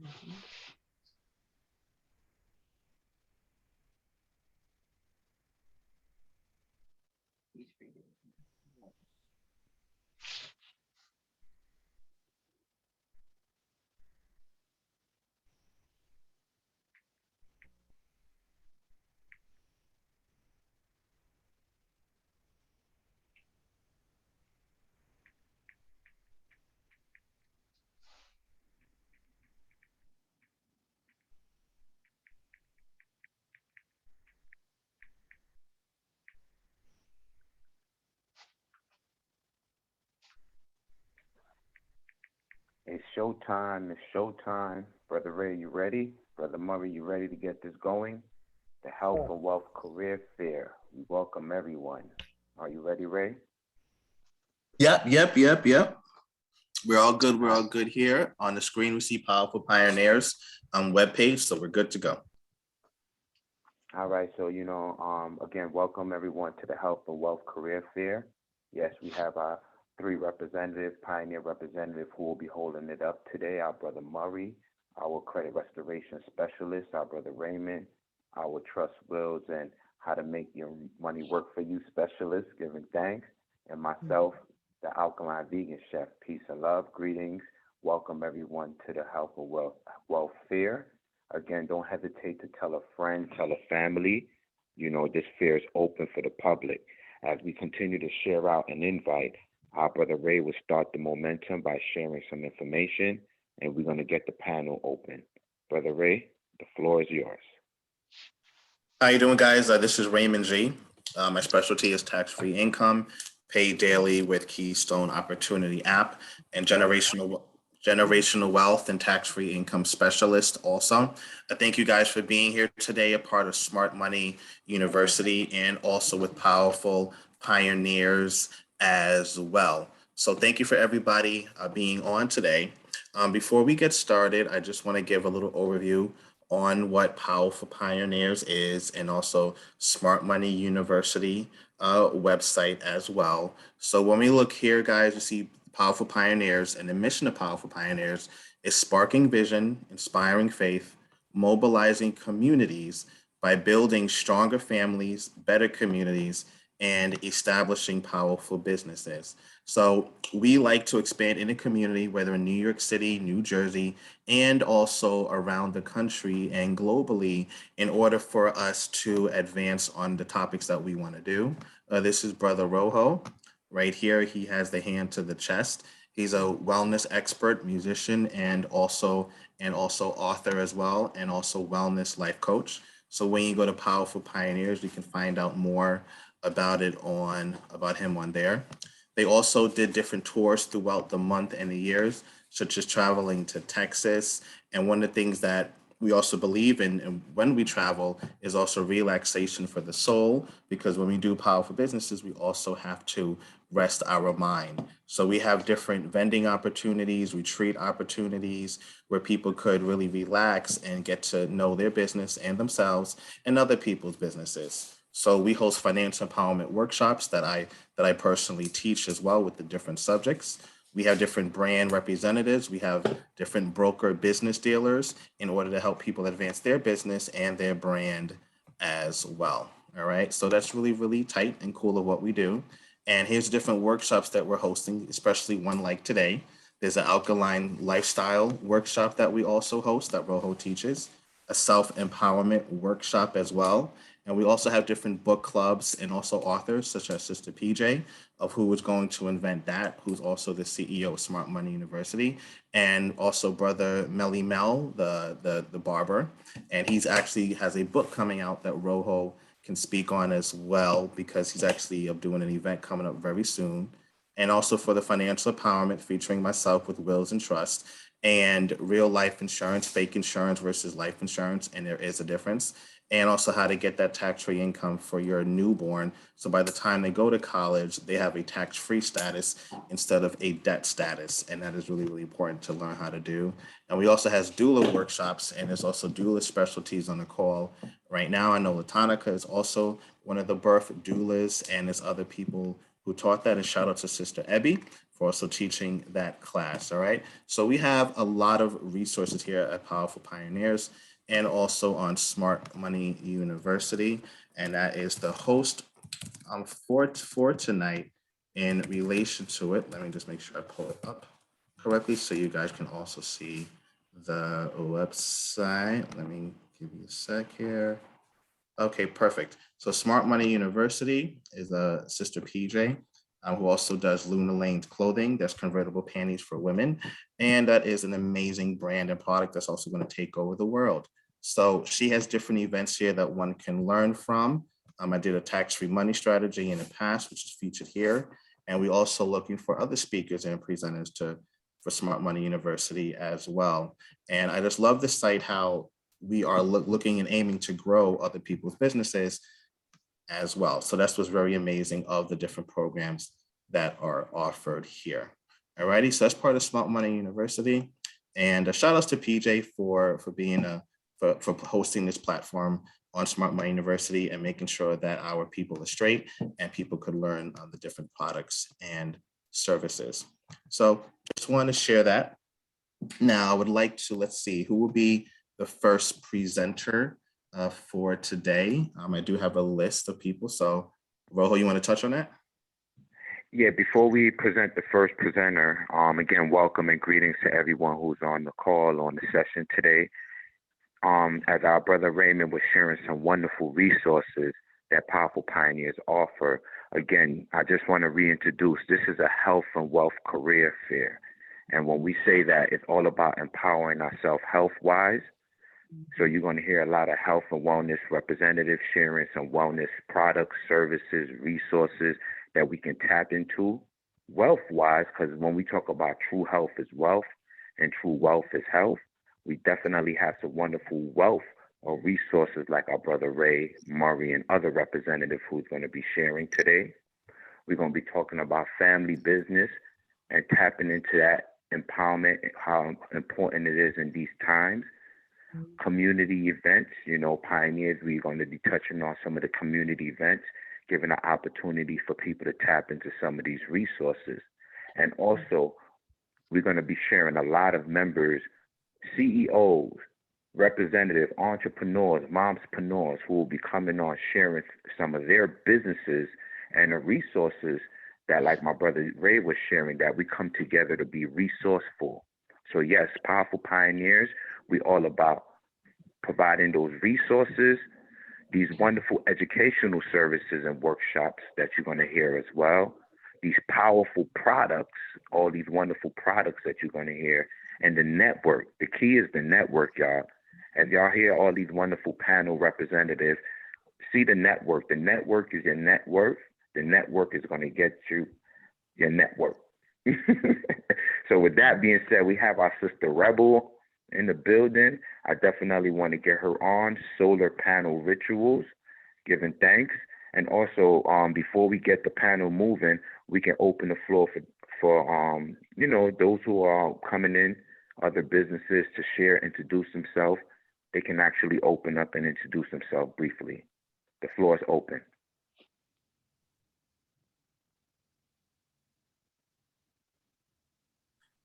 Mhm. He's reading. It's showtime. It's showtime. Brother Ray, you ready? Brother Murray, you ready to get this going? The Health Oh, and Wealth Career Fair. We welcome everyone. Are you ready, Ray? Yep. We're all good. We're Uh, all good here. On the screen, we see Powerful Pioneers webpage, so we're good to go. all right. So, again, welcome everyone to the Health and Wealth Career Fair. Yes, we have our three representatives, pioneer representative, who will be holding it up today. Our brother Murray, our credit restoration specialist, our brother Raymond, our trust wills and how to make your money work for you specialist, giving thanks, and myself, the alkaline vegan chef. Peace and love. Greetings. Welcome everyone to the Health and Wealth Fair. Again, don't hesitate to tell a friend, tell a family. This fair is open for the public. As we continue to share out and invite, our brother Ray will start the momentum by sharing some information, and we're going to get the panel open. Brother Ray, the floor is yours. How you doing, guys? This is Raymond G. My specialty is tax-free income, paid daily with Keystone Opportunity app, and generational wealth and tax-free income specialist. Also, I thank you guys for being here today, a part of Smart Money University, and also with Powerful Pioneers as well. So, thank you for everybody being on today. Before we get started, I just want to give a little overview on what Powerful Pioneers is and also Smart Money University website as well. So when we look here, guys, we see Powerful Pioneers, and the mission of Powerful Pioneers is sparking vision, inspiring faith, mobilizing communities by building stronger families, better communities, and establishing powerful businesses. So we like to expand in the community, whether in New York City, New Jersey, and also around the country and globally, in order for us to advance on the topics that we want to do. This is Brother Rojo. Right here, he has the hand to the chest. He's a wellness expert, musician, and also author as well, and also wellness life coach. So when you go to Powerful Pioneers, you can find out more about him on there. They also did different tours throughout the month and the years, such as traveling to Texas. And one of the things that we also believe in and when we travel is also relaxation for the soul, because when we do powerful businesses, we also have to rest our mind. So we have different vending opportunities, retreat opportunities where people could really relax and get to know their business and themselves and other people's businesses. So we host financial empowerment workshops that I personally teach as well with the different subjects. We have different brand representatives. We have different broker business dealers in order to help people advance their business and their brand as well. All right. So that's really, really tight and cool of what we do. And here's different workshops that we're hosting, especially one like today. There's an alkaline lifestyle workshop that we also host that Rojo teaches, a self empowerment workshop as well. And we also have different book clubs and also authors such as Sister PJ, of who is going to invent that, who's also the CEO of Smart Money University, and also Brother Melly Mel, the barber, and he's actually has a book coming out that Rojo can speak on as well because he's actually doing an event coming up very soon. And also for the financial empowerment featuring myself with wills and trust and real life insurance, fake insurance versus life insurance, and there is a difference, and also how to get that tax-free income for your newborn. So by the time they go to college, they have a tax-free status instead of a debt status. And that is really, really important to learn how to do. And we also has doula workshops, and there's also doula specialties on the call. Right now, I know Latonica is also one of the birth doulas, and there's other people who taught that. And shout out to Sister Ebby for also teaching that class. All right. So we have a lot of resources here at Powerful Pioneers and also on Smart Money University. And that is the host for tonight in relation to it. Let me just make sure I pull it up correctly so you guys can also see the website. Let me give you a sec here. Okay, perfect. So Smart Money University is a sister PJ who also does Luna Lane's clothing. That's convertible panties for women. And that is an amazing brand and product that's also going to take over the world. So she has different events here that one can learn from. I did a tax-free money strategy in the past, which is featured here. And we also looking for other speakers and presenters for Smart Money University as well. And I just love the site, how we are looking and aiming to grow other people's businesses as well. So that's what's very amazing of the different programs that are offered here. All righty, so that's part of Smart Money University. And a shout outs to PJ for being for hosting this platform on Smart Money University and making sure that our people are straight and people could learn the different products and services. So just want to share that. Now I would like to, let's see, who will be the first presenter for today. I do have a list of people. So Rojo, you want to touch on that? Yeah, before we present the first presenter, again, welcome and greetings to everyone who's on the call, on the session today. As our brother Raymond was sharing some wonderful resources that Powerful Pioneers offer, again, I just want to reintroduce, this is a health and wealth career fair. And when we say that, it's all about empowering ourselves health-wise. So you're going to hear a lot of health and wellness representatives sharing some wellness products, services, resources that we can tap into wealth-wise, because when we talk about true health is wealth and true wealth is health, we definitely have some wonderful wealth or resources like our brother Ray Murray and other representatives who's going to be sharing today. We're going to be talking about family business and tapping into that empowerment, how important it is in these times. Community events, Pioneers, we're going to be touching on some of the community events, giving an opportunity for people to tap into some of these resources. And also, we're going to be sharing a lot of members, CEOs, representative entrepreneurs, momspreneurs who will be coming on sharing some of their businesses and the resources that, like my brother Ray was sharing, that we come together to be resourceful. So yes, Powerful Pioneers, we all about providing those resources, these wonderful educational services and workshops that you're going to hear as well, these powerful products, all these wonderful products that you're going to hear, and the network. The key is the network, y'all. As y'all hear all these wonderful panel representatives, see the network. The network is your net worth. The network is going to get you your network. So with that being said, we have our sister Rebel in the building. I definitely want to get her on solar panel rituals, giving thanks. And also, before we get the panel moving, we can open the floor for those who are coming in, other businesses to share, introduce themselves. They can actually open up and introduce themselves briefly. The floor is open.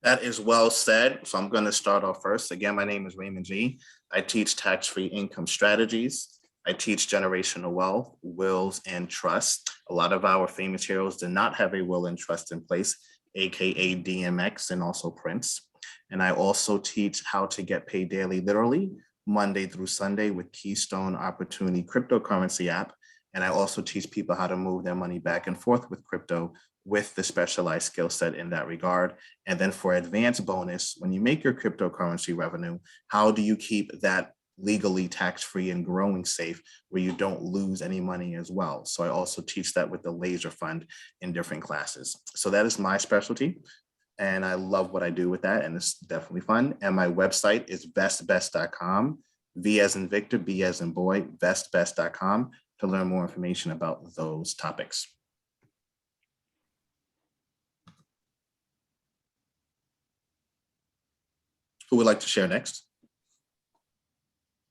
That is well said. So I'm going to start off first. Again, my name is Raymond G. I teach tax-free income strategies. I teach generational wealth, wills, and trust. A lot of our famous heroes did not have a will and trust in place, AKA DMX and also Prince. And I also teach how to get paid daily, literally Monday through Sunday with Keystone Opportunity cryptocurrency app. And I also teach people how to move their money back and forth with crypto with the specialized skill set in that regard. And then for advanced bonus, when you make your cryptocurrency revenue, how do you keep that legally tax-free and growing safe where you don't lose any money as well? So I also teach that with the Laser Fund in different classes. So that is my specialty. And I love what I do with that. And it's definitely fun. And my website is vestbest.com, V as in Victor, B as in boy, vestbest.com to learn more information about those topics. Who would like to share next?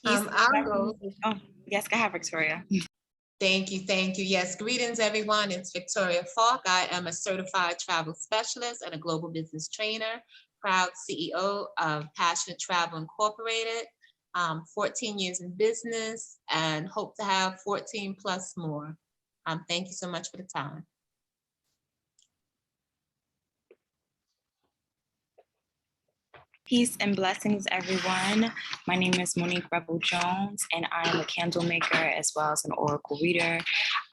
I'll go. Oh, yes, go ahead, Victoria. Thank you, thank you. Yes, greetings, everyone. It's Victoria Falk. I am a certified travel specialist and a global business trainer, proud CEO of Passionate Travel Incorporated, 14 years in business and hope to have 14 plus more. Thank you so much for the time. Peace and blessings, everyone. My name is Monique Rebel Jones, and I am a candle maker as well as an oracle reader.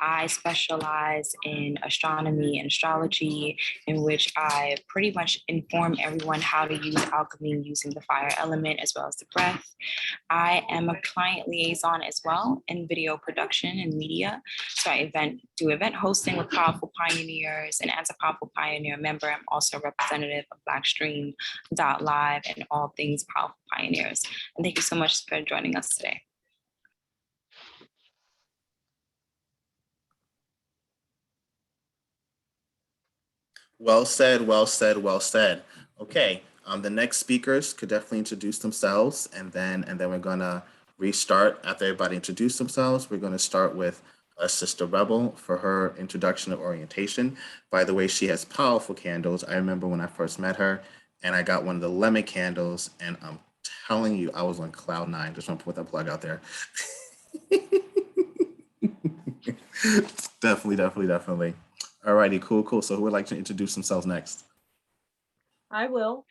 I specialize in astronomy and astrology, in which I pretty much inform everyone how to use alchemy using the fire element as well as the breath. I am a client liaison as well in video production and media. So I do event hosting with Powerful Pioneers, and as a Powerful Pioneer member, I'm also a representative of Blackstream.live and all things Powerful Pioneers. And thank you so much for joining us today. Well said, well said, well said. Okay, the next speakers could definitely introduce themselves, and then we're gonna restart after everybody introduce themselves. We're gonna start with Sister Rebel for her introduction of orientation. By the way, she has powerful candles. I remember when I first met her, and I got one of the lemon candles, and I'm telling you, I was on cloud nine. Just want to put that plug out there. Definitely. All righty, cool. So who would like to introduce themselves next? I will.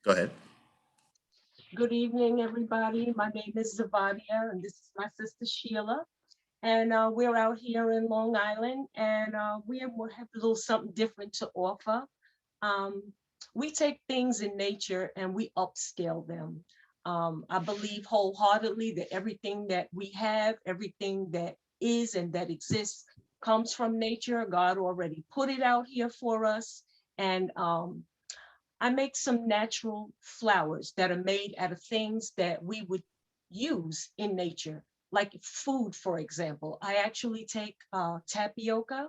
Go ahead. Good evening, everybody. My name is Zavadia, and this is my sister Sheila. And we're out here in Long Island, and we have a little something different to offer. We take things in nature and we upscale them. I believe wholeheartedly that everything that we have, everything that is and that exists comes from nature. God already put it out here for us. And I make some natural flowers that are made out of things that we would use in nature, like food, for example. I actually take tapioca,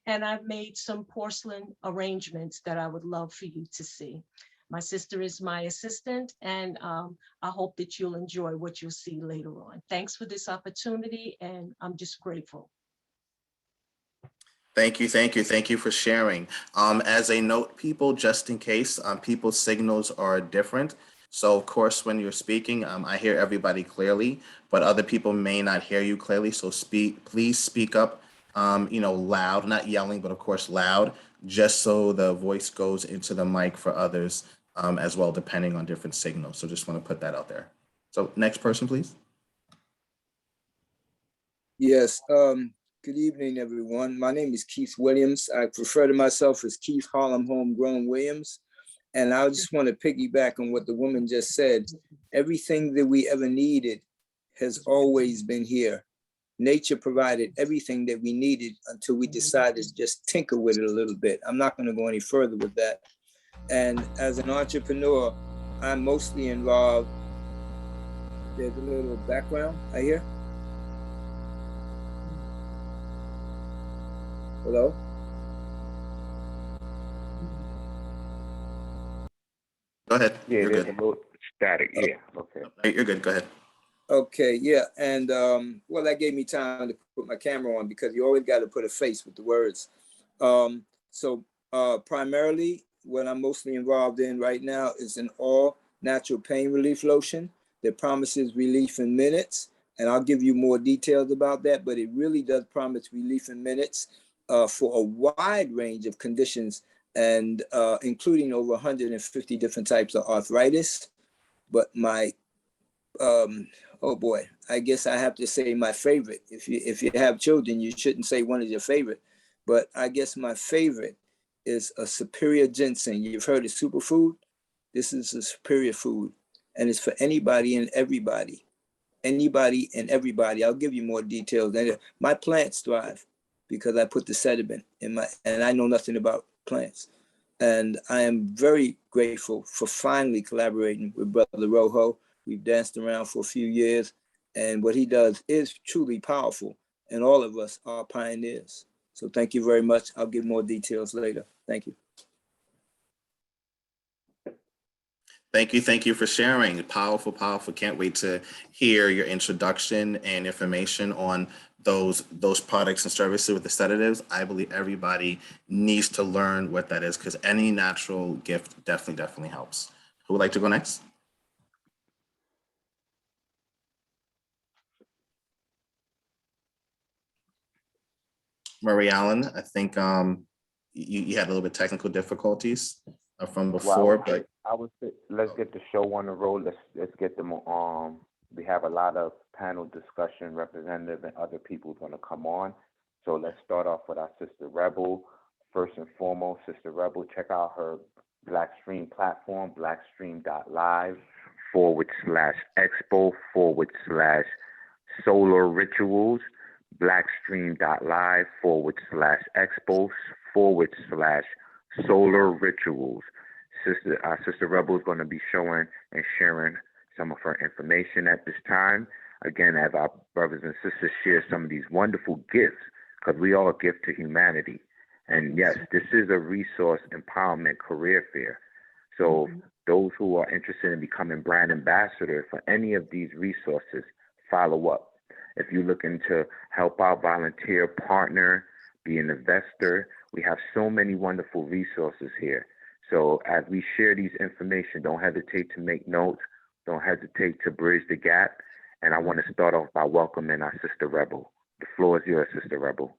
and I've made some porcelain arrangements that I would love for you to see. My sister is my assistant, and I hope that you'll enjoy what you'll see later on. Thanks for this opportunity, and I'm just grateful. Thank you for sharing. As a note, people, just in case, people's signals are different. So of course, when you're speaking, I hear everybody clearly, but other people may not hear you clearly. So please speak up, loud, not yelling, but of course loud, just so the voice goes into the mic for others as well, depending on different signals. So just want to put that out there. So next person, please. Yes. Good evening, everyone. My name is Keith Williams. I refer to myself as Keith Harlem Homegrown Williams. And I just want to piggyback on what the woman just said. Everything that we ever needed has always been here. Nature provided everything that we needed until we decided to just tinker with it a little bit. I'm not going to go any further with that. And as an entrepreneur, I'm mostly involved. There's a little background I hear. Hello? Go ahead. Yeah, You're there's good. a little static. Yeah, okay. You're good. Go ahead. Okay, yeah. And well, that gave me time to put my camera on because you always got to put a face with the words. So primarily what I'm mostly involved in right now is an all natural pain relief lotion that promises relief in minutes. And I'll give you more details about that, but it really does promise relief in minutes for a wide range of conditions, and including over 150 different types of arthritis. But my, oh boy, I guess I have to say my favorite. If you have children, you shouldn't say one is your favorite, but I guess my favorite is a superior ginseng. You've heard of superfood? This is a superior food, and it's for anybody and everybody. Anybody and everybody. I'll give you more details. And my plants thrive because I put the sediment in my, and I know nothing about plants. And I am very grateful for finally collaborating with Brother Rojo. We've danced around for a few years, and what he does is truly powerful, and all of us are pioneers. So thank you very much. I'll give more details later. Thank you. Thank you for sharing. Powerful, powerful. Can't wait to hear your introduction and information on those products and services with the sedatives. I believe everybody needs to learn what that is because any natural gift definitely helps. Who would like to go next? Murray Allen, I think you had a little bit technical difficulties from before, but I would say let's get the show on the road. Let's get them. We have a lot of panel discussion, representative, and other people going to come on. So let's start off with our sister Rebel. First and foremost, sister Rebel, check out her Blackstream platform, blackstream.live/expo/solar rituals. Blackstream.live/expo/solar rituals. Our sister Rebel is going to be showing and sharing some of her information at this time. Again, as our brothers and sisters share some of these wonderful gifts, because we all give to humanity. And yes, this is a resource empowerment career fair. So those who are interested in becoming brand ambassadors for any of these resources, follow up. If you're looking to help out, volunteer, partner, be an investor, we have so many wonderful resources here. So as we share these information, don't hesitate to make notes. Don't hesitate to bridge the gap. And I want to start off by welcoming our sister Rebel. The floor is yours, sister Rebel.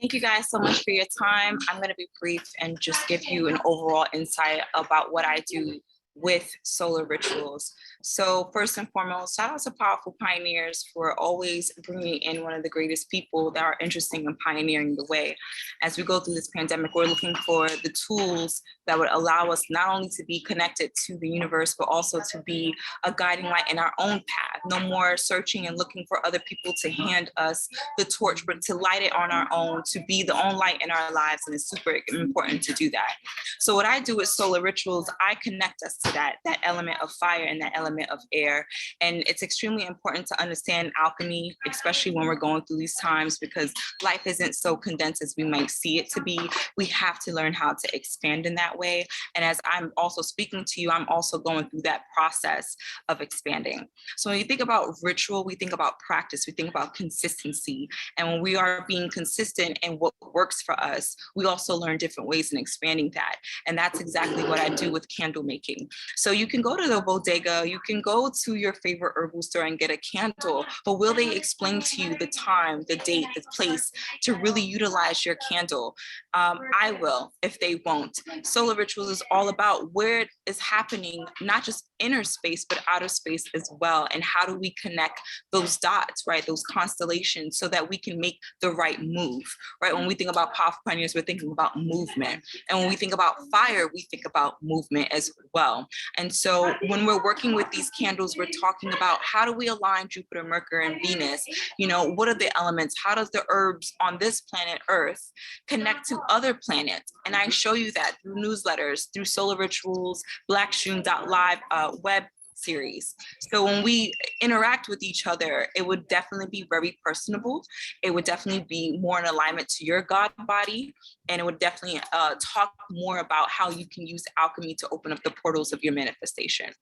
Thank you guys so much for your time. I'm going to be brief and just give you an overall insight about what I do with solar rituals. So first and foremost, shout out to Powerful Pioneers for always bringing in one of the greatest people that are interested in pioneering the way. As we go through this pandemic, we're looking for the tools that would allow us not only to be connected to the universe, but also to be a guiding light in our own path. No more searching and looking for other people to hand us the torch, but to light it on our own, to be the own light in our lives. And it's super important to do that. So what I do with solar rituals, I connect us to that element of fire and that element of air. And it's extremely important to understand alchemy, especially when we're going through these times, because life isn't so condensed as we might see it to be. We have to learn how to expand in that way. And as I'm also speaking to you, I'm also going through that process of expanding. So when you think about ritual, we think about practice, we think about consistency. And when we are being consistent in what works for us, we also learn different ways in expanding that. And that's exactly what I do with candle making. So you can go to the bodega, you can go to your favorite herbal store and get a candle, but will they explain to you the time, the date, the place to really utilize your candle? I will, if they won't. Solar rituals is all about where it is happening, not just inner space, but outer space as well. And how do we connect those dots, right? Those constellations so that we can make the right move, right? When we think about Powerful Pioneers, we're thinking about movement. And when we think about fire, we think about movement as well. And so when we're working with these candles, we're talking about how do we align Jupiter, Mercury, and Venus? You know, what are the elements? How does the herbs on this planet Earth connect to other planets? And I show you that through newsletters, through solar rituals, blackstream.live web series. So when we interact with each other, it would definitely be very personable. It would definitely be more in alignment to your God body. And it would definitely talk more about how you can use alchemy to open up the portals of your manifestation.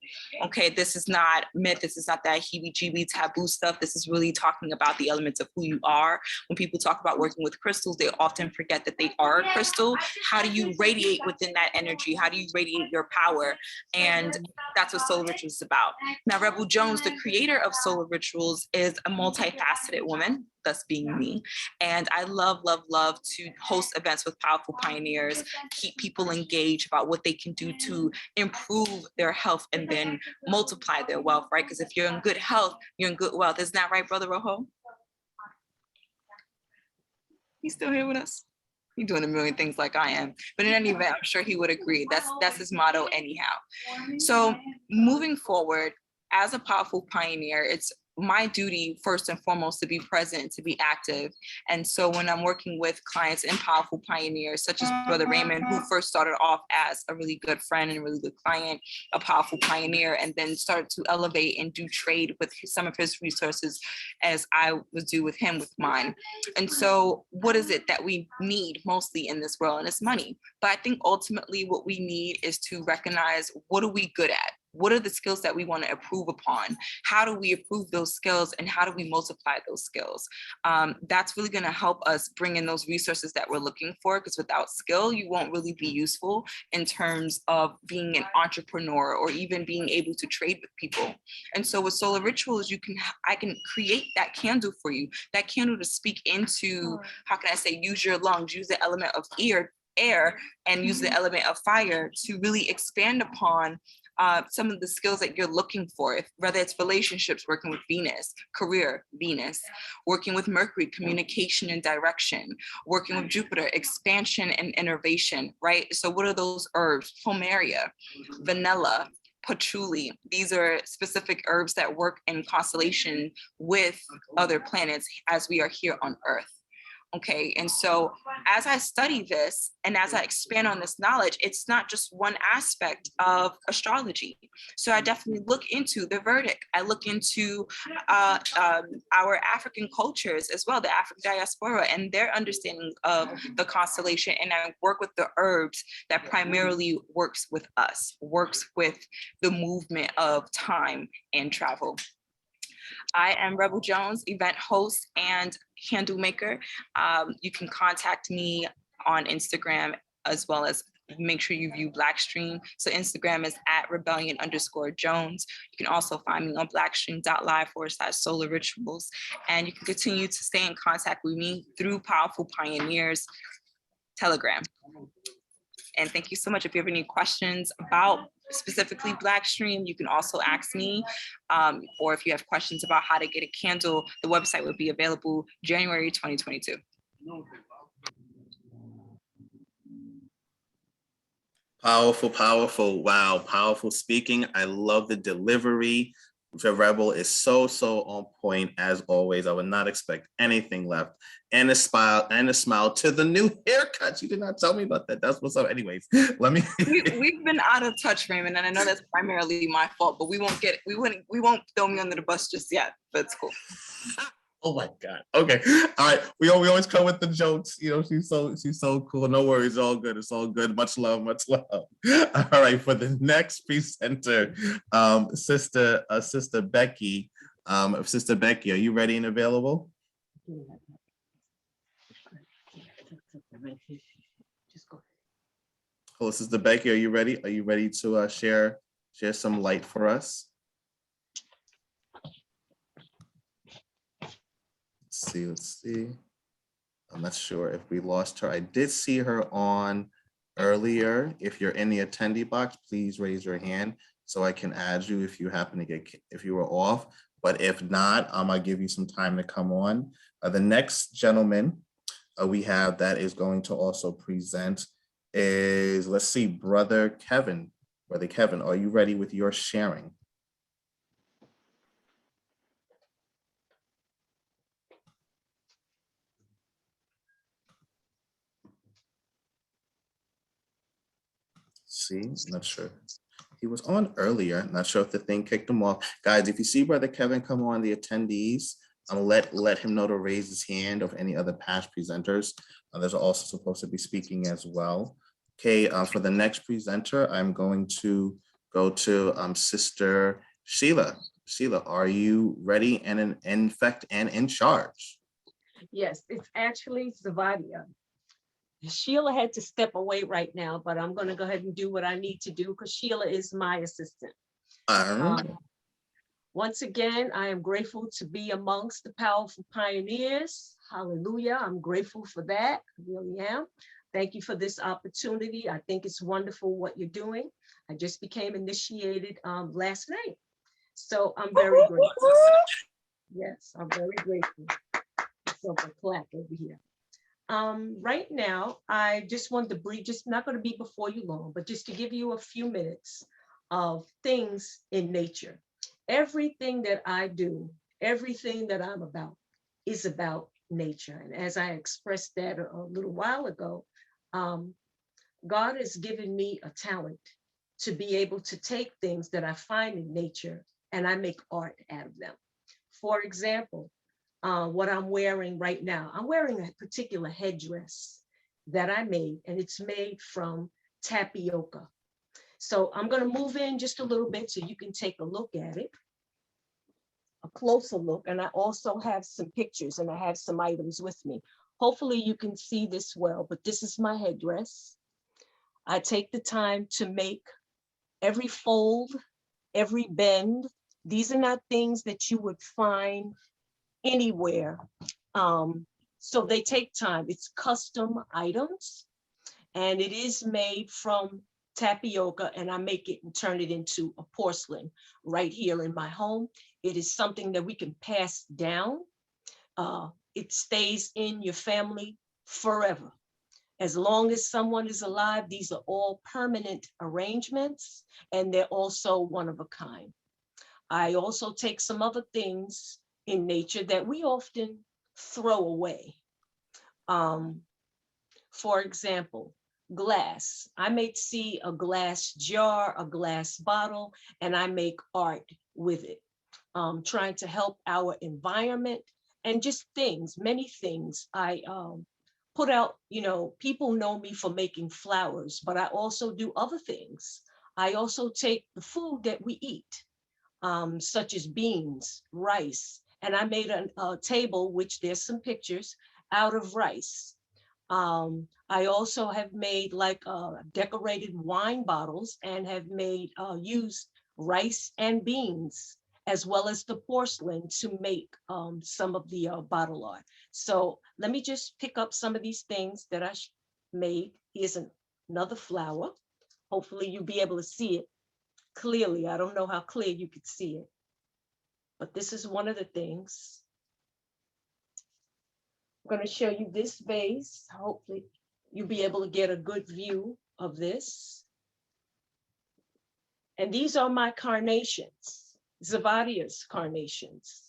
Okay, this is not myth. This is not that heebie-jeebie taboo stuff. This is really talking about the elements of who you are. When people talk about working with crystals, they often forget that they are a crystal. How do you radiate within that energy? How do you radiate your power? And that's what solar rituals is about. Now, Rebel Jones, the creator of solar rituals, is a multifaceted woman, thus being me. And I love to host events with Powerful Pioneers, keep people engaged about what they can do to improve their health and then multiply their wealth, right? Because if you're in good health, you're in good wealth. Isn't that right, Brother Rojo? He's still here with us? He's doing a million things like I am. But in any event, I'm sure he would agree. That's his motto anyhow. So moving forward, as a Powerful Pioneer, it's my duty first and foremost to be present, to be active. And so when I'm working with clients and powerful pioneers, such as Brother Raymond, who first started off as a really good friend and a really good client, a powerful pioneer, and then started to elevate and do trade with some of his resources as I would do with him with mine. And so what is it that we need mostly in this world? And it's money. But I think ultimately what we need is to recognize, what are we good at? What are the skills that we want to improve upon? How do we improve those skills, and how do we multiply those skills? That's really going to help us bring in those resources that we're looking for, because without skill, you won't really be useful in terms of being an entrepreneur or even being able to trade with people. And so with Solar Rituals, I can create that candle for you, that candle to speak into, how can I say, use your lungs, use the element of air, and use the element of fire to really expand upon some of the skills that you're looking for, whether it's relationships, working with Venus, career, Venus, working with Mercury, communication and direction, working with Jupiter, expansion and innovation, right? So what are those herbs? Plumeria, vanilla, patchouli. These are specific herbs that work in constellation with other planets as we are here on Earth. Okay, and so as I study this and as I expand on this knowledge, it's not just one aspect of astrology. So I definitely look into the Vedic. I look into our African cultures as well, the African diaspora and their understanding of the constellation. And I work with the herbs that primarily works with us, works with the movement of time and travel. I am Rebel Jones, event host and candle maker. You can contact me on Instagram, as well as make sure you view Blackstream. So Instagram is @rebellion_Jones. You can also find me on blackstream.live/solar rituals. And you can continue to stay in contact with me through Powerful Pioneers Telegram. And thank you so much. If you have any questions about specifically Blackstream, you can also ask me, or if you have questions about how to get a candle, the website will be available January 2022. Powerful, powerful. Wow, powerful speaking. I love the delivery. The Rebel is so on point as always. I would not expect anything left. And a smile to the new haircuts. You did not tell me about that. That's what's up. Anyways, let me. We've been out of touch, Raymond, and I know that's primarily my fault, but we won't throw me under the bus just yet. But it's cool. Oh my God. Okay. All right. We always come with the jokes. You know, she's so cool. No worries. It's all good. It's all good. Much love. Much love. All right. For the next presenter, Sister Becky. Sister Becky, are you ready and available? Hello, Sister Becky. Are you ready? Are you ready to share some light for us? Let's see. I'm not sure if we lost her. I did see her on earlier. If you're in the attendee box, please raise your hand so I can add you if you happen to if you were off. But if not, I'll give you some time to come on. The next gentleman we have that is going to also present is, let's see, Brother Kevin. Brother Kevin, are you ready with your sharing? See, not sure. He was on earlier. Not sure if the thing kicked him off. Guys, if you see Brother Kevin come on, the attendees, let him know to raise his hand, of any other past presenters. There's also supposed to be speaking as well. Okay, for the next presenter, I'm going to go to Sister Sheila. Sheila, are you ready and in fact and in charge? Yes, it's actually Zavadia. Sheila had to step away right now, but I'm going to go ahead and do what I need to do because Sheila is my assistant. Once again, I am grateful to be amongst the powerful pioneers. Hallelujah. I'm grateful for that. I really am. Thank you for this opportunity. I think it's wonderful what you're doing. I just became initiated last night. So I'm very grateful. Yes, I'm very grateful. So a clap over here. Right now, I just want to brief, just not going to be before you long, but just to give you a few minutes of things in nature. Everything that I do Everything that I'm about is about nature. And as I expressed that a little while ago, God has given me a talent to be able to take things that I find in nature and I make art out of them. For example, what I'm wearing right now, I'm wearing a particular headdress that I made, and it's made from tapioca. So I'm going to move in just a little bit so you can take a look at it, a closer look. And I also have some pictures and I have some items with me. Hopefully you can see this well, but this is my headdress. I take the time to make every fold, every bend. These are not things that you would find anywhere. So they take time. It's custom items, and it is made from tapioca, and I make it and turn it into a porcelain right here in my home. It is something that we can pass down. It stays in your family forever. As long as someone is alive, these are all permanent arrangements, and they're also one of a kind. I also take some other things in nature that we often throw away. For example, glass. I may see a glass jar, a glass bottle, and I make art with it, trying to help our environment and just things, many things. I put out, people know me for making flowers, but I also do other things. I also take the food that we eat, such as beans, rice, and I made a table, which there's some pictures, out of rice. I also have made like decorated wine bottles and have made used rice and beans as well as the porcelain to make some of the bottle art. So let me just pick up some of these things that I made. Here's another flower. Hopefully you'll be able to see it clearly. I don't know how clear you could see it, but this is one of the things. I'm going to show you this vase. Hopefully you'll be able to get a good view of this. And these are my carnations, Zavadia's carnations.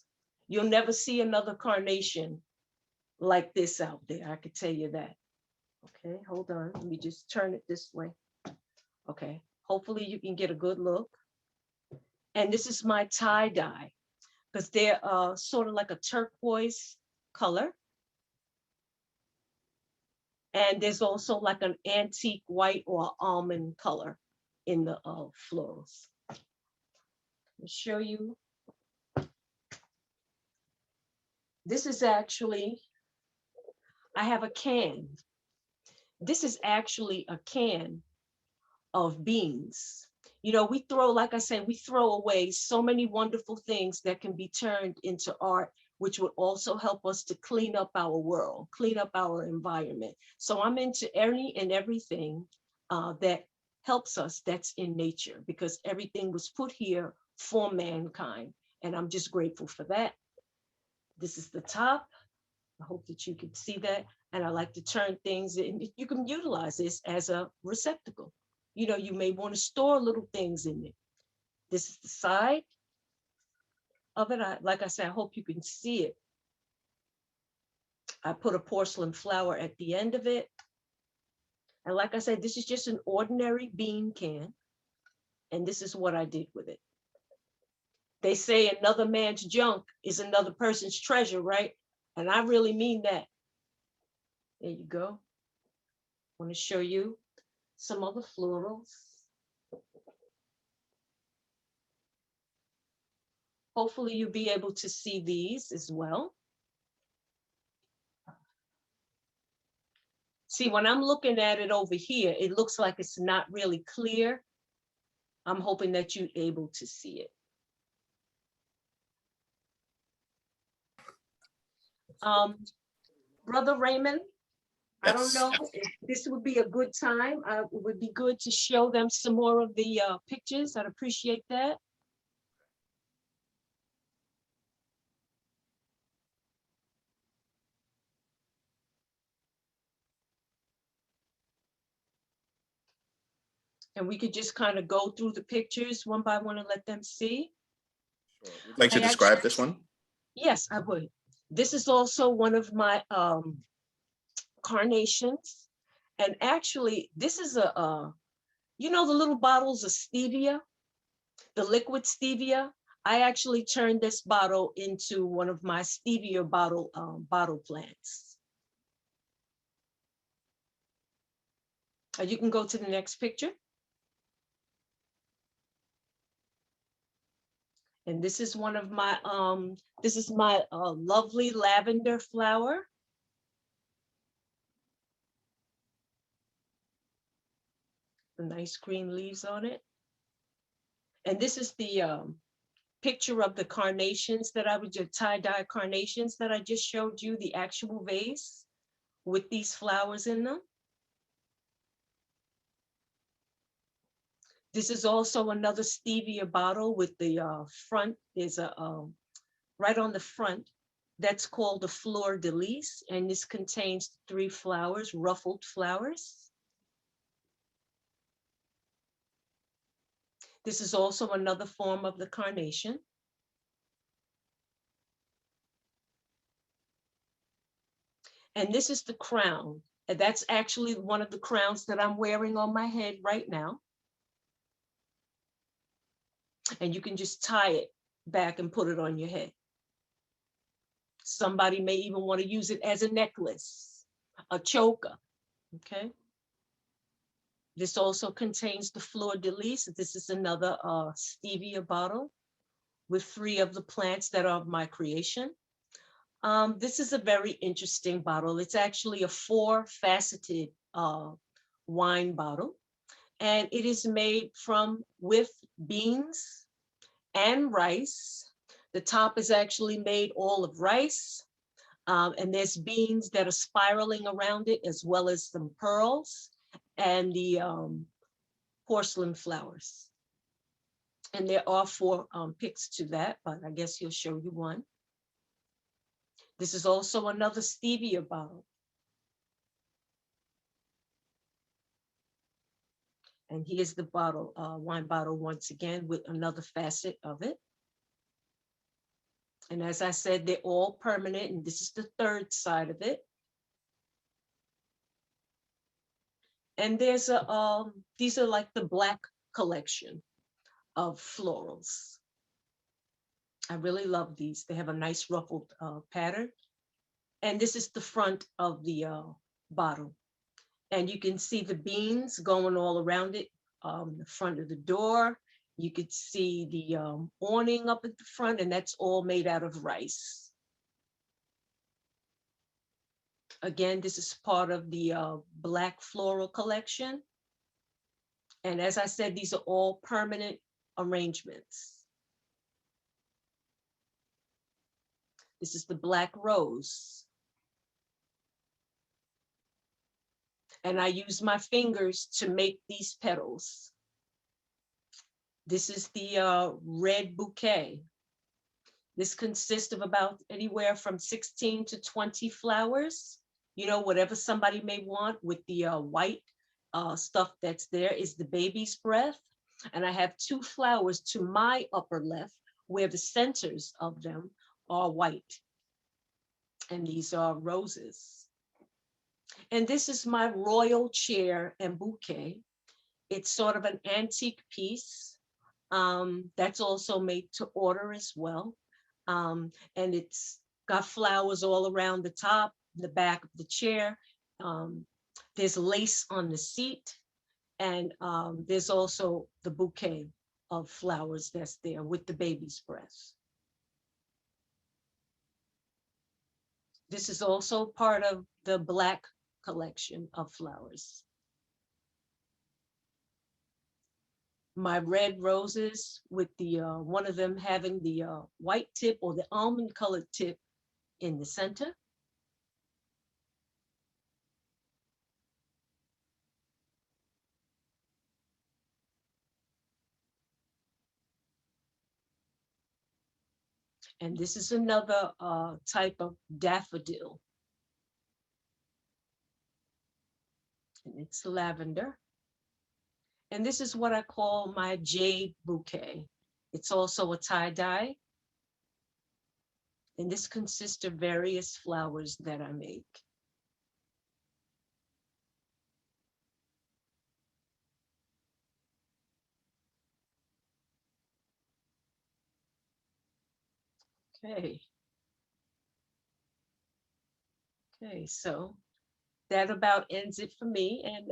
You'll never see another carnation like this out there, I could tell you that. Okay, hold on, let me just turn it this way. Okay, hopefully you can get a good look. And this is my tie-dye, because they're sort of like a turquoise color. And there's also like an antique white or almond color in the florals. I'll show you. This is actually, I have a can. This is actually a can of beans. We throw, like I said, we throw away so many wonderful things that can be turned into art, which would also help us to clean up our world, clean up our environment. So I'm into any and everything that helps us, that's in nature, because everything was put here for mankind. And I'm just grateful for that. This is the top. I hope that you can see that. And I like to turn things in. You can utilize this as a receptacle. You may want to store little things in it. This is the side of it. Like I said, I hope you can see it. I put a porcelain flower at the end of it. And like I said, this is just an ordinary bean can. And this is what I did with it. They say another man's junk is another person's treasure, right? And I really mean that. There you go. I want to show you some other florals. Hopefully you'll be able to see these as well. See, when I'm looking at it over here, it looks like it's not really clear. I'm hoping that you're able to see it. Brother Raymond, I don't know if this would be a good time. It would be good to show them some more of the pictures. I'd appreciate that. And we could just kind of go through the pictures one by one and let them see. Sure. Would you like to describe this one? Yes, I would. This is also one of my carnations. And actually, this is you know, the little bottles of stevia, the liquid stevia. I actually turned this bottle into one of my stevia bottle plants. You can go to the next picture. And this is one of my, this is my lovely lavender flower. The nice green leaves on it. And this is the picture of the carnations that I would just tie-dye carnations that I just showed you, the actual vase with these flowers in them. This is also another stevia bottle with the front, there's a, right on the front, that's called the fleur de lis, and this contains 3 flowers, ruffled flowers. This is also another form of the carnation. And this is the crown. And that's actually one of the crowns that I'm wearing on my head right now. And you can just tie it back and put it on your head. Somebody may even want to use it as a necklace, a choker, okay? This also contains the fleur de lis. This is another stevia bottle with 3 of the plants that are of my creation. This is a very interesting bottle. It's actually a 4-faceted wine bottle, and it is made with beans and rice. The top is actually made all of rice, and there's beans that are spiraling around it, as well as some pearls and the porcelain flowers. And there are 4 pics to that, but I guess he'll show you one. This is also another stevia bottle. And here's the bottle, wine bottle once again with another facet of it. And as I said, they're all permanent, and this is the 3rd side of it. And there's these are like the black collection of florals. I really love these. They have a nice ruffled pattern. And this is the front of the bottle. And you can see the beans going all around it, the front of the door. You could see the awning up at the front, and that's all made out of rice. Again, this is part of the black floral collection. And as I said, these are all permanent arrangements. This is the black rose. And I use my fingers to make these petals. This is the red bouquet. This consists of about anywhere from 16 to 20 flowers. You know, whatever somebody may want. With the white stuff that's there is the baby's breath. And I have 2 flowers to my upper left where the centers of them are white. And these are roses. And this is my royal chair and bouquet. It's sort of an antique piece. That's also made to order as well. And it's got flowers all around the top, the back of the chair. There's lace on the seat. And there's also the bouquet of flowers that's there with the baby's breath. This is also part of the black collection of flowers. My red roses with the one of them having the white tip or the almond colored tip in the center. And this is another type of daffodil. And it's lavender. And this is what I call my jade bouquet. It's also a tie-dye. And this consists of various flowers that I make. Okay. Okay, so that about ends it for me. And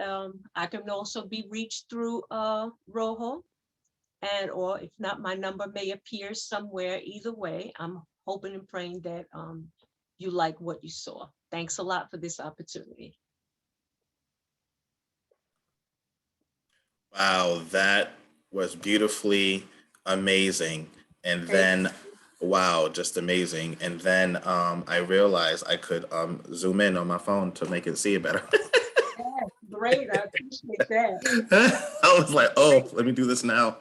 I can also be reached through Rojo. And or if not, my number may appear somewhere. Either way, I'm hoping and praying that you like what you saw. Thanks a lot for this opportunity. Wow, that was beautifully amazing. And Thank then, wow, just amazing. And then I realized I could zoom in on my phone to make it see it better. Great, I appreciate that. I was like, oh, let me do this now.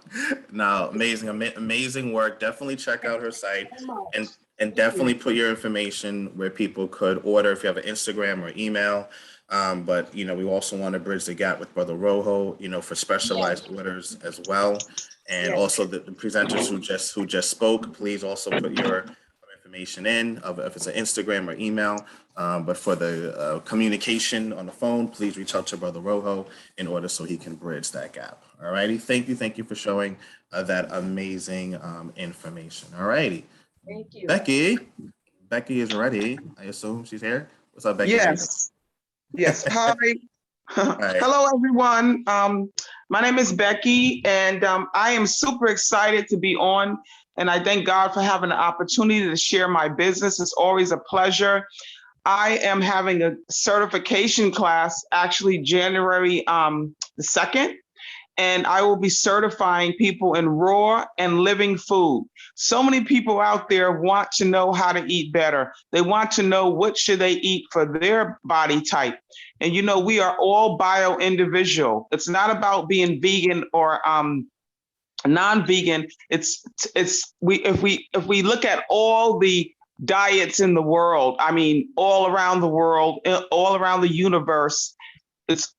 Now, amazing, amazing work. Definitely check out her site So much. and Thank definitely you. put your information where people could order if you have an Instagram or email. But we also want to bridge the gap with Brother Rojo, for specialized orders as well. And Yes. also the presenters who just spoke, please also put your information in of if it's an Instagram or email. But for the communication on the phone, please reach out to Brother Rojo in order so he can bridge that gap. All righty. Thank you for showing that amazing information. All righty. Thank you. Becky is ready. I assume she's here. What's up, Becky? Yes. Yes. Hi. Hi. Hello, everyone. My name is Becky, and I am super excited to be on. And I thank God for having the opportunity to share my business. It's always a pleasure. I am having a certification class actually January the 2nd. And I will be certifying people in raw and living food. So many people out there want to know how to eat better. They want to know what should they eat for their body type. And we are all bio individual. It's not about being vegan or non-vegan. If we look at all the diets in the world, I mean, all around the world, all around the universe, it's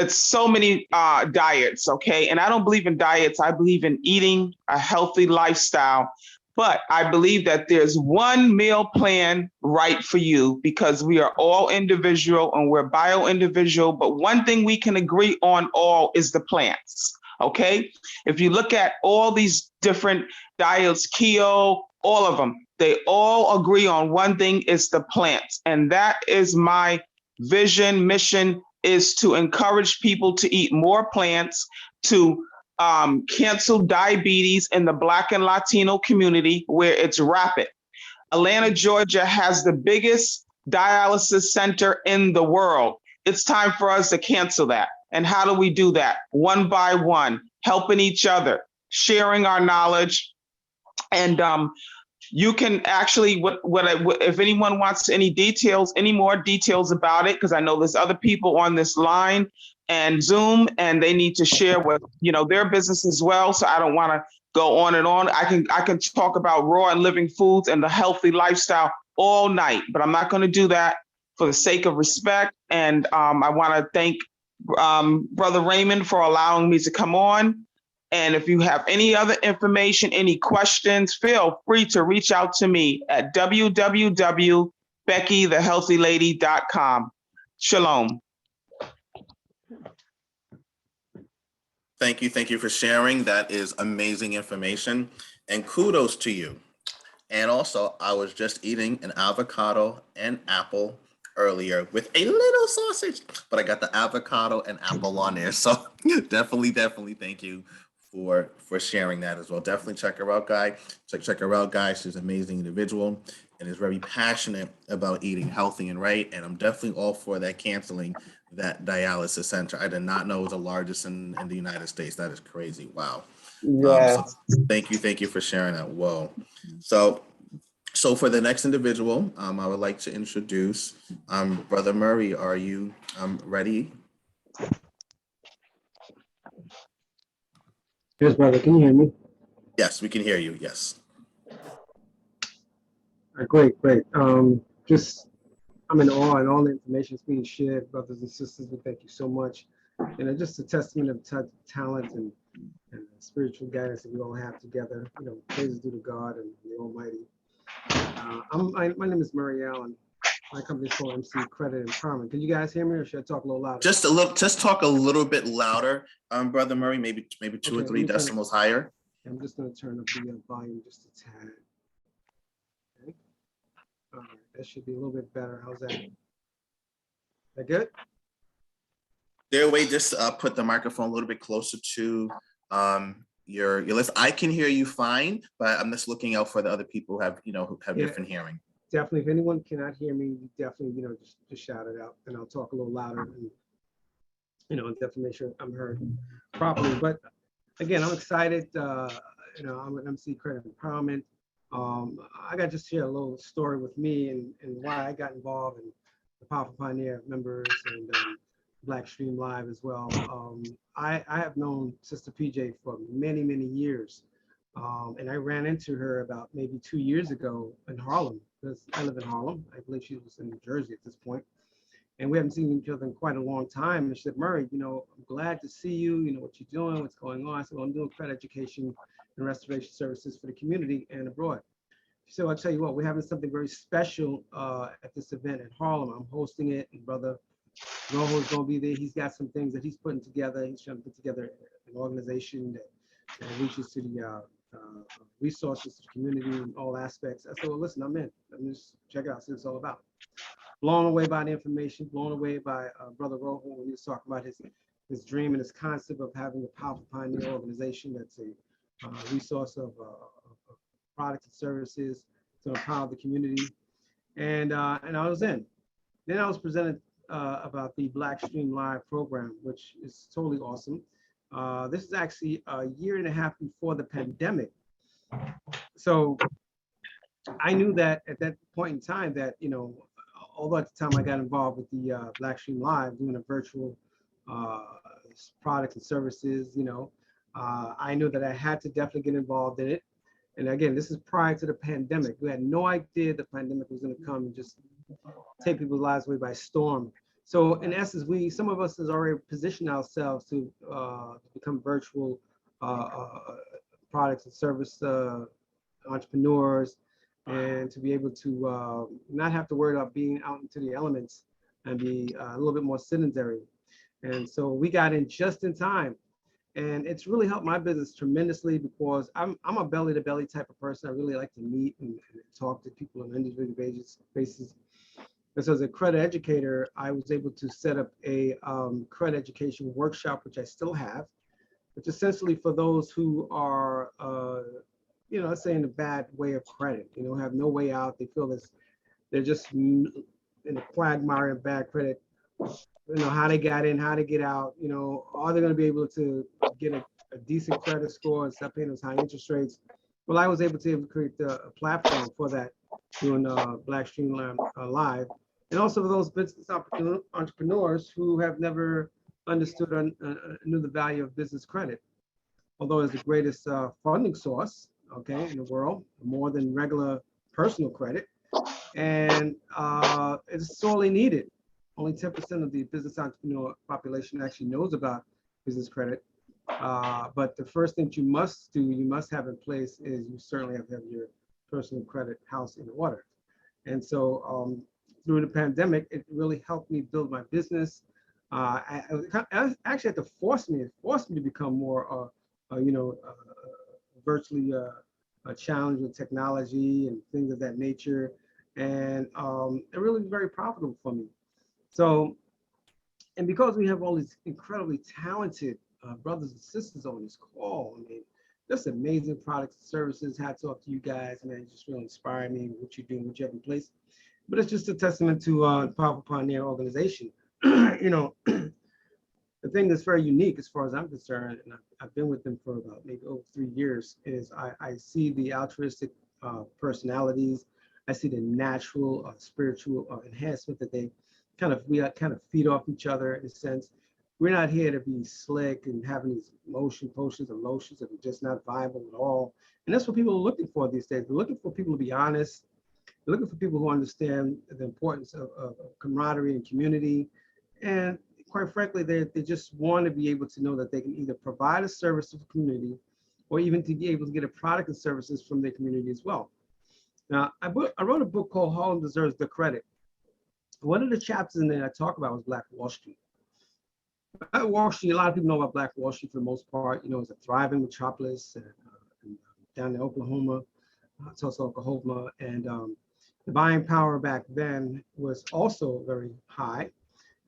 so many diets, okay? And I don't believe in diets. I believe in eating a healthy lifestyle. But I believe that there's one meal plan right for you because we are all individual and we're bio-individual. But one thing we can agree on all is the plants, okay? If you look at all these different diets, keto, all of them, they all agree on one thing, is the plants. And that is my vision, mission, is to encourage people to eat more plants, to cancel diabetes in the Black and Latino community where it's rapid. Atlanta, Georgia has the biggest dialysis center in the world. It's time for us to cancel that. And how do we do that? One by one, helping each other, sharing our knowledge. And you can actually, if anyone wants any more details about it, because I know there's other people on this line and Zoom, and they need to share with their business as well. So I don't want to go on and on. I can talk about raw and living foods and the healthy lifestyle all night, but I'm not going to do that for the sake of respect. And I want to thank Brother Raymond for allowing me to come on. And if you have any other information, any questions, feel free to reach out to me at www.beckythehealthylady.com. Shalom. Thank you for sharing. That is amazing information. And kudos to you. And also, I was just eating an avocado and apple earlier with a little sausage, but I got the avocado and apple on there. So definitely thank you for sharing that as well. Definitely check her out, guys. Check her out, guys. She's an amazing individual and is very passionate about eating healthy and right. And I'm definitely all for that canceling that dialysis center. I did not know it was the largest in the United States. That is crazy. Wow. So thank you for sharing that. Whoa. So for the next individual, I would like to introduce Brother Murray. Are you ready? Yes, brother. Can you hear me? Yes, we can hear you. Yes. Great. I'm in awe and all the information that's being shared, brothers and sisters. We thank you so much. And just a testament of talent and spiritual guidance that we all have together. Praises due to God and the Almighty. My name is Murray Allen. My company is called MC Credit Empowerment. Can you guys hear me, or should I talk a little louder? Just talk a little bit louder, Brother Murray, maybe 2 Okay, or let 3 me turn it- decimals higher. I'm just going to turn up the volume just a tad. Okay. All right, that should be a little bit better. How's that? That good? Their way, just put the microphone a little bit closer to your list. I can hear you fine, but I'm just looking out for the other people who have Yeah. different hearing. Definitely, if anyone cannot hear me, definitely, just shout it out, and I'll talk a little louder and, definitely make sure I'm heard properly. But again, I'm excited. I'm an MC Credit Empowerment. I got to just share a little story with me and why I got involved in the Powerful Pioneer members and Blackstream Live as well. I have known Sister PJ for many, many years. And I ran into her about maybe 2 years ago in Harlem, because I live in Harlem. I believe she was in New Jersey at this point. And we haven't seen each other in quite a long time. And she said, Murray, I'm glad to see you. You know what you're doing, what's going on. I said, well, I'm doing credit education and restoration services for the community and abroad. She said, well, I'll tell you what, we're having something very special at this event in Harlem. I'm hosting it, and Brother Rojo's going to be there. He's got some things that he's putting together. He's trying to put together an organization that reaches to the resources to the community in all aspects. I said, well, listen, I'm in. Let me just check it out, see what it's all about. Blown away by the information, blown away by Brother Rojo when he was talking about his dream and his concept of having a Powerful Pioneer organization that's a resource of products and services to empower the community. And I was in. Then I was presented about the Blackstream Live program, which is totally awesome. This is actually a year and a half before the pandemic. So I knew that at that point in time that, although at the time I got involved with the Blackstream Live, doing a virtual products and services, I knew that I had to definitely get involved in it. And again, this is prior to the pandemic. We had no idea the pandemic was going to come and just take people's lives away by storm. So in essence, some of us has already positioned ourselves to become virtual products and service entrepreneurs, and to be able to not have to worry about being out into the elements and be a little bit more sedentary. And so we got in just in time. And it's really helped my business tremendously, because I'm a belly-to-belly type of person. I really like to meet and talk to people on an individual basis. And so as a credit educator, I was able to set up a credit education workshop, which I still have, which essentially for those who are, let's say in a bad way of credit, have no way out. They feel they're just in a quagmire of bad credit. How they got in, how they get out, are they going to be able to get a decent credit score and stop paying those high interest rates? Well, I was able to create a platform for that doing Blackstream Live. And also for those business entrepreneurs who have never understood or knew the value of business credit. Although it's the greatest funding source, in the world, more than regular personal credit. And it's sorely needed. Only 10% of the business entrepreneur population actually knows about business credit. But the first thing you must have in place is you certainly have to have your personal credit house in order. And so through the pandemic, it really helped me build my business. I actually had to force me to become more, virtually challenged with technology and things of that nature. And it really was very profitable for me. So, and because we have all these incredibly talented brothers and sisters on this call, just amazing products and services. Hats off to you guys, man. You just really inspire me with what you're doing, what you have in place. But it's just a testament to the Powerful Pioneer organization. The thing that's very unique as far as I'm concerned, and I've been with them for about maybe over 3 years, is I see the altruistic personalities. I see the natural spiritual enhancement that we kind of feed off each other in a sense. We're not here to be slick and having these motion potions and lotions that are just not viable at all. And that's what people are looking for these days. They're looking for people to be honest. They're looking for people who understand the importance of camaraderie and community. And quite frankly, they just want to be able to know that they can either provide a service to the community or even to be able to get a product and services from their community as well. Now, I wrote a book called Harlem Deserves the Credit. One of the chapters in there I talk about was Black Wall Street. Black Wall Street, a lot of people know about Black Wall Street for the most part. You know, it's a thriving metropolis and down in Oklahoma, Tulsa, Oklahoma. And the buying power back then was also very high.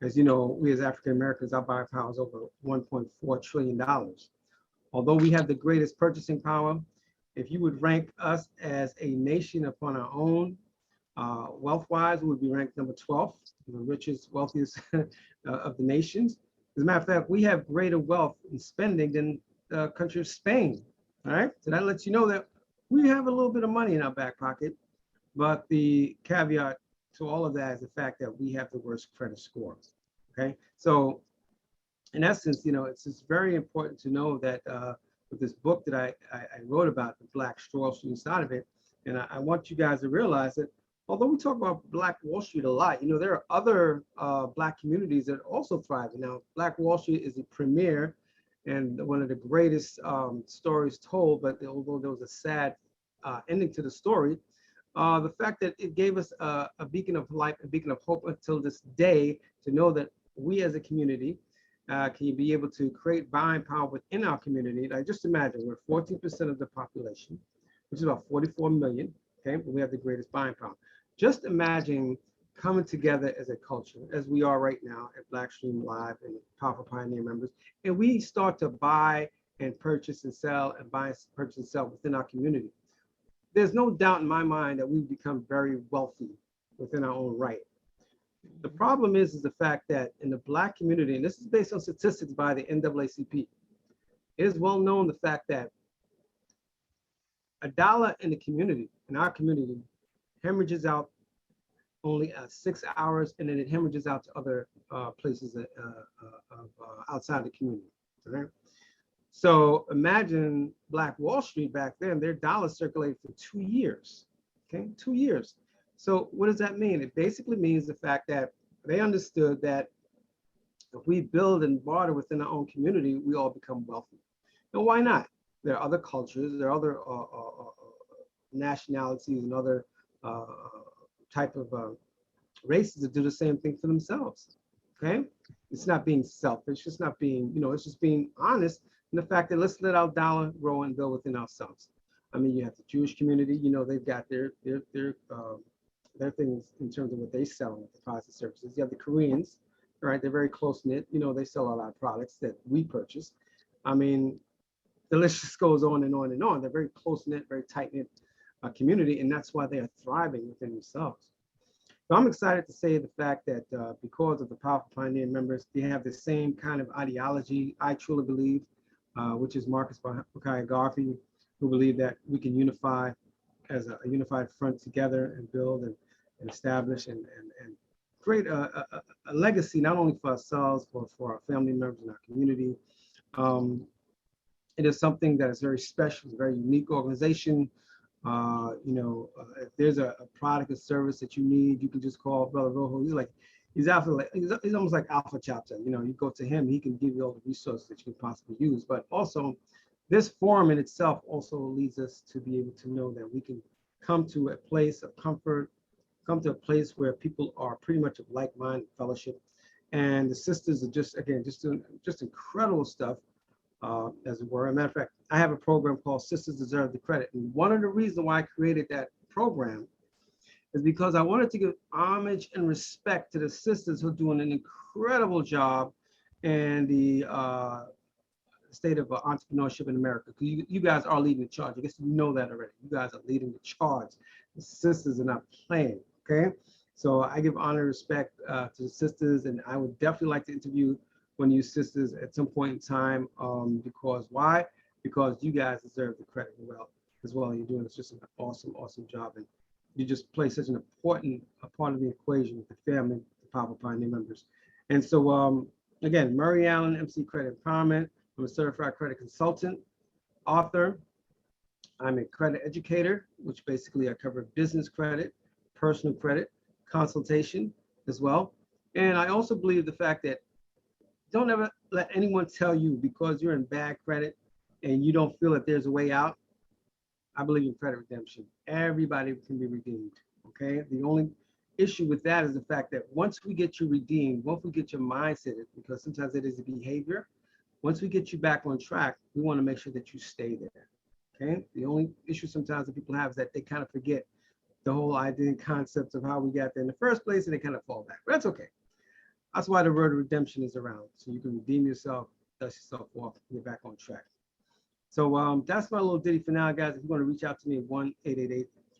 As you know, we as African Americans, our buying power is over $1.4 trillion. Although we have the greatest purchasing power, if you would rank us as a nation upon our own, wealth-wise, we would be ranked number 12, the richest, wealthiest of the nations. As a matter of fact, we have greater wealth in spending than the country of Spain. All right, so that lets you know that we have a little bit of money in our back pocket, but the caveat to all of that is the fact that we have the worst credit score. Okay, so in essence, you know, it's just very important to know that with this book that I wrote about, the Black Wall Street inside of it, and I want you guys to realize that although we talk about Black Wall Street a lot, you know, there are other Black communities that also thrive. Now, Black Wall Street is the premier and one of the greatest stories told, but although there was a sad ending to the story, the fact that it gave us a beacon of light, a beacon of hope until this day, to know that we as a community can be able to create buying power within our community. Like, just imagine, we're 14% of the population, which is about 44 million, okay? But we have the greatest buying power. Just imagine coming together as a culture, as we are right now at Blackstream Live and Powerful Pioneer members, and we start to buy and purchase and sell and buy, purchase and sell within our community. There's no doubt in my mind that we've become very wealthy within our own right. The problem is the fact that in the Black community, and this is based on statistics by the NAACP, it is well known the fact that $1 in the community, in our community, hemorrhages out only 6 hours, and then it hemorrhages out to other places outside the community. Right? So imagine Black Wall Street back then, their dollar circulated for 2 years, okay, 2 years. So what does that mean? It basically means the fact that they understood that if we build and barter within our own community, we all become wealthy. And why not? There are other cultures, there are other nationalities and other type of races that do the same thing for themselves, okay? It's not being selfish, it's not being, you know, it's just being honest in the fact that let's let our dollar grow and build within ourselves. I mean, you have the Jewish community, you know, they've got their things in terms of what they sell with the products and services. You have the Koreans, right? They're very close-knit, you know, they sell a lot of products that we purchase. I mean, the list just goes on and on and on. They're very close-knit, very tight-knit community, and that's why they are thriving within themselves. So I'm excited to say the fact that because of the Powerful Pioneer members, they have the same kind of ideology, I truly believe, which is Marcus Buckeye Garvey, who believe that we can unify as a unified front together and build and establish and create a legacy, not only for ourselves, but for our family members and our community. It is something that is very special, it's a very unique organization. You know, if there's a product or service that you need, you can just call Brother Rojo. He's almost like Alpha Chapter. You know, you go to him, he can give you all the resources that you can possibly use. But also, this forum in itself also leads us to be able to know that we can come to a place of comfort, come to a place where people are pretty much of like-minded fellowship. And the sisters are just, again, just doing just incredible stuff, as it were. As a matter of fact, I have a program called Sisters Deserve the Credit. And one of the reasons why I created that program is because I wanted to give homage and respect to the sisters who are doing an incredible job in the state of entrepreneurship in America. You guys are leading the charge. I guess you know that already. You guys are leading the charge. The sisters are not playing, okay? So I give honor and respect to the sisters, and I would definitely like to interview one of you sisters at some point in time, because why? Because you guys deserve the credit as well. You're doing just an awesome, awesome job, and you just play such an important part of the equation with the family, the Powerful Pioneer members. And so, again, Murray Allen, MC Credit Empowerment. I'm a certified credit consultant, author. I'm a credit educator, which basically I cover business credit, personal credit, consultation as well. And I also believe the fact that don't ever let anyone tell you because you're in bad credit and you don't feel that there's a way out, I believe in credit redemption. Everybody can be redeemed, okay? The only issue with that is the fact that once we get you redeemed, once we get your mindset, because sometimes it is a behavior, once we get you back on track, we want to make sure that you stay there, okay? The only issue sometimes that people have is that they kind of forget the whole idea and concept of how we got there in the first place, and they kind of fall back. But that's okay. That's why the word of redemption is around. So you can redeem yourself, dust yourself off, and get back on track. So that's my little ditty for now, guys. If you want to reach out to me,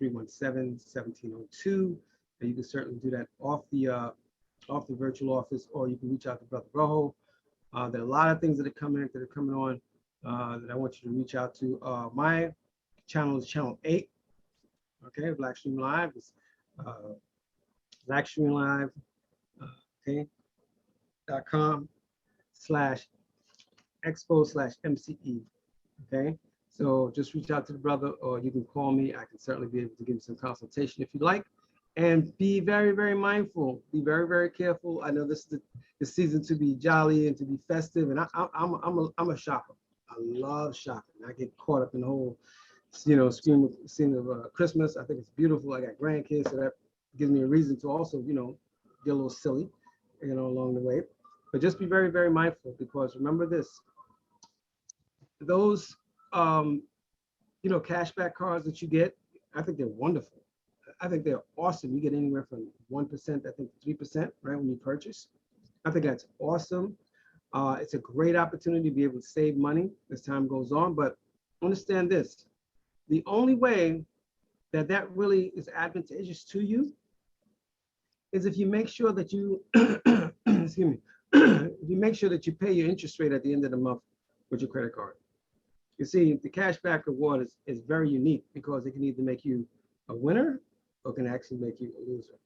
1-888-317-1702. And you can certainly do that off the virtual office, or you can reach out to Brother Rojo. There are a lot of things that are coming on that I want you to reach out to. My channel is channel 8. Okay, Blackstream Live is Blackstream Live. Okay, .com/expo/MCE. Okay, so just reach out to the brother, or you can call me. I can certainly be able to give you some consultation if you'd like. And be very, very mindful. Be very, very careful. I know this is the season to be jolly and to be festive, and I'm a shopper. I love shopping. I get caught up in the whole, scene of Christmas. I think it's beautiful. I got grandkids, so that gives me a reason to also, get a little silly, along the way. But just be very, very mindful, because remember this: those, cashback cards that you get, I think they're wonderful. I think they're awesome. You get anywhere from 1%, I think 3%, right, when you purchase. I think that's awesome. It's a great opportunity to be able to save money as time goes on. But understand this: the only way that really is advantageous to you is if you make sure that you, excuse me, if you make sure that you pay your interest rate at the end of the month with your credit card. You see, the cashback reward is very unique, because it can either make you a winner or can actually make you a loser.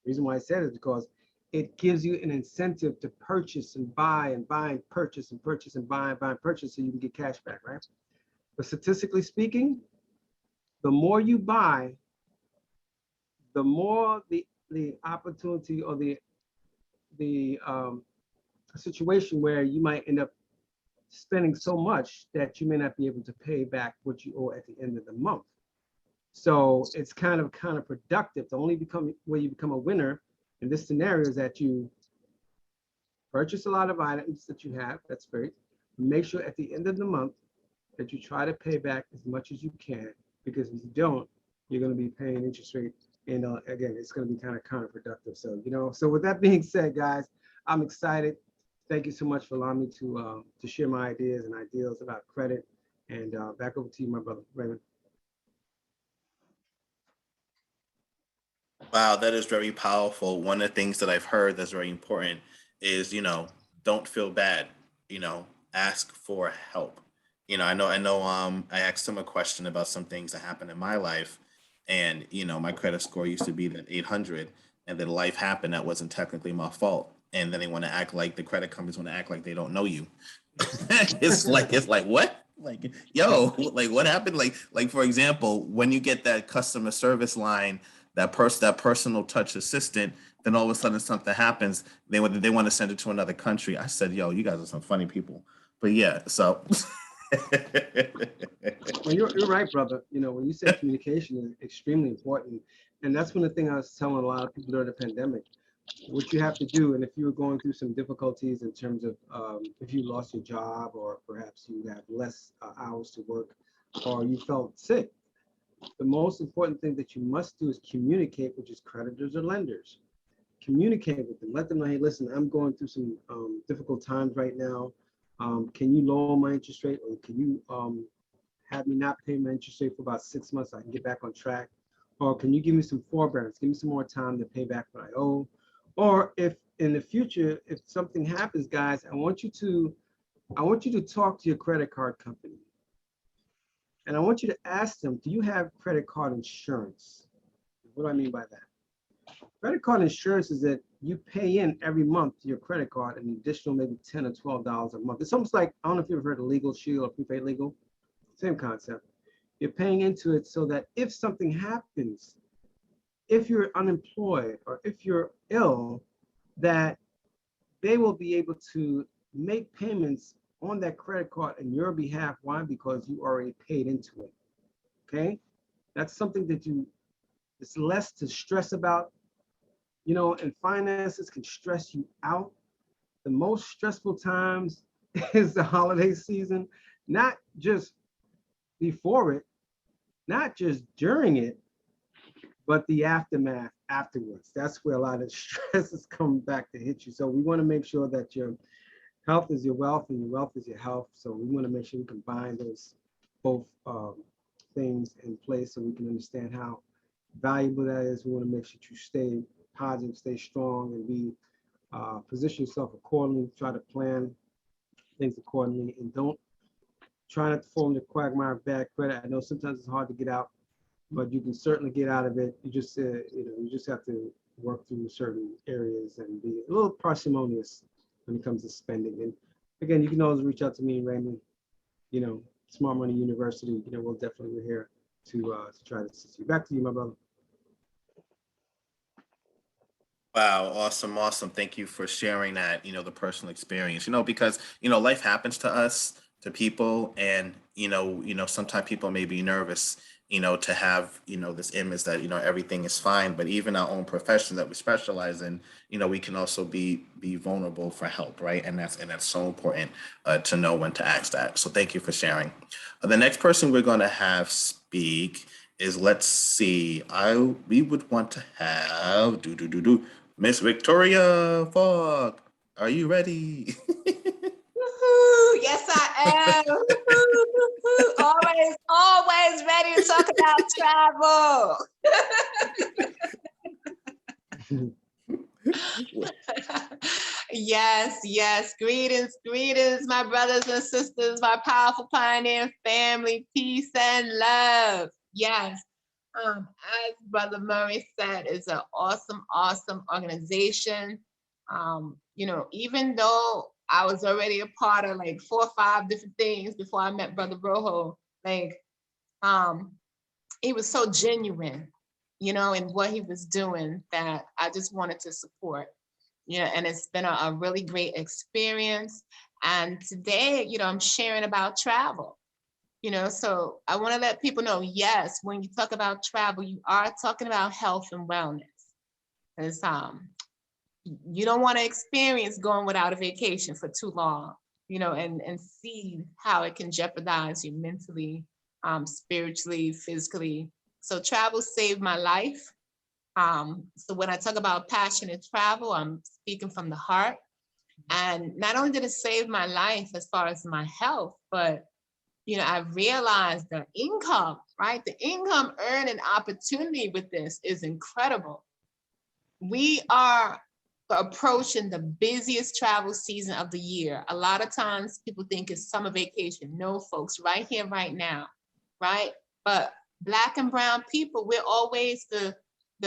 The reason why I said it is because it gives you an incentive to purchase and buy and buy and purchase and purchase and buy and buy and purchase, so you can get cash back, right? But statistically speaking, the more you buy, the more the opportunity, or the situation where you might end up spending so much that you may not be able to pay back what you owe at the end of the month. So it's kind of counterproductive. The only way you become a winner in this scenario is that you purchase a lot of items that you have. That's great. Make sure at the end of the month that you try to pay back as much as you can, because if you don't, you're going to be paying interest rate. And again, it's going to be kind of counterproductive. So, so with that being said, guys, I'm excited. Thank you so much for allowing me to share my ideas and ideals about credit. And back over to you, my brother Raymond. Wow, that is very powerful. One of the things that I've heard that's very important is, don't feel bad, ask for help. I know, I asked him a question about some things that happened in my life, and, my credit score used to be that 800, and then life happened that wasn't technically my fault. And then they want to act like, the credit companies want to act like they don't know you. it's like, what? Like, yo, like what happened? Like, for example, when you get that customer service line, that personal touch assistant, then all of a sudden something happens. They want to send it to another country. I said, yo, you guys are some funny people. But yeah, so. Well, you're right, brother. When you say communication is extremely important. And that's one of the things I was telling a lot of people during the pandemic. What you have to do, and if you were going through some difficulties in terms of if you lost your job, or perhaps you have less hours to work, or you felt sick, the most important thing that you must do is communicate with your creditors or lenders. Communicate with them. Let them know, hey, listen, I'm going through some difficult times right now. Can you lower my interest rate, or can you have me not pay my interest rate for about 6 months so I can get back on track? Or can you give me some forbearance? Give me some more time to pay back what I owe. Or if in the future, if something happens, guys, I want you to talk to your credit card company. And I want you to ask them, do you have credit card insurance? What do I mean by that? Credit card insurance is that you pay in every month to your credit card an additional maybe $10 or $12 a month. It's almost like, I don't know if you've ever heard of Legal Shield or Prepaid Legal. Same concept. You're paying into it so that if something happens, if you're unemployed or if you're ill, that they will be able to make payments on that credit card on your behalf. Why? Because you already paid into it. okay? That's something that it's less to stress about, and finances can stress you out. The most stressful times is the holiday season, not just before it, not just during it, but the aftermath afterwards. That's where a lot of stress is coming back to hit you. So we want to make sure that your health is your wealth and your wealth is your health. So we want to make sure we combine those both things in place so we can understand how valuable that is. We want to make sure you stay positive, stay strong, and be position yourself accordingly. Try to plan things accordingly, and don't try not to fall into the quagmire of bad credit. I know sometimes it's hard to get out, but you can certainly get out of it. You just you just have to work through certain areas and be a little parsimonious when it comes to spending. And again, you can always reach out to me and Raymond, Smart Money University. We're here to try to assist you. Back to you, my brother. Wow, awesome. Thank you for sharing that, the personal experience, because, life happens to us, to people, and, sometimes people may be nervous, to have, this image that, everything is fine, but even our own profession that we specialize in, we can also be vulnerable for help, right? And that's so important to know when to ask that. So thank you for sharing. The next person we're going to have speak is, let's see, we would want to have Miss Victoria Falk. Are you ready? Woohoo! Yes, I am. Woo-hoo. Always ready to talk about travel. Yes. Greetings, my brothers and sisters, my powerful pioneer family, peace and love. Yes. As Brother Murray said, it's an awesome organization. Even though I was already a part of like 4 or 5 different things before I met Brother Rojo, he was so genuine, in what he was doing that I just wanted to support. And it's been a really great experience. And today, I'm sharing about travel. So I want to let people know, yes, when you talk about travel, you are talking about health and wellness. Because you don't want to experience going without a vacation for too long, and see how it can jeopardize you mentally, spiritually, physically. So travel saved my life. So when I talk about passionate travel, I'm speaking from the heart. And not only did it save my life as far as my health, but I realized the income, right? The income earning opportunity with this is incredible. We are approaching the busiest travel season of the year. A lot of times people think it's summer vacation. No, folks, right here, right now, right? But Black and brown people, we're always the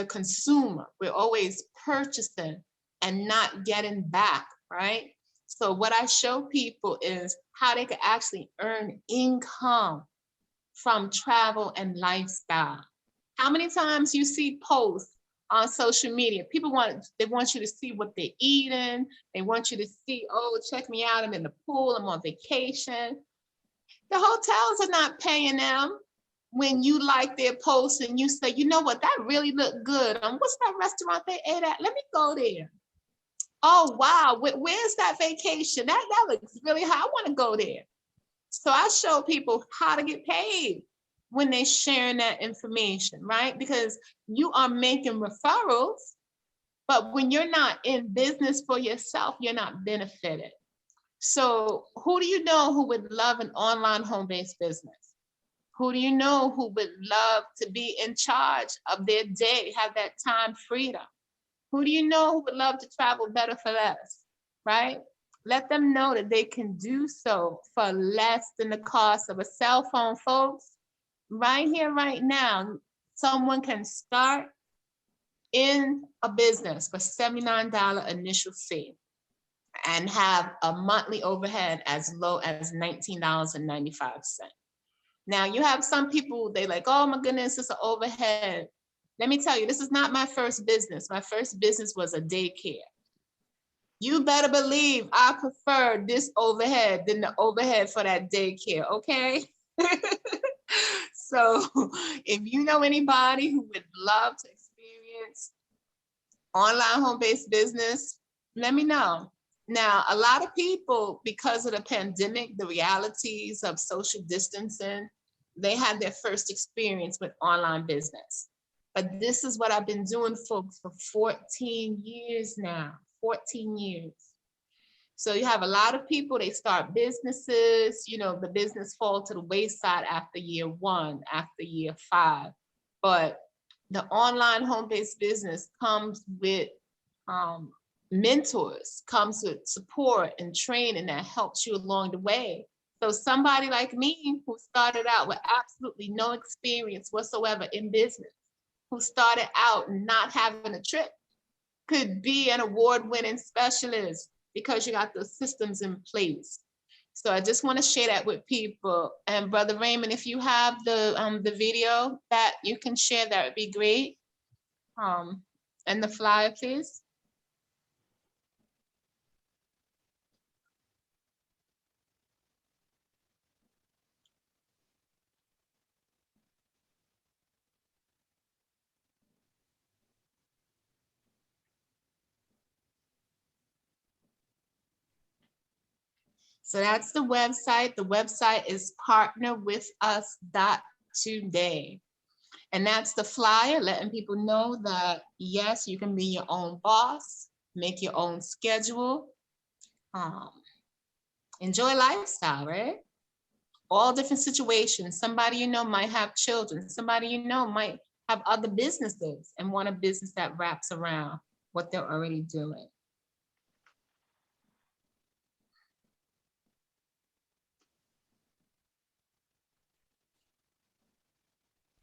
consumer. We're always purchasing and not getting back, right? So what I show people is how they can actually earn income from travel and lifestyle. How many times you see posts on social media? People want you to see what they're eating. They want you to see, oh, check me out, I'm in the pool, I'm on vacation. The hotels are not paying them when you like their posts and you say, you know what, that really looked good. What's that restaurant they ate at? Let me go there. Oh, wow, where's that vacation? That looks really high, I wanna go there. So I show people how to get paid when they're sharing that information, right? Because you are making referrals, but when you're not in business for yourself, you're not benefited. So who do you know who would love an online home-based business? Who do you know who would love to be in charge of their day, have that time freedom? Who do you know who would love to travel better for less, right? Let them know that they can do so for less than the cost of a cell phone, folks. Right here, right now, someone can start in a business for $79 initial fee and have a monthly overhead as low as $19.95. Now you have some people, they like, oh my goodness, it's an overhead. Let me tell you, this is not my first business. My first business was a daycare. You better believe I prefer this overhead than the overhead for that daycare, okay? So if you know anybody who would love to experience online home-based business, let me know. Now, a lot of people, because of the pandemic, the realities of social distancing, they had their first experience with online business. But this is what I've been doing, folks, for 14 years now, 14 years. So you have a lot of people, they start businesses, you know, the business fall to the wayside after year 1, after year 5. But the online home-based business comes with mentors, comes with support and training that helps you along the way. So somebody like me who started out with absolutely no experience whatsoever in business, who started out not having a trip, could be an award-winning specialist because you got the systems in place. So I just want to share that with people. And Brother Raymond, if you have the video that you can share, that would be great. And the flyer, please. So that's the website. The website is partnerwithus.today. And that's the flyer, letting people know that, yes, you can be your own boss, make your own schedule, enjoy lifestyle, right? All different situations. Somebody you know might have children. Somebody you know might have other businesses and want a business that wraps around what they're already doing.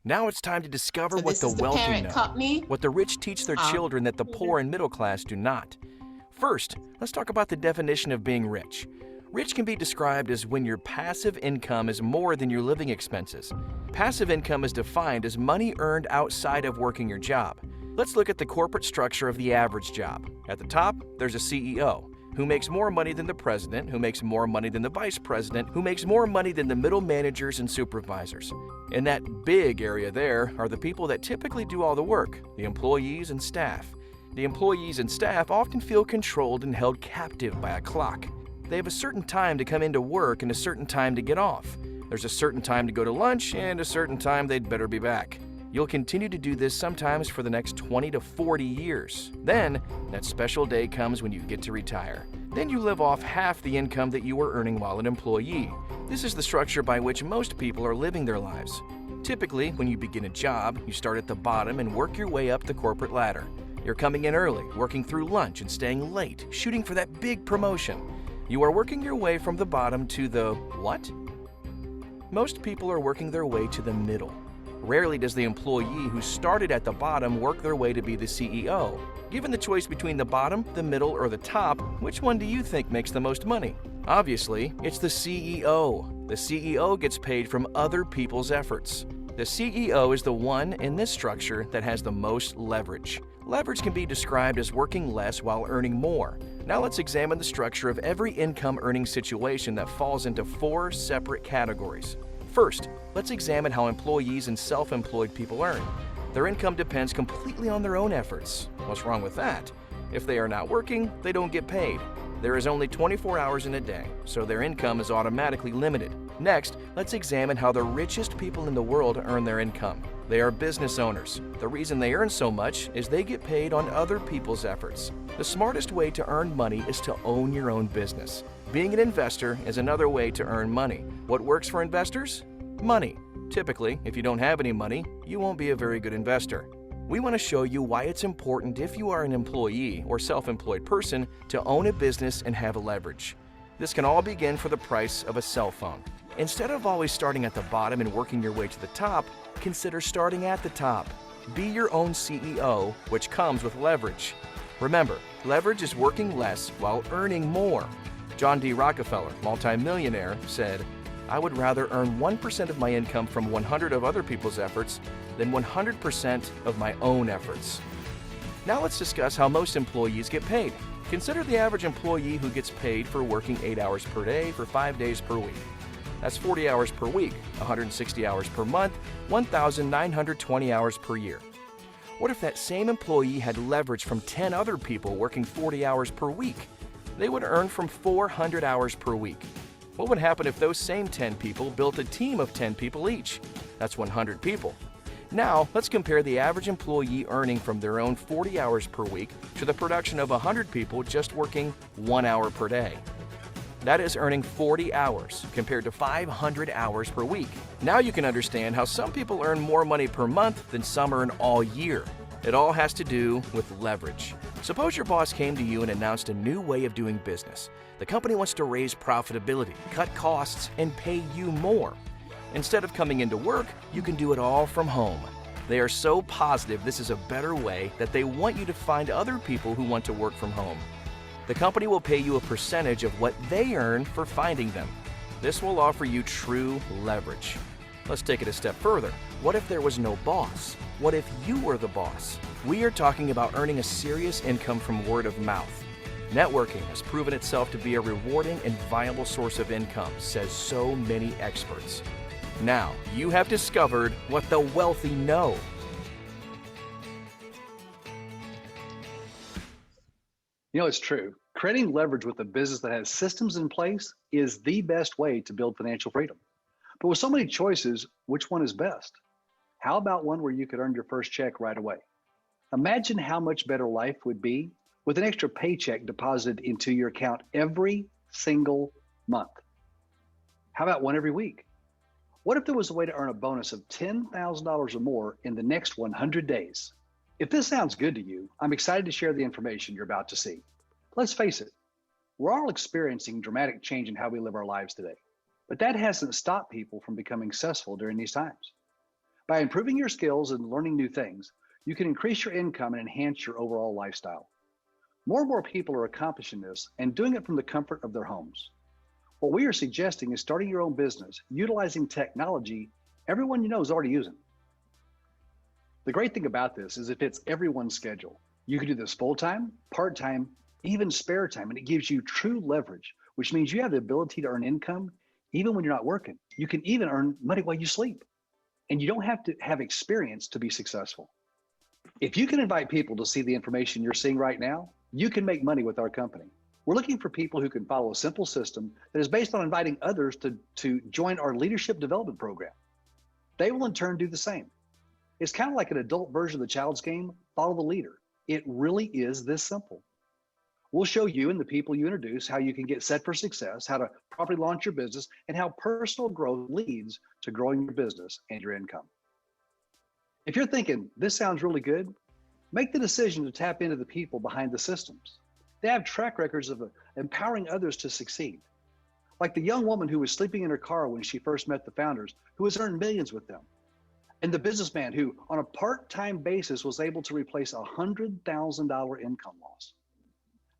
Now it's time to discover So what this the is the wealthy parent know, company. what the rich teach their children that the poor and middle class do not. First, let's talk about the definition of being rich. Rich can be described as when your passive income is more than your living expenses. Passive income is defined as money earned outside of working your job. Let's look at the corporate structure of the average job. At the top, there's a CEO, who makes more money than the president, who makes more money than the vice president, who makes more money than the middle managers and supervisors. In that big area there are the people that typically do all the work, the employees and staff. The employees and staff often feel controlled and held captive by a clock. They have a certain time to come into work and a certain time to get off. There's a certain time to go to lunch and a certain time they'd better be back. You'll continue to do this sometimes for the next 20 to 40 years. Then, that special day comes when you get to retire. Then you live off half the income that you were earning while an employee. This is the structure by which most people are living their lives. Typically, when you begin a job, you start at the bottom and work your way up the corporate ladder. You're coming in early, working through lunch and staying late, shooting for that big promotion. You are working your way from the bottom to the what? Most people are working their way to the middle. Rarely does the employee who started at the bottom work their way to be the CEO. Given the choice between the bottom, the middle, or the top, which one do you think makes the most money? Obviously, it's the CEO. The CEO gets paid from other people's efforts. The CEO is the one in this structure that has the most leverage. Leverage can be described as working less while earning more. Now let's examine the structure of every income earning situation that falls into 4 separate categories. First, let's examine how employees and self-employed people earn. Their income depends completely on their own efforts. What's wrong with that? If they are not working, they don't get paid. There is only 24 hours in a day, so their income is automatically limited. Next, let's examine how the richest people in the world earn their income. They are business owners. The reason they earn so much is they get paid on other people's efforts. The smartest way to earn money is to own your own business. Being an investor is another way to earn money. What works for investors? Money. Typically, if you don't have any money, you won't be a very good investor. We want to show you why it's important if you are an employee or self-employed person to own a business and have leverage. This can all begin for the price of a cell phone. Instead of always starting at the bottom and working your way to the top, consider starting at the top. Be your own CEO, which comes with leverage. Remember, leverage is working less while earning more. John D. Rockefeller, multimillionaire, said, "I would rather earn 1% of my income from 100 of other people's efforts than 100% of my own efforts." Now let's discuss how most employees get paid. Consider the average employee who gets paid for working 8 hours per day for 5 days per week. That's 40 hours per week, 160 hours per month, 1,920 hours per year. What if that same employee had leverage from 10 other people working 40 hours per week? They would earn from 400 hours per week. What would happen if those same 10 people built a team of 10 people each? That's 100 people. Now, let's compare the average employee earning from their own 40 hours per week to the production of 100 people just working 1 hour per day. That is earning 40 hours compared to 500 hours per week. Now you can understand how some people earn more money per month than some earn all year. It all has to do with leverage. Suppose your boss came to you and announced a new way of doing business. The company wants to raise profitability, cut costs, and pay you more. Instead of coming into work, you can do it all from home. They are so positive this is a better way that they want you to find other people who want to work from home. The company will pay you a percentage of what they earn for finding them. This will offer you true leverage. Let's take it a step further. What if there was no boss? What if you were the boss? We are talking about earning a serious income from word of mouth. Networking has proven itself to be a rewarding and viable source of income, says so many experts. Now, you have discovered what the wealthy know. You know, it's true. Creating leverage with a business that has systems in place is the best way to build financial freedom. But with so many choices, which one is best? How about one where you could earn your first check right away? Imagine how much better life would be with an extra paycheck deposited into your account every single month. How about one every week? What if there was a way to earn a bonus of $10,000 or more in the next 100 days? If this sounds good to you, I'm excited to share the information you're about to see. Let's face it, we're all experiencing dramatic change in how we live our lives today, but that hasn't stopped people from becoming successful during these times. By improving your skills and learning new things, you can increase your income and enhance your overall lifestyle. More and more people are accomplishing this and doing it from the comfort of their homes. What we are suggesting is starting your own business, utilizing technology everyone you know is already using. The great thing about this is it fits everyone's schedule. You can do this full-time, part-time, even spare time, and it gives you true leverage, which means you have the ability to earn income even when you're not working. You can even earn money while you sleep, and you don't have to have experience to be successful. If you can invite people to see the information you're seeing right now, you can make money with our company. We're looking for people who can follow a simple system that is based on inviting others to join our leadership development program. They will in turn do the same. It's kind of like an adult version of the child's game, follow the leader. It really is this simple. We'll show you and the people you introduce how you can get set for success, how to properly launch your business, and how personal growth leads to growing your business and your income. If you're thinking, this sounds really good, make the decision to tap into the people behind the systems. They have track records of empowering others to succeed. Like the young woman who was sleeping in her car when she first met the founders, who has earned millions with them. And the businessman who, on a part-time basis, was able to replace a $100,000 income loss.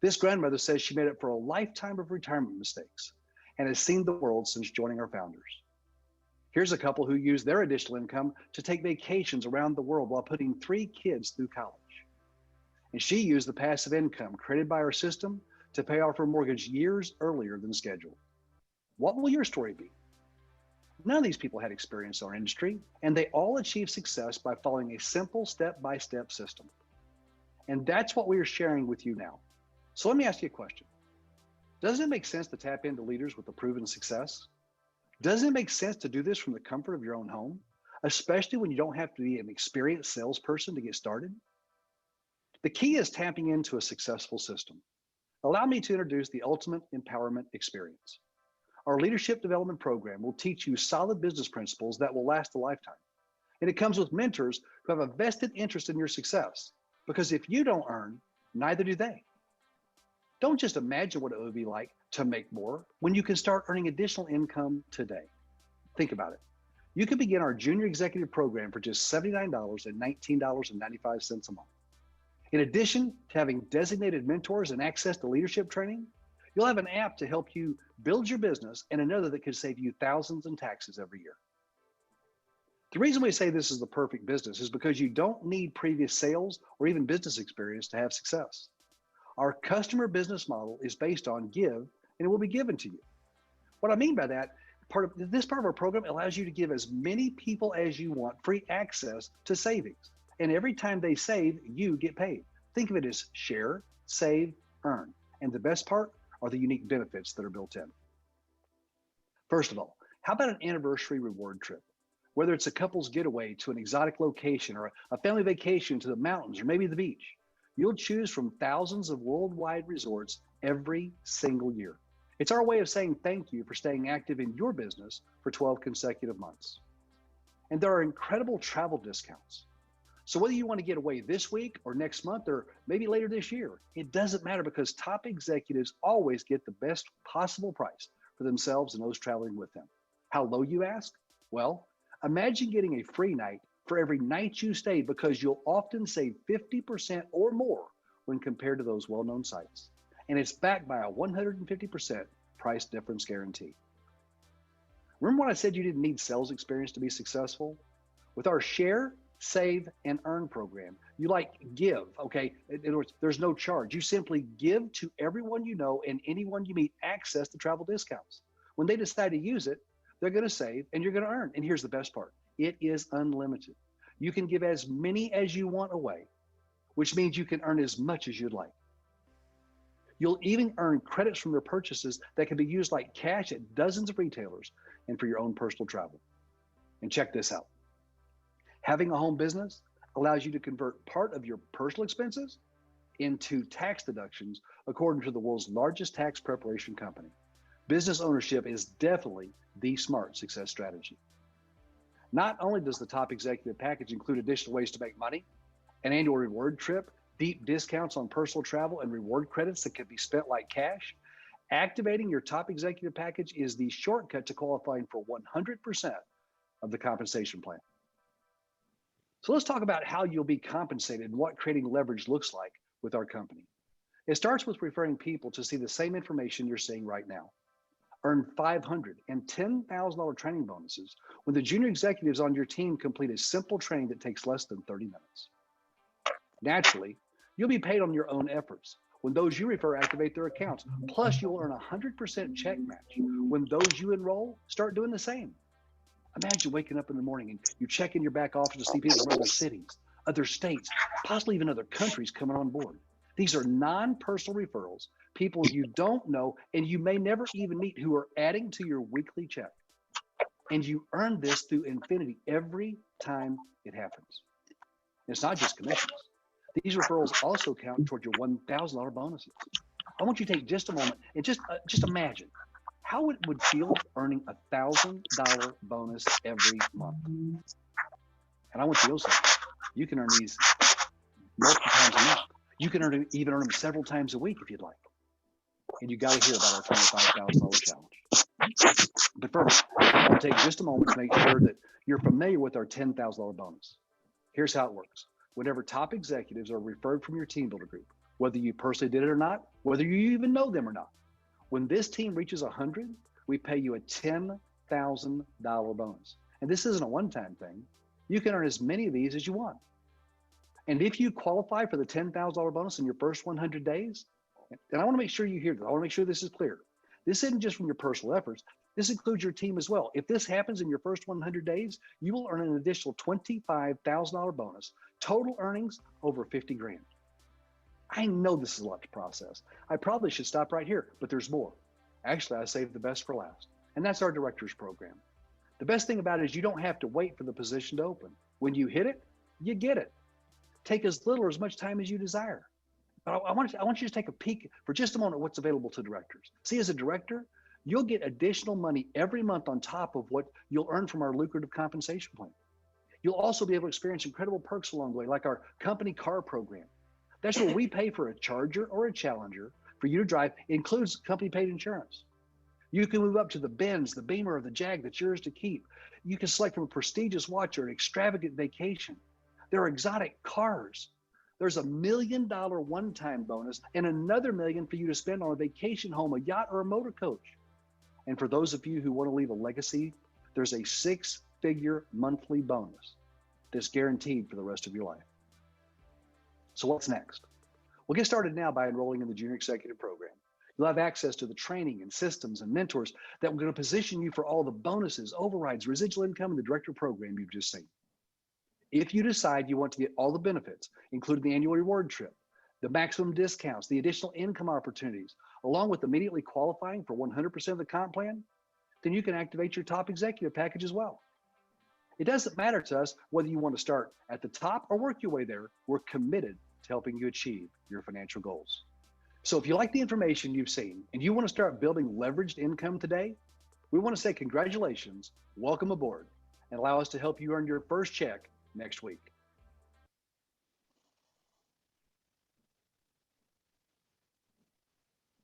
This grandmother says she made up for a lifetime of retirement mistakes and has seen the world since joining our founders. Here's a couple who used their additional income to take vacations around the world while putting 3 kids through college. And she used the passive income created by our system to pay off her mortgage years earlier than scheduled. What will your story be? None of these people had experience in our industry, and they all achieved success by following a simple step-by-step system. And that's what we are sharing with you now. So let me ask you a question. Doesn't it make sense to tap into leaders with a proven success? Doesn't it make sense to do this from the comfort of your own home, especially when you don't have to be an experienced salesperson to get started? The key is tapping into a successful system. Allow me to introduce the Ultimate Empowerment Experience. Our leadership development program will teach you solid business principles that will last a lifetime. And it comes with mentors who have a vested interest in your success, because if you don't earn, neither do they. Don't just imagine what it would be like to make more when you can start earning additional income today. Think about it. You can begin our junior executive program for just $79 and $19.95 a month. In addition to having designated mentors and access to leadership training, you'll have an app to help you build your business and another that could save you thousands in taxes every year. The reason we say this is the perfect business is because you don't need previous sales or even business experience to have success. Our customer business model is based on give, and it will be given to you. What I mean by that, This part of our program allows you to give as many people as you want free access to savings. And every time they save, you get paid. Think of it as share, save, earn. And the best part are the unique benefits that are built in. First of all, how about an anniversary reward trip? Whether it's a couple's getaway to an exotic location or a family vacation to the mountains or maybe the beach, you'll choose from thousands of worldwide resorts every single year. It's our way of saying thank you for staying active in your business for 12 consecutive months. And there are incredible travel discounts. So whether you want to get away this week or next month or maybe later this year, it doesn't matter because top executives always get the best possible price for themselves and those traveling with them. How low, you ask? Well, imagine getting a free night for every night you stay because you'll often save 50% or more when compared to those well-known sites. And it's backed by a 150% price difference guarantee. Remember when I said you didn't need sales experience to be successful? With our share, save, and earn program, you give, okay? In other words, there's no charge. You simply give to everyone you know and anyone you meet access to travel discounts. When they decide to use it, they're gonna save and you're gonna earn. And here's the best part, it is unlimited. You can give as many as you want away, which means you can earn as much as you'd like. You'll even earn credits from their purchases that can be used like cash at dozens of retailers and for your own personal travel. And check this out. Having a home business allows you to convert part of your personal expenses into tax deductions according to the world's largest tax preparation company. Business ownership is definitely the smart success strategy. Not only does the top executive package include additional ways to make money, an annual reward trip, deep discounts on personal travel, and reward credits that can be spent like cash, activating your top executive package is the shortcut to qualifying for 100% of the compensation plan. So let's talk about how you'll be compensated and what creating leverage looks like with our company. It starts with referring people to see the same information you're seeing right now. Earn $500 and $10,000 training bonuses when the junior executives on your team complete a simple training that takes less than 30 minutes. Naturally, you'll be paid on your own efforts when those you refer activate their accounts. Plus, you'll earn a 100% check match when those you enroll start doing the same. Imagine waking up in the morning and you check in your back office to see people from other cities, other states, possibly even other countries coming on board. These are non-personal referrals, people you don't know and you may never even meet who are adding to your weekly check. And you earn this through infinity every time it happens. It's not just commissions. These referrals also count toward your $1,000 bonuses. I want you to take just a moment and just imagine how it would feel earning a $1,000 bonus every month. And I want you to know something. You can earn these multiple times a month. You can even earn them several times a week if you'd like. And you got to hear about our $25,000 challenge. But first, I want to take just a moment to make sure that you're familiar with our $10,000 bonus. Here's how it works. Whenever top executives are referred from your team builder group, whether you personally did it or not, whether you even know them or not, when this team reaches 100, we pay you a $10,000 bonus. And this isn't a one-time thing. You can earn as many of these as you want. And if you qualify for the $10,000 bonus in your first 100 days, and I want to make sure you hear this, I want to make sure this is clear. This isn't just from your personal efforts. This includes your team as well. If this happens in your first 100 days, you will earn an additional $25,000 bonus, total earnings over 50 grand. I know this is a lot to process. I probably should stop right here, but there's more. Actually, I saved the best for last, and that's our directors program. The best thing about it is you don't have to wait for the position to open. When you hit it, you get it. Take as little or as much time as you desire. But I want you to take a peek for just a moment at what's available to directors. See, as a director, you'll get additional money every month on top of what you'll earn from our lucrative compensation plan. You'll also be able to experience incredible perks along the way, like our company car program. That's where we pay for a Charger or a Challenger for you to drive. It includes company paid insurance. You can move up to the Benz, the Beamer, or the Jag that's yours to keep. You can select from a prestigious watch or an extravagant vacation. There are exotic cars. There's $1 million one-time bonus and another $1 million for you to spend on a vacation home, a yacht, or a motor coach. And for those of you who want to leave a legacy, there's a 6-figure monthly bonus that's guaranteed for the rest of your life. So what's next? We'll get started now by enrolling in the Junior Executive Program. You'll have access to the training and systems and mentors that are going to position you for all the bonuses, overrides, residual income, and the director program you've just seen. If you decide you want to get all the benefits, including the annual reward trip, the maximum discounts, the additional income opportunities, along with immediately qualifying for 100% of the comp plan, then you can activate your top executive package as well. It doesn't matter to us whether you want to start at the top or work your way there. We're committed to helping you achieve your financial goals. So if you like the information you've seen and you want to start building leveraged income today, we want to say congratulations, welcome aboard, and allow us to help you earn your first check next week.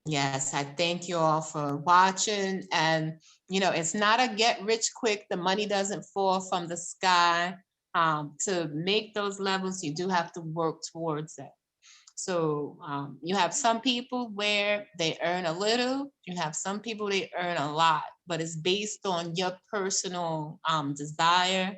Yes, I thank you all for watching. And, you know, it's not a get rich quick. The money doesn't fall from the sky. To make those levels, you do have to work towards it. So you have some people where they earn a little, you have some people they earn a lot, but it's based on your personal desire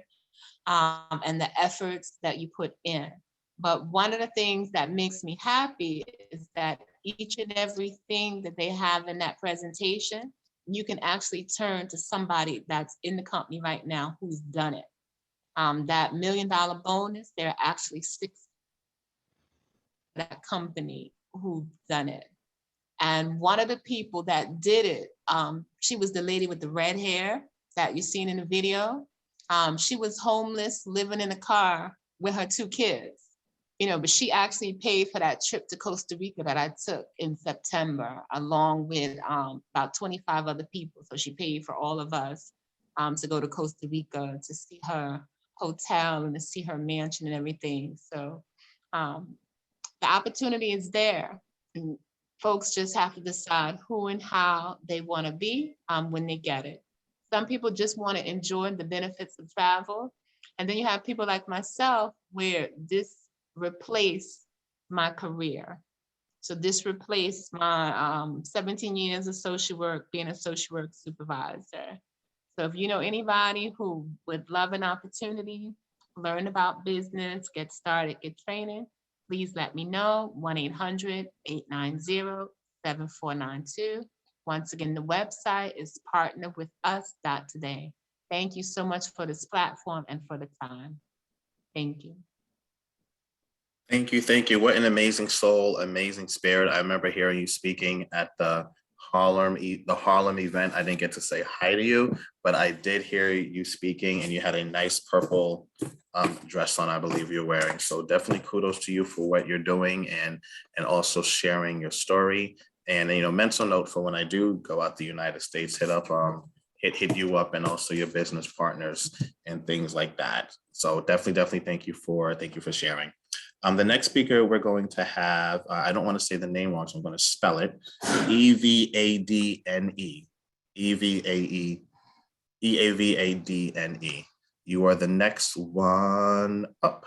and the efforts that you put in. But one of the things that makes me happy is that each and everything that they have in that presentation, you can actually turn to somebody that's in the company right now who's done it. That $1 million bonus, there are actually 6 that company who done it. And one of the people that did it, she was the lady with the red hair that you've seen in the video. She was homeless, living in a car with her 2 kids. You know, but she actually paid for that trip to Costa Rica that I took in September, along with about 25 other people. So she paid for all of us to go to Costa Rica to see her hotel and to see her mansion and everything. So the opportunity is there. And folks just have to decide who and how they want to be when they get it. Some people just want to enjoy the benefits of travel. And then you have people like myself where this replace my career. So this replaced my 17 years of social work, being a social work supervisor. So if you know anybody who would love an opportunity, learn about business, get started, get training, please let me know, 1-800-890-7492. Once again, the website is partnerwithus.today. Thank you so much for this platform and for the time. Thank you. Thank you. Thank you. What an amazing soul, amazing spirit. I remember hearing you speaking at the Harlem event. I didn't get to say hi to you, but I did hear you speaking, and you had a nice purple dress on, I believe you're wearing. So definitely kudos to you for what you're doing and also sharing your story. And, you know, mental note for when I do go out the United States, hit you up, and also your business partners and things like that. So definitely thank you for sharing. The next speaker we're going to have, I don't want to say the name wrong, so I'm going to spell it, Evadne. Eavadne. You are the next one up.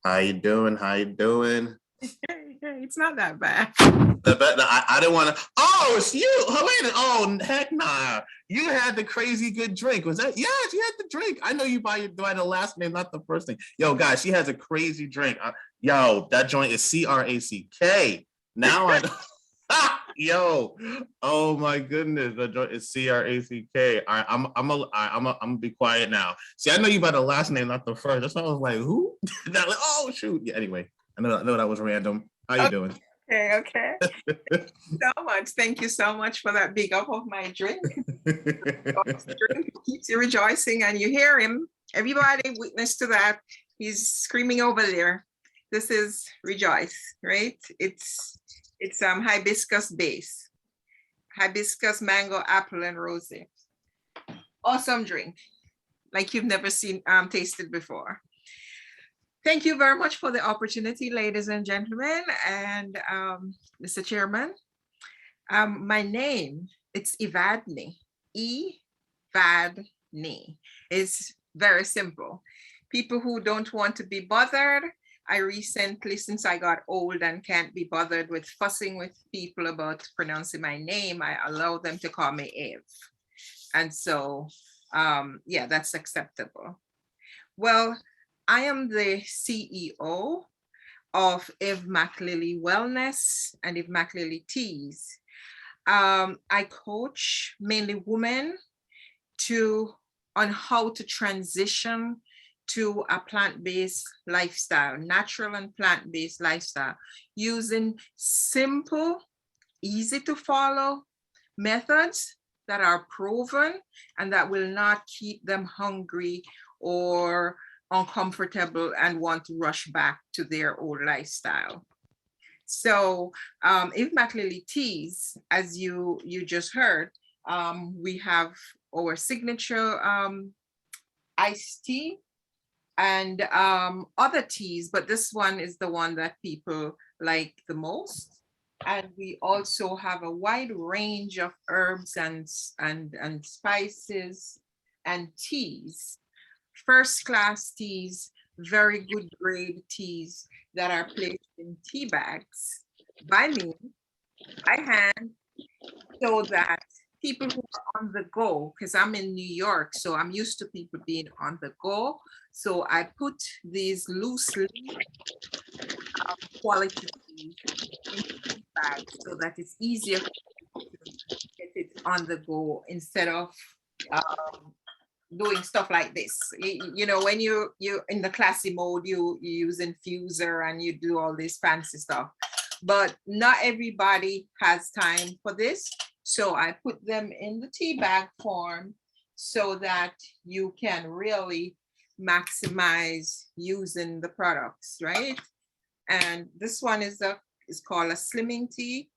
How you doing? It's not that bad. I didn't want to. Oh, it's you, Helena. Oh, heck nah. You had the crazy good drink. Was that? Yes, you had the drink. I know you by the last name, not the first name. Yo, guys, she has a crazy drink. Yo, that joint is CRACK. Now I know. Yo, oh my goodness, the joint is CRACK. I'm gonna be quiet now. See, I know you by the last name, not the first. That's why I was like, who? Oh shoot. Yeah. Anyway, I know that was random. How you doing? Okay. So much. Thank you so much for that big up of my drink. The drink keeps you rejoicing, and you hear him. Everybody witness to that. He's screaming over there. This is Rejoice, right? It's hibiscus base, hibiscus, mango, apple, and rose. Awesome drink, like you've never tasted before. Thank you very much for the opportunity, ladies and gentlemen, and Mr. Chairman. My name, it's Evadne. Evadne. It's very simple. People who don't want to be bothered, I recently, since I got old and can't be bothered with fussing with people about pronouncing my name, I allow them to call me Eve. And so, yeah, that's acceptable. Well, I am the CEO of Eve McLilly Wellness and Eve McLilly Teas. I coach mainly women on how to transition to a plant-based lifestyle, natural and plant-based lifestyle, using simple, easy to follow methods that are proven and that will not keep them hungry or uncomfortable and want to rush back to their old lifestyle. So if McLily Teas, as you just heard, we have our signature iced tea and other teas, but this one is the one that people like the most. And we also have a wide range of herbs and spices and teas, first class teas, very good grade teas that are placed in tea bags by me, by hand, so that people who are on the go, because I'm in New York, so I'm used to people being on the go. So I put these loose leaf quality teas in tea bags so that it's easier to get it on the go instead of doing stuff like this. You know, when you in the classy mode, you use infuser and you do all this fancy stuff, but not everybody has time for this. So I put them in the tea bag form so that you can really maximize using the products, right? And this one is called a slimming tea,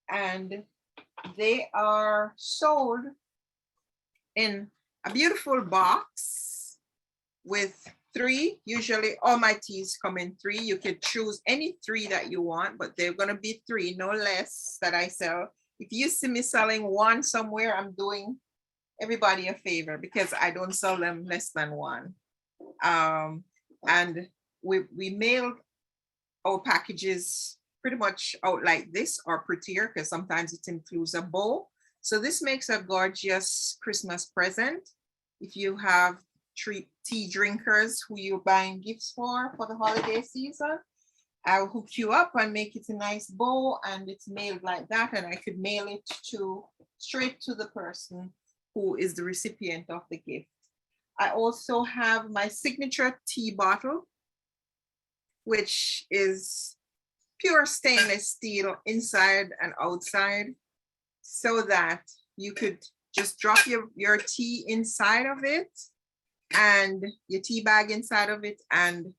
and they are sold in a beautiful box with 3. Usually all my teas come in 3. You could choose any 3 that you want, but they're going to be 3, no less, that I sell. If you see me selling 1 somewhere, I'm doing everybody a favor because I don't sell them less than 1. And we mailed our packages pretty much out like this or prettier, because sometimes it includes a bow. So this makes a gorgeous Christmas present. If you have tea drinkers who you're buying gifts for the holiday season, I'll hook you up and make it a nice bow, and it's mailed like that. And I could mail it straight to the person who is the recipient of the gift. I also have my signature tea bottle, which is pure stainless steel inside and outside, so that you could just drop your tea inside of it and your tea bag inside of it and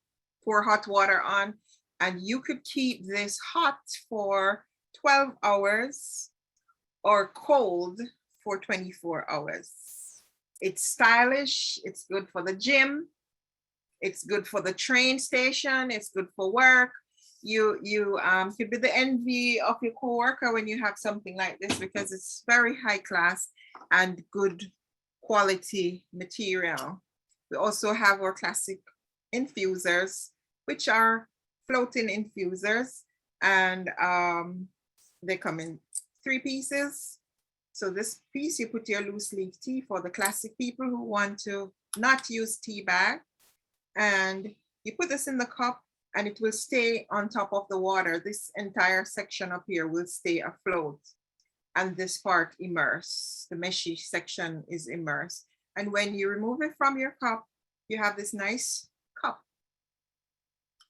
pour hot water on. And you could keep this hot for 12 hours or cold for 24 hours. It's stylish, it's good for the gym, it's good for the train station, it's good for work. You could be the envy of your coworker when you have something like this, because it's very high class and good quality material. We also have our classic infusers, which are floating infusers, and they come in 3 pieces. So this piece, you put your loose leaf tea for the classic people who want to not use tea bag, and you put this in the cup and it will stay on top of the water. This entire section up here will stay afloat, and this part immersed. The meshy section is immersed. And when you remove it from your cup, you have this nice cup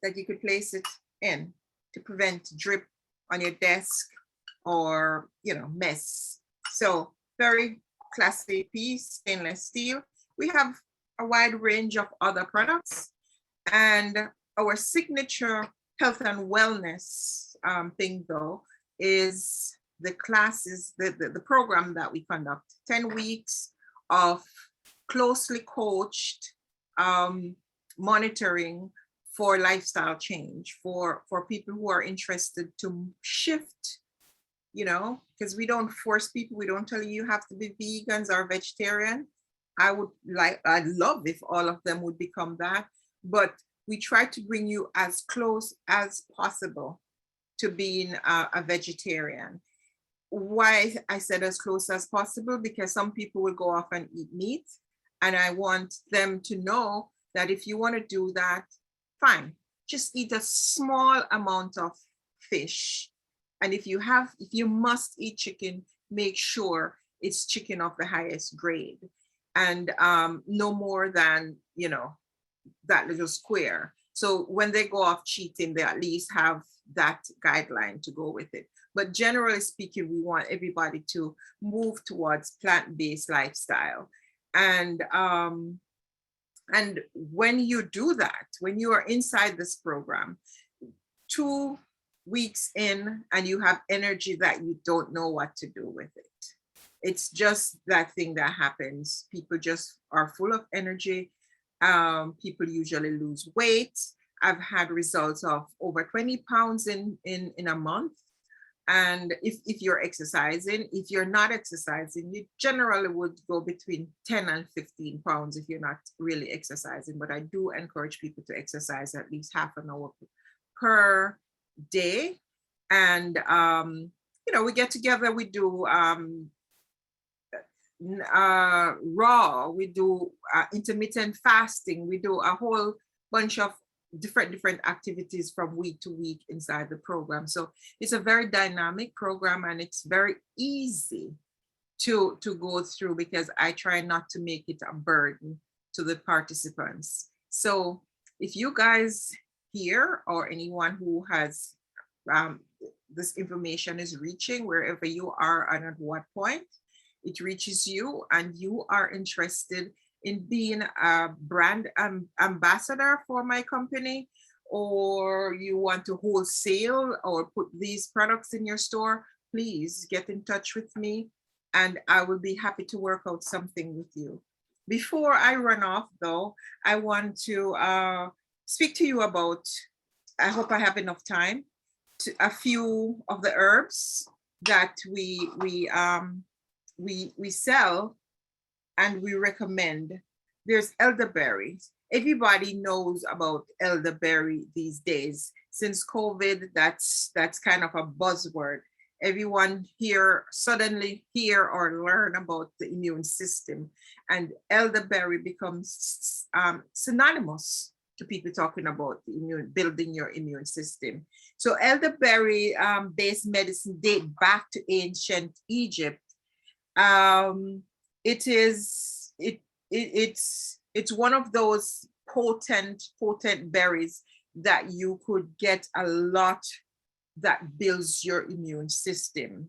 that you could place it in to prevent drip on your desk or, mess. So very classy piece, stainless steel. We have a wide range of other products, and our signature health and wellness thing though is the classes, the program that we conduct, 10 weeks of closely coached monitoring for lifestyle change for people who are interested to shift, because we don't force people. We don't tell you have to be vegans or vegetarian. I'd love if all of them would become that, but we try to bring you as close as possible to being a vegetarian. Why I said as close as possible, because some people will go off and eat meat, and I want them to know that if you want to do that, fine, just eat a small amount of fish. And if you must eat chicken, make sure it's chicken of the highest grade, and no more than, you know, that little square. So when they go off cheating, they at least have that guideline to go with it. But generally speaking, we want everybody to move towards plant-based lifestyle. And when you do that, when you are inside this program, 2 weeks in and you have energy that you don't know what to do with it. It's just that thing that happens. People just are full of energy. People usually lose weight. I've had results of over 20 pounds in a month. And if you're exercising, if you're not exercising, you generally would go between 10 and 15 pounds if you're not really exercising. But I do encourage people to exercise at least half an hour per day. And, you know, we get together, we do raw, we do intermittent fasting, we do a whole bunch of different activities from week to week inside the program. So it's a very dynamic program, and it's very easy to go through, because I try not to make it a burden to the participants. So if you guys here, or anyone who has this information is reaching, wherever you are and at what point it reaches you, and you are interested in being a brand ambassador for my company, or you want to wholesale or put these products in your store, please get in touch with me and I will be happy to work out something with you. Before I run off though, I want to speak to you about, I hope I have enough time, to a few of the herbs that we sell and we recommend. There's elderberry. Everybody knows about elderberry these days. Since COVID, that's kind of a buzzword. Everyone here suddenly hear or learn about the immune system, and elderberry becomes synonymous to people talking about the building your immune system. So elderberry based medicine date back to ancient Egypt. It's one of those potent berries that you could get a lot that builds your immune system.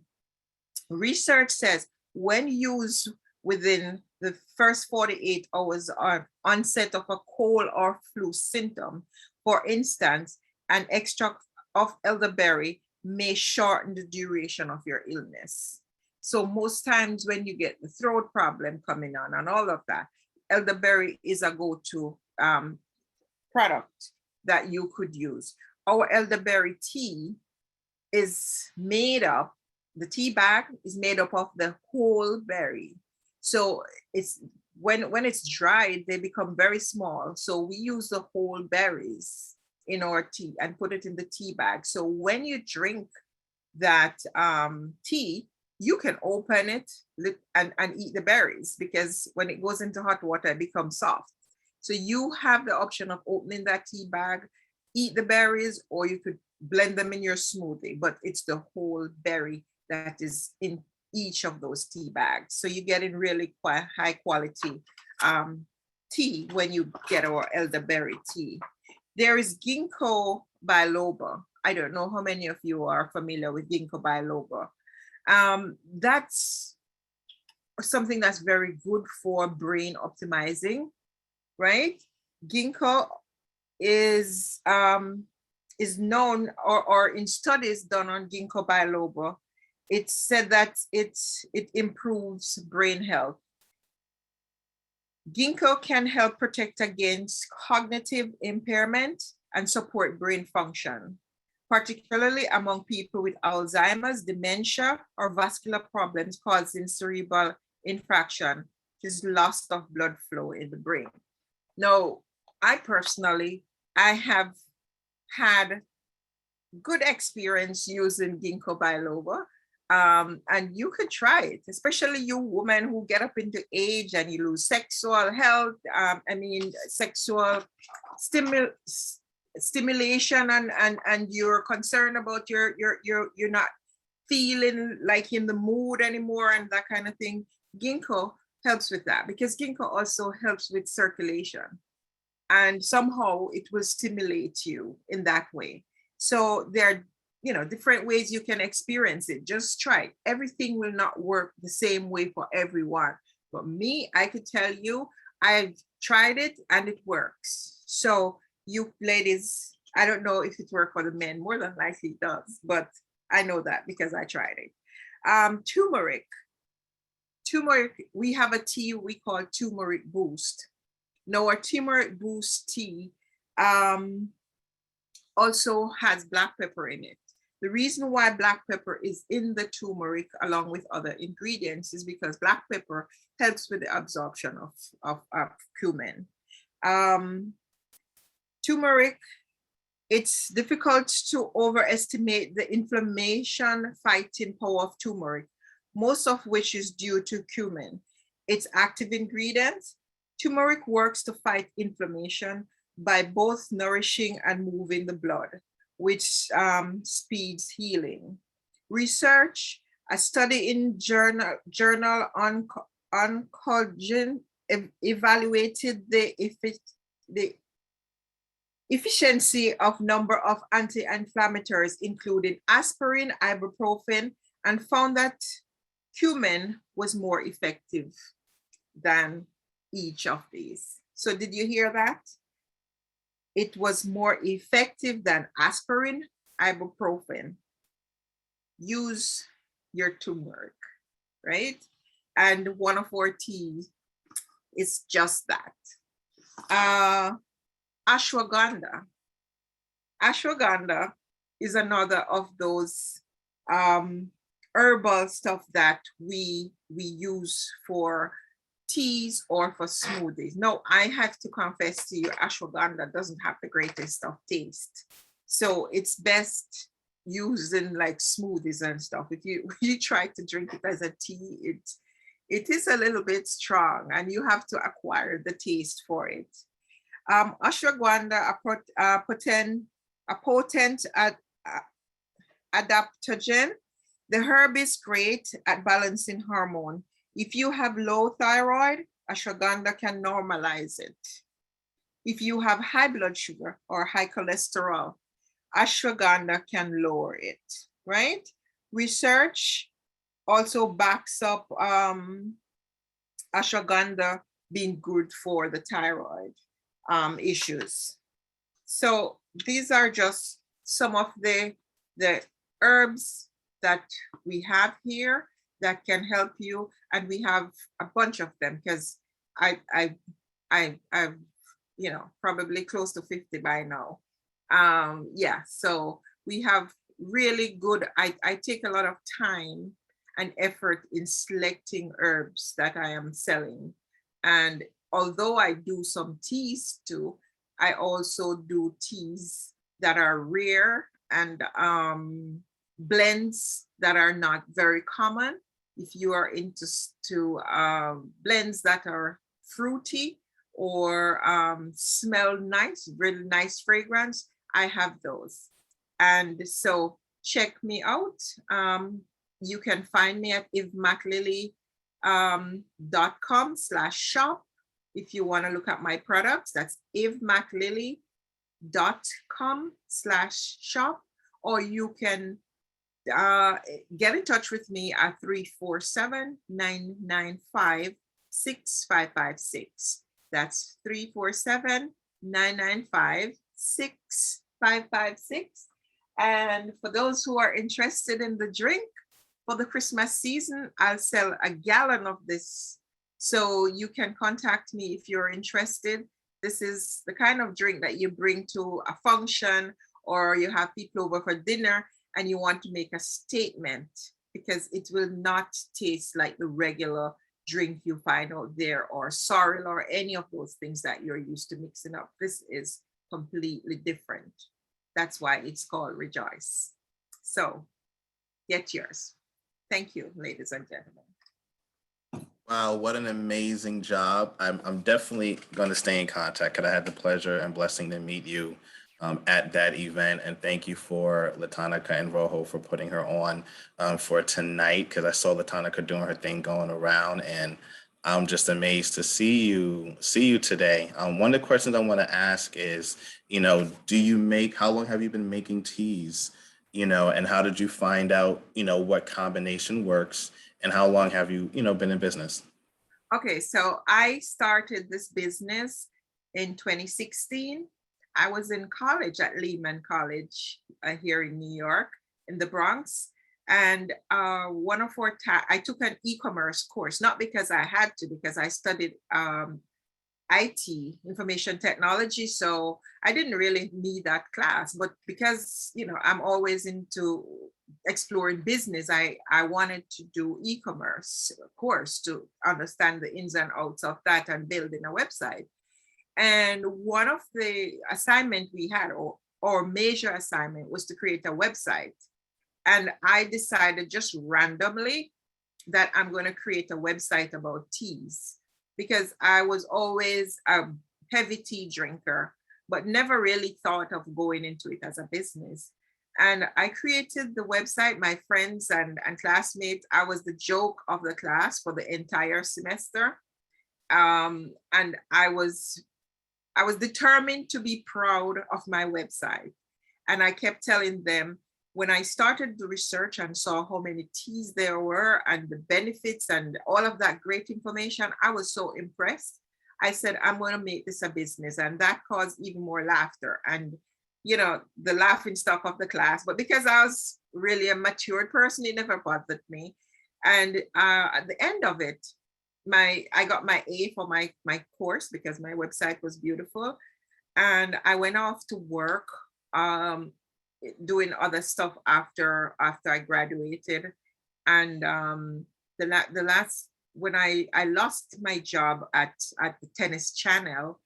Research says when used within the first 48 hours of onset of a cold or flu symptom, for instance, an extract of elderberry may shorten the duration of your illness. So most times when you get the throat problem coming on and all of that, elderberry is a go-to product that you could use. Our elderberry tea is made up, the tea bag is made up of the whole berry. So it's when it's dried, they become very small. So we use the whole berries in our tea and put it in the tea bag. So when you drink that tea, you can open it and eat the berries, because when it goes into hot water, it becomes soft. So you have the option of opening that tea bag, eat the berries, or you could blend them in your smoothie, but it's the whole berry that is in each of those tea bags. So you get in really quite high quality tea when you get our elderberry tea. There is ginkgo biloba. I don't know how many of you are familiar with ginkgo biloba. That's something that's very good for brain optimizing, right? Ginkgo is known, or in studies done on ginkgo biloba, it's said that it improves brain health. Ginkgo can help protect against cognitive impairment and support brain function, particularly among people with Alzheimer's, dementia, or vascular problems causing cerebral infarction, which is loss of blood flow in the brain. Now, I have had good experience using ginkgo biloba, and you could try it, especially you women who get up into age and you lose sexual health, sexual stimulation, and you're concerned about you're not feeling like in the mood anymore and that kind of thing, ginkgo helps with that, because ginkgo also helps with circulation. And somehow it will stimulate you in that way. So there are, you know, different ways you can experience it. Just try it. Everything will not work the same way for everyone. But me, I could tell you, I've tried it and it works. So you ladies, I don't know if it works for the men, more than likely it does, but I know that because I tried it. Turmeric. Turmeric, we have a tea we call turmeric boost. Now, our turmeric boost tea also has black pepper in it. The reason why black pepper is in the turmeric along with other ingredients is because black pepper helps with the absorption of cumin. Turmeric, it's difficult to overestimate the inflammation fighting power of turmeric, most of which is due to cumin. Its active ingredients. Turmeric works to fight inflammation by both nourishing and moving the blood, which speeds healing. Research, a study in journal Oncology evaluated the efficiency of number of anti-inflammatories, including aspirin, ibuprofen, and found that cumin was more effective than each of these. So did you hear that? It was more effective than aspirin, ibuprofen. Use your turmeric, right? And one of our teas is just that. Ashwagandha. Ashwagandha is another of those herbal stuff that we use for teas or for smoothies. No, I have to confess to you, ashwagandha doesn't have the greatest of taste. So it's best used in like smoothies and stuff. If you try to drink it as a tea, it is a little bit strong and you have to acquire the taste for it. Ashwagandha, a potent adaptogen. The herb is great at balancing hormone. If you have low thyroid, ashwagandha can normalize it. If you have high blood sugar or high cholesterol, ashwagandha can lower it, right? Research also backs up ashwagandha being good for the thyroid issues. So these are just some of the herbs that we have here that can help you, and we have a bunch of them because I'm probably close to 50 by now. Yeah, so we have really good. I take a lot of time and effort in selecting herbs that I am selling, and although I do some teas too, I also do teas that are rare and blends that are not very common. If you are into blends that are fruity or smell nice, really nice fragrance, I have those. And so check me out. You can find me at ivemaclily.com/shop. If you want to look at my products, that's ivemaclily.com/shop, or you can get in touch with me at 347-995-6556. That's 347-995-6556. And for those who are interested in the drink for the Christmas season, I'll sell a gallon of this. So you can contact me if you're interested. This is the kind of drink that you bring to a function, or you have people over for dinner and you want to make a statement, because it will not taste like the regular drink you find out there, or sorrel, or any of those things that you're used to mixing up. This is completely different. That's why it's called Rejoice. So get yours. Thank you, ladies and gentlemen. Wow, what an amazing job. I'm definitely going to stay in contact because I had the pleasure and blessing to meet you at that event. And thank you for Latonica and Rojo for putting her on for tonight, because I saw Latonica doing her thing going around, and I'm just amazed to see you today. One of the questions I want to ask is, how long have you been making teas? And how did you find out, what combination works, and how long have you, been in business? Okay, so I started this business in 2016. I was in college at Lehman College here in New York, in the Bronx. And I took an e-commerce course, not because I had to, because I studied IT, information technology. So I didn't really need that class, but because, I'm always into exploring business, I wanted to do e-commerce course to understand the ins and outs of that and building a website. And one of the assignment we had, or major assignment, was to create a website. And I decided just randomly that I'm going to create a website about teas, because I was always a heavy tea drinker, but never really thought of going into it as a business. And I created the website. My friends and classmates, I was the joke of the class for the entire semester. And I was determined to be proud of my website. And I kept telling them, when I started the research and saw how many teas there were and the benefits and all of that great information, I was so impressed. I said, I'm going to make this a business. And that caused even more laughter and, the laughing stock of the class. But because I was really a matured person, it never bothered me. And at the end of it, I got my A for my course, because my website was beautiful. And I went off to work, doing other stuff after I graduated. And when I lost my job at the Tennis Channel,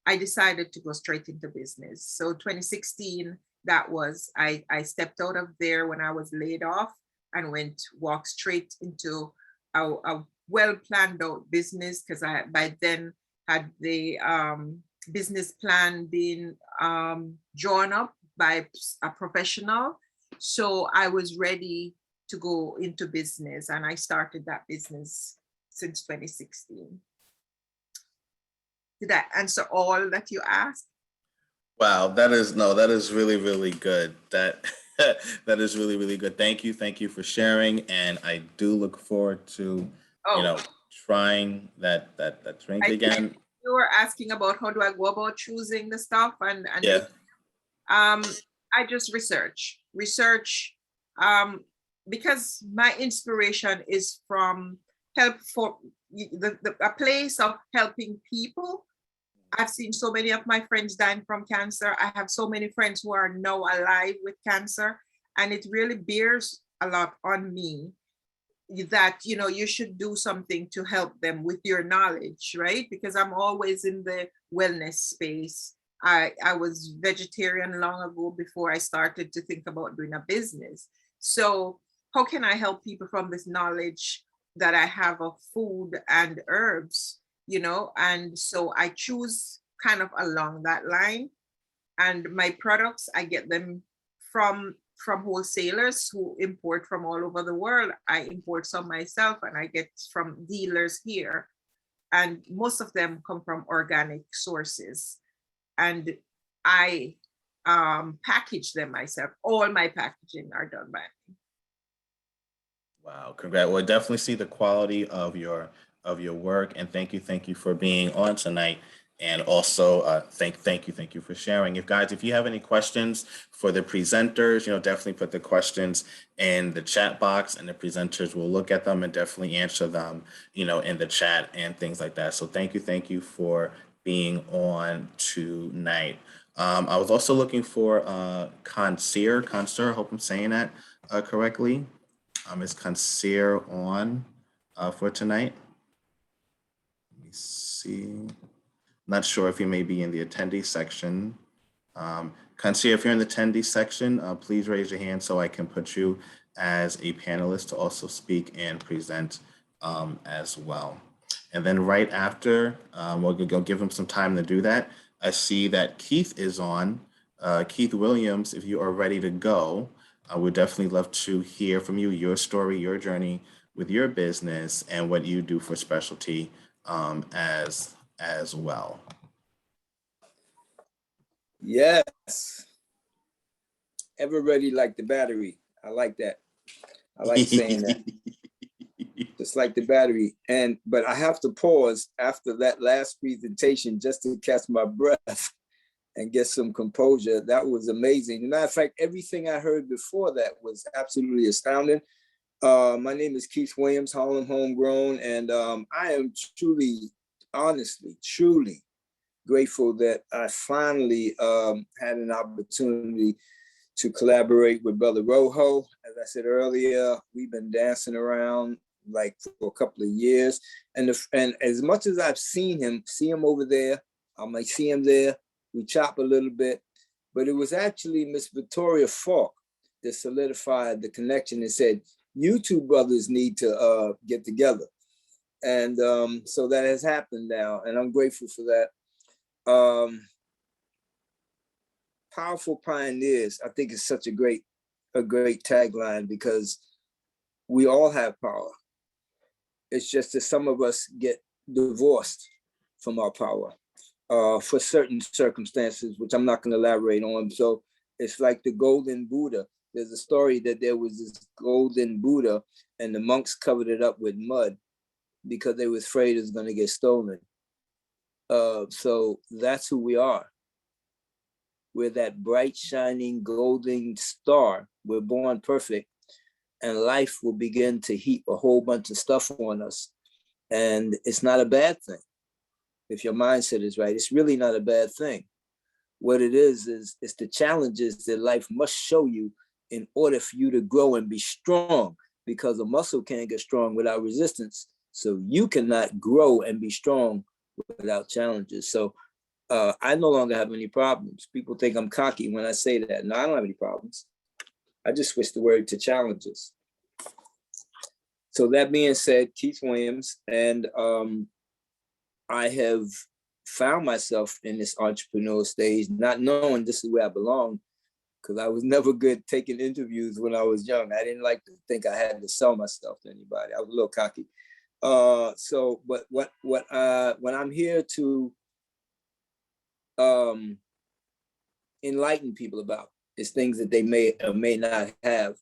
I decided to go straight into business. So 2016, I stepped out of there when I was laid off and walked straight into a well planned out business, because I by then had the business plan being drawn up by a professional. So I was ready to go into business, and I started that business since 2016. Did I answer all that you asked? Wow, that is really, really good. That is really, really good. Thank you for sharing. And I do look forward to, trying that drink again. You were asking about how do I go about choosing the stuff, and Yeah. I just research, because my inspiration is from a place of helping people. I've seen so many of my friends dying from cancer. I have so many friends who are now alive with cancer, and it really bears a lot on me that, you should do something to help them with your knowledge, right? Because I'm always in the wellness space. I was vegetarian long ago before I started to think about doing a business. So how can I help people from this knowledge that I have of food and herbs, And so I choose kind of along that line. And my products, I get them from wholesalers who import from all over the world. I import some myself, and I get from dealers here. And most of them come from organic sources. And I package them myself. All my packaging are done by me. Wow, congrats. Well, I definitely see the quality of your work, and thank you for being on tonight. And also thank you for sharing. If you have any questions for the presenters, definitely put the questions in the chat box, and the presenters will look at them and definitely answer them, in the chat and things like that. So thank you for being on tonight. I was also looking for Consier, I hope I'm saying that correctly. Is Consier on for tonight? Let me see. Not sure if you may be in the attendee section. Consier, if you're in the attendee section, please raise your hand so I can put you as a panelist to also speak and present as well. And then right after, we'll give them some time to do that. I see that Keith is on. Keith Williams, if you are ready to go, I would definitely love to hear from you, your story, your journey with your business, and what you do for specialty as well. Yes. Ever ready like the battery. I like that. I like saying that. Just like the battery. But I have to pause after that last presentation just to catch my breath and get some composure. That was amazing. As a matter of fact, everything I heard before that was absolutely astounding. My name is Keith Williams, Harlem Homegrown, and I am truly, honestly, truly grateful that I finally had an opportunity to collaborate with Brother Rojo. As I said earlier, we've been dancing around like for a couple of years. And as much as I've seen him over there, I might see him there, we chop a little bit, but it was actually Miss Victoria Falk that solidified the connection and said, you two brothers need to get together. And so that has happened now, and I'm grateful for that. Powerful pioneers, I think is such a great tagline, because we all have power. It's just that some of us get divorced from our power for certain circumstances, which I'm not going to elaborate on. So it's like the golden Buddha. There's a story that there was this golden Buddha and the monks covered it up with mud because they were afraid it was going to get stolen. So that's who we are. We're that bright, shining, golden star. We're born perfect, and life will begin to heap a whole bunch of stuff on us. And it's not a bad thing. If your mindset is right, it's really not a bad thing. What it is it's the challenges that life must show you in order for you to grow and be strong, because a muscle can't get strong without resistance. So you cannot grow and be strong without challenges. So I no longer have any problems. People think I'm cocky when I say that. No, I don't have any problems. I just switched the word to challenges. So that being said, Keith Williams, and I have found myself in this entrepreneurial stage, not knowing this is where I belong, because I was never good taking interviews when I was young. I didn't like to think I had to sell myself to anybody. I was a little cocky. But when I'm here to enlighten people about is things that they may or may not have.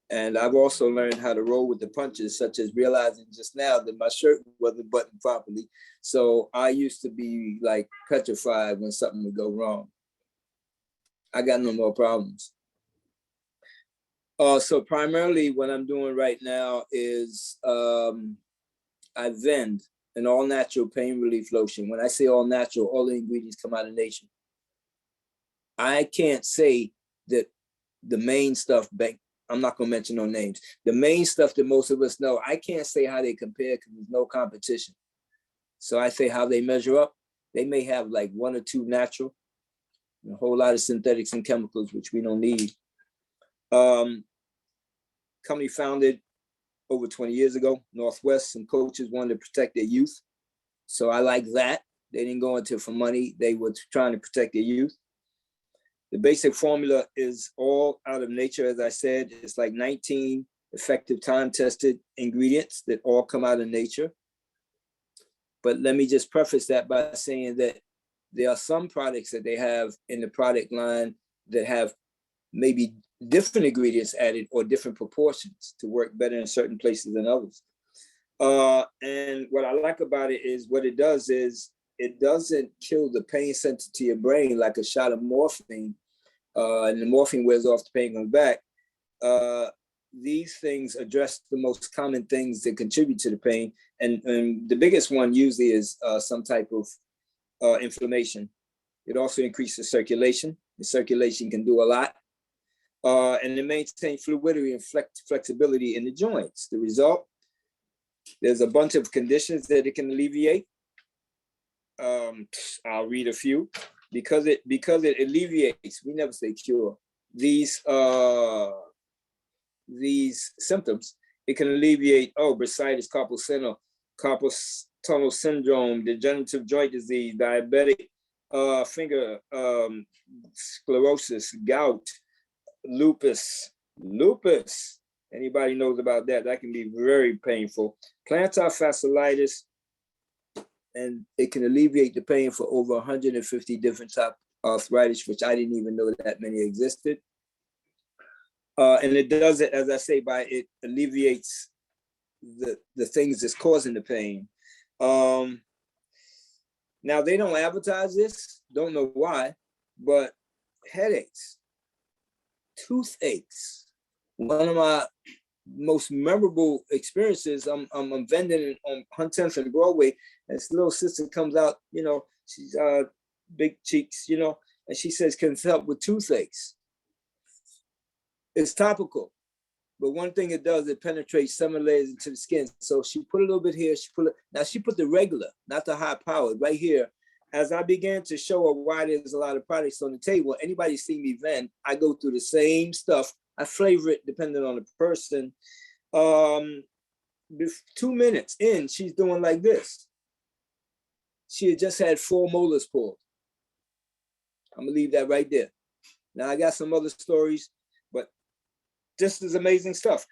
And I've also learned how to roll with the punches, such as realizing just now that my shirt wasn't buttoned properly. So I used to be like petrified when something would go wrong. I got no more problems. So primarily what I'm doing right now is I vend an all natural pain relief lotion. When I say all natural, all the ingredients come out of nature. I can't say that the main stuff, I'm not gonna mention no names. The main stuff that most of us know, I can't say how they compare because there's no competition. So I say how they measure up. They may have like 1 or 2 natural, a whole lot of synthetics and chemicals, which we don't need. Company founded over 20 years ago, Northwest. Some coaches wanted to protect their youth. So I like that. They didn't go into it for money. They were trying to protect their youth. The basic formula is all out of nature. As I said, it's like 19 effective time-tested ingredients that all come out of nature. But let me just preface that by saying that there are some products that they have in the product line that have maybe different ingredients added or different proportions to work better in certain places than others. And what I like about it is what it does is it doesn't kill the pain center to your brain like a shot of morphine, and the morphine wears off, the pain comes back. These things address the most common things that contribute to the pain. And the biggest one usually is some type of inflammation. It also increases circulation. The circulation can do a lot. And it maintains fluidity and flexibility in the joints. The result, there's a bunch of conditions that it can alleviate. I'll read a few. Because it alleviates, we never say cure, these symptoms. It can alleviate, bursitis, carpal tunnel syndrome, degenerative joint disease, diabetic finger sclerosis, gout, lupus. Anybody knows about that? That can be very painful. Plantar fasciitis, and it can alleviate the pain for over 150 different type of arthritis, which I didn't even know that many existed. And it does it, as I say, by it alleviates the things that's causing the pain. Now they don't advertise this, don't know why, but headaches, toothaches. One of my most memorable experiences, I'm vending on 110th and Broadway, and this little sister comes out, you know, she's big cheeks, you know, and she says, can it help with toothaches? It's topical, but one thing it does, it penetrates some layers into the skin. So she put a little bit here, she put the regular, not the high powered, right here. As I began to show her why there's a lot of products on the table, anybody see me vend, I go through the same stuff. I flavor it depending on the person. 2 minutes in, she's doing like this. She had just had 4 molars pulled. I'm gonna leave that right there. Now I got some other stories, but this is amazing stuff.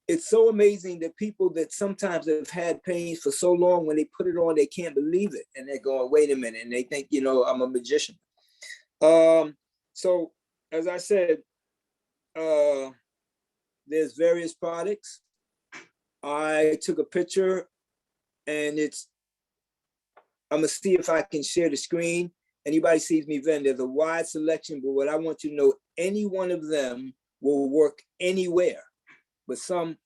It's so amazing that people that sometimes have had pain for so long, when they put it on, they can't believe it. And they're going, wait a minute. And they think, you know, I'm a magician. So as I said, there's various products. I took a picture and I'm gonna see if I can share the screen. Anybody sees me vend, there's a wide selection, but what I want you to know, any one of them will work anywhere, but some,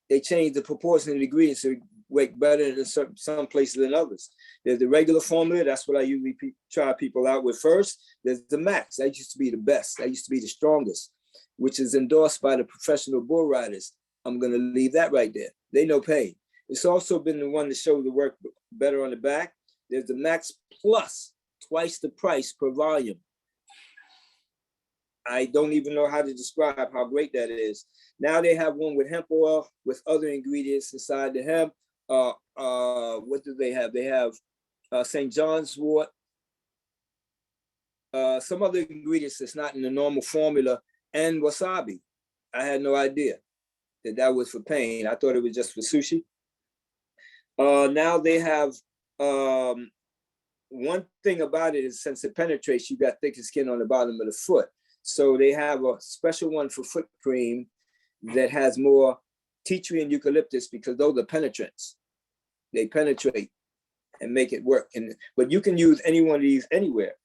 they change the proportion of the ingredients to work better in some places than others. There's the regular formula, that's what I usually try people out with first. There's the max, that used to be the best, that used to be the strongest, which is endorsed by the professional bull riders. I'm gonna leave that right there. They know pain. It's also been the one to show the work better on the back. There's the Max Plus, twice the price per volume. I don't even know how to describe how great that is. Now they have one with hemp oil with other ingredients inside the hemp. What do they have? They have St. John's wort, some other ingredients that's not in the normal formula, and wasabi. I had no idea that was for pain. I thought it was just for sushi. Now they have, one thing about it is since it penetrates, you got thicker skin on the bottom of the foot. So they have a special one for foot cream that has more tea tree and eucalyptus, because those are penetrants. They penetrate and make it work. But you can use any one of these anywhere.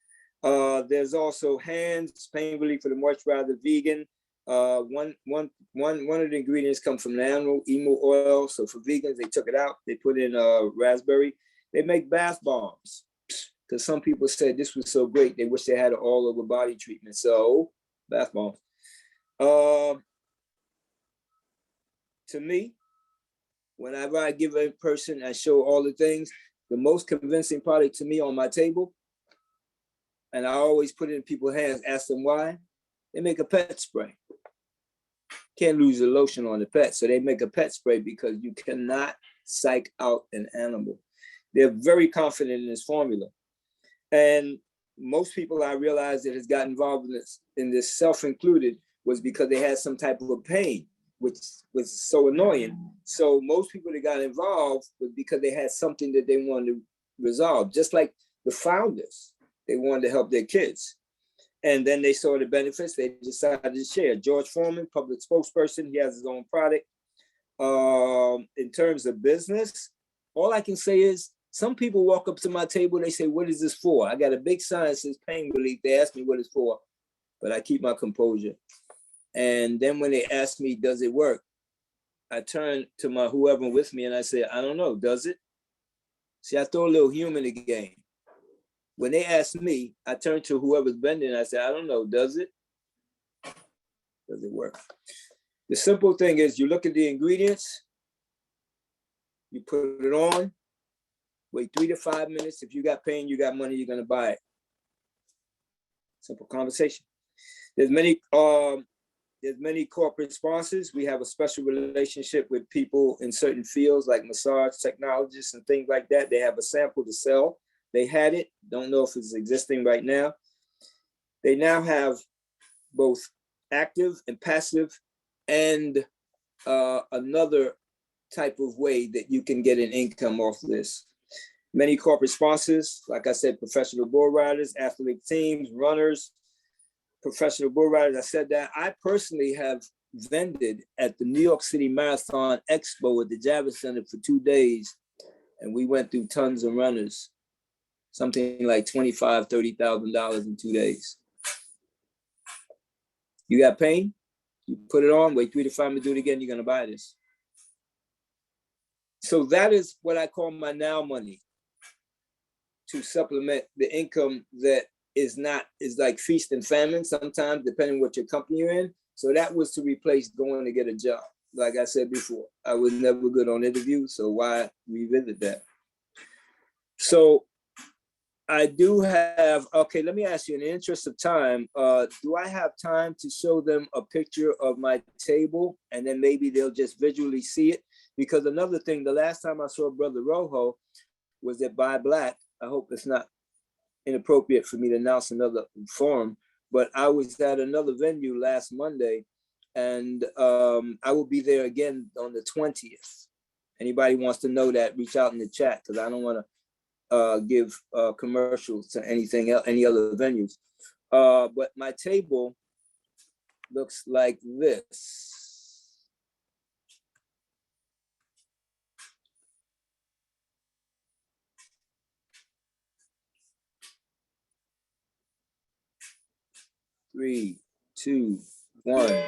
There's also hands, pain relief for the moisturizer, vegan. One of the ingredients come from the animal, emu oil. So for vegans, they took it out. They put in raspberry. They make bath bombs, because some people said this was so great, they wish they had an all over body treatment. So bath bombs. To me, whenever I give a person, I show all the things, the most convincing product to me on my table, and I always put it in people's hands, ask them why, they make a pet spray. Can't lose the lotion on the pet, so they make a pet spray because you cannot psych out an animal. They're very confident in this formula. And most people I realized that has got involved in this self-included was because they had some type of a pain, which was so annoying. So most people that got involved was because they had something that they wanted to resolve, just like the founders, they wanted to help their kids. And then they saw the benefits, they decided to share. George Foreman, public spokesperson, he has his own product. In terms of business, all I can say is, some people walk up to my table, they say, what is this for? I got a big sign that says pain relief. They ask me what it's for, but I keep my composure. And then when they ask me, does it work? I turn to my whoever with me and I say, I don't know, does it? See, I throw a little humor in the game. When they ask me, I turn to whoever's bending and I say, I don't know, does it? Does it work? The simple thing is you look at the ingredients, you put it on, wait 3 to 5 minutes. If you got pain, you got money, you're gonna buy it. Simple conversation. There's many corporate sponsors. We have a special relationship with people in certain fields like massage technologists and things like that. They have a sample to sell. They had it, don't know if it's existing right now. They now have both active and passive and another type of way that you can get an income off this. Many corporate sponsors, like I said, professional bull riders, athletic teams, runners, professional bull riders. I said that. I personally have vended at the New York City Marathon Expo at the Javits Center for 2 days. And we went through tons of runners, something like $25,000, $30,000 in 2 days. You got pain? You put it on, wait 3 to 5 minutes, do it again, you're gonna buy this. So that is what I call my now money, to supplement the income that is like feast and famine sometimes, depending what your company you're in. So that was to replace going to get a job. Like I said before, I was never good on interviews, so why revisit that? So I do have, okay, let me ask you, in the interest of time, do I have time to show them a picture of my table and then maybe they'll just visually see it? Because another thing, the last time I saw Brother Rojo was at Buy Black. I hope it's not inappropriate for me to announce another forum, but I was at another venue last Monday, and I will be there again on the 20th. Anybody wants to know that, reach out in the chat, because I don't want to give commercials to anything else, any other venues. But my table looks like this. Three, two, one.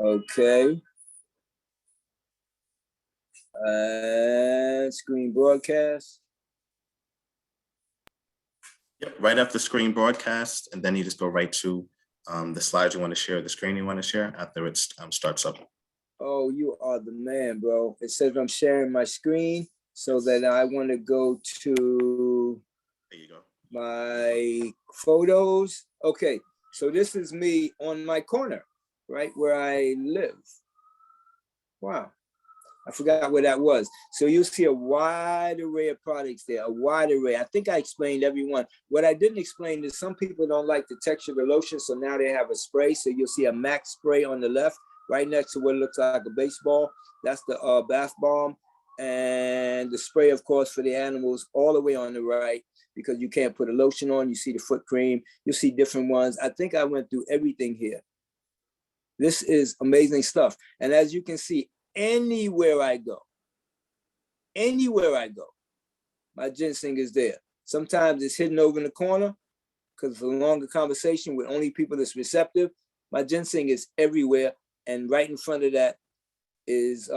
Okay. Screen broadcast. Yep, right after screen broadcast, and then you just go right to the slides you want to share, the screen you want to share after it starts up. Oh, you are the man, bro. It says I'm sharing my screen, so that I want to go to There you go. my photos. Okay, so this is me on my corner, right where I live. Wow, I forgot where that was. So you'll see a wide array of products there, a wide array. I think I explained every one. What I didn't explain is some people don't like the texture of the lotion, so now they have a spray. So you'll see a MAC spray on the left, right next to what looks like a baseball. That's the bath bomb. And the spray, of course, for the animals all the way on the right, because you can't put a lotion on. You see the foot cream, you'll see different ones. I think I went through everything here. This is amazing stuff. And as you can see, anywhere I go, my ginseng is there. Sometimes it's hidden over in the corner because it's a longer conversation with only people that's receptive. My ginseng is everywhere. And right in front of that is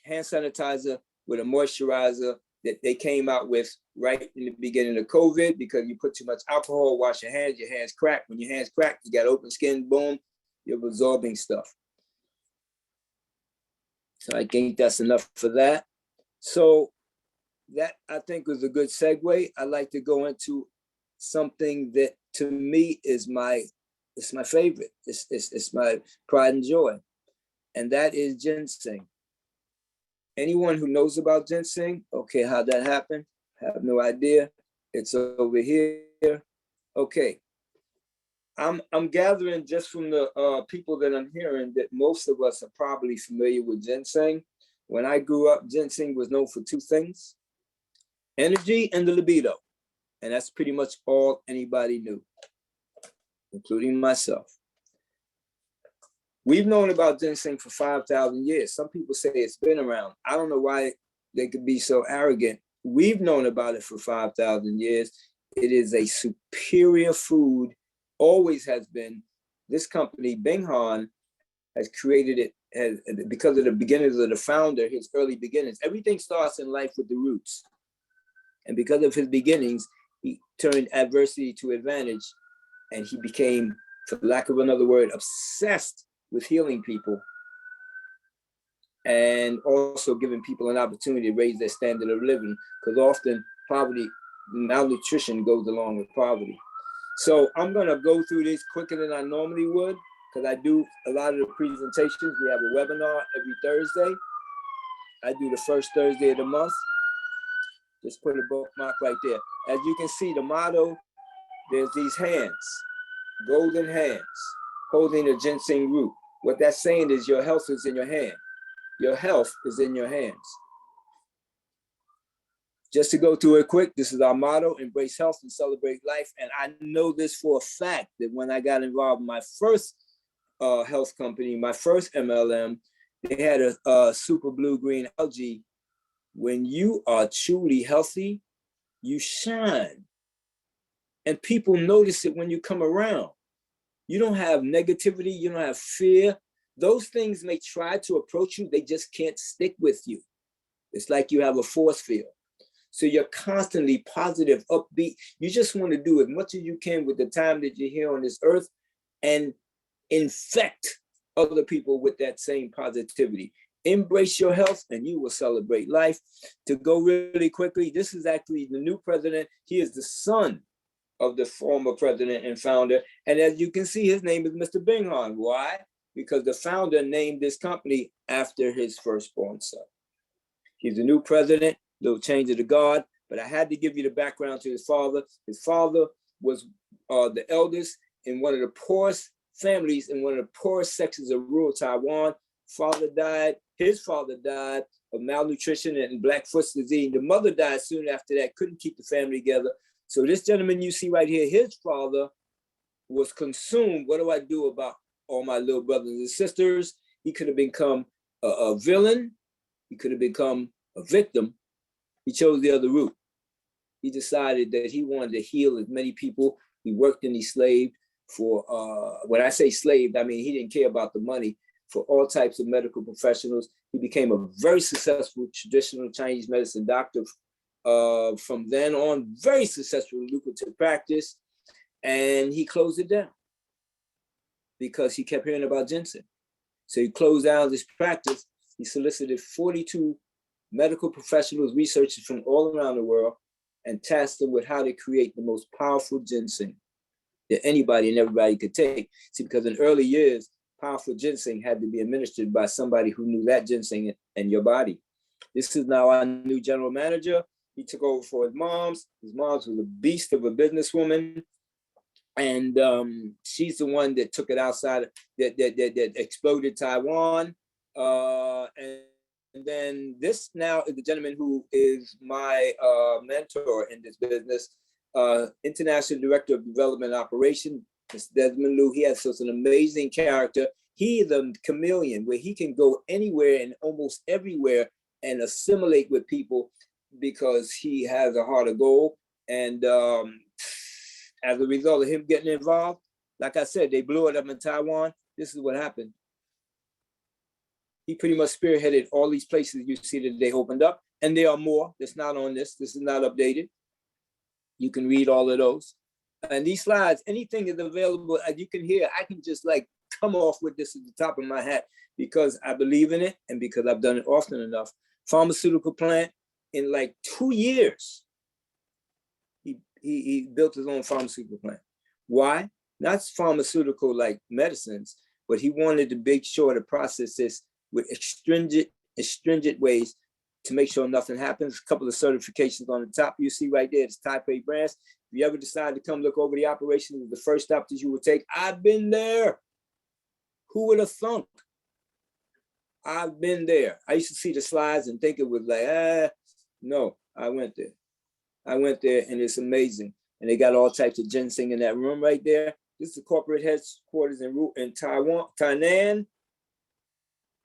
hand sanitizer with a moisturizer that they came out with right in the beginning of COVID, because you put too much alcohol, wash your hands crack. When your hands crack, you got open skin, boom, you're absorbing stuff. So I think that's enough for that. So that, I think, was a good segue. I'd like to go into something that to me is my favorite. It's my pride and joy. And that is ginseng. Anyone who knows about ginseng, okay, how'd that happen? I have no idea. It's over here. Okay. I'm gathering just from the people that I'm hearing that most of us are probably familiar with ginseng. When I grew up, ginseng was known for two things: energy and the libido. And that's pretty much all anybody knew, including myself. We've known about ginseng for 5,000 years. Some people say it's been around. I don't know why they could be so arrogant. We've known about it for 5,000 years. It is a superior food, always has been. This company, Bing Han, has created it because of the beginnings of the founder, his early beginnings. Everything starts in life with the roots. And because of his beginnings, he turned adversity to advantage, and he became, for lack of another word, obsessed with healing people and also giving people an opportunity to raise their standard of living, because often poverty, malnutrition goes along with poverty. So I'm gonna go through this quicker than I normally would, because I do a lot of the presentations. We have a webinar every Thursday. I do the first Thursday of the month. Just put a bookmark right there. As you can see, the motto, there's these hands, golden hands, holding a ginseng root. What that's saying is your health is in your hand. Your health is in your hands. Just to go through it quick, this is our motto: embrace health and celebrate life. And I know this for a fact that when I got involved in my first health company, my first MLM, they had a super blue green algae. When you are truly healthy, you shine. And people notice it when you come around. You don't have negativity, you don't have fear. Those things may try to approach you, they just can't stick with you. It's like you have a force field. So you're constantly positive, upbeat. You just want to do as much as you can with the time that you're here on this earth and infect other people with that same positivity. Embrace your health and you will celebrate life. To go really quickly, this is actually the new president. He is the son of the former president and founder. And as you can see, his name is Mr. Bingham. Why? Because the founder named this company after his firstborn son. He's the new president, little change of the guard, but I had to give you the background to his father. His father was the eldest in one of the poorest families in one of the poorest sections of rural Taiwan. His father died of malnutrition and Blackfoot's disease. The mother died soon after that, couldn't keep the family together. So this gentleman you see right here, his father was consumed. What do I do about all my little brothers and sisters? He could have become a villain. He could have become a victim. He chose the other route. He decided that he wanted to heal as many people. He worked and he slaved for, when I say slaved, I mean, he didn't care about the money, for all types of medical professionals. He became a very successful traditional Chinese medicine doctor. From then on, very successful, lucrative practice. And he closed it down because he kept hearing about ginseng. So he closed down this practice. He solicited 42 medical professionals, researchers from all around the world, and tasked them with how to create the most powerful ginseng that anybody and everybody could take. See, because in early years, powerful ginseng had to be administered by somebody who knew that ginseng and your body. This is now our new general manager. He took over for his mom's. His mom's was a beast of a businesswoman. And she's the one that took it outside, that exploded Taiwan. And then this now is the gentleman who is my mentor in this business, International Director of Development Operation, Mr. Desmond Liu. He has such an amazing character. He is a chameleon where he can go anywhere and almost everywhere and assimilate with people because he has a heart of gold. And as a result of him getting involved, like I said, they blew it up in Taiwan. This is what happened. He pretty much spearheaded all these places you see that they opened up. And there are more. That's not on this. This is not updated. You can read all of those. And these slides, anything is available. As you can hear, I can just like come off with this at the top of my hat because I believe in it and because I've done it often enough. Pharmaceutical plant, in like 2 years, he built his own pharmaceutical plant. Why? Not pharmaceutical like medicines, but he wanted to make sure to process this with stringent ways to make sure nothing happens. A couple of certifications on the top you see right there. It's Taipei branch. If you ever decide to come look over the operation, the first stop that you would take, I've been there. Who would have thunk? I've been there. I used to see the slides and think it was like, no, I went there. I went there and it's amazing. And they got all types of ginseng in that room right there. This is the corporate headquarters in Taiwan, Tainan.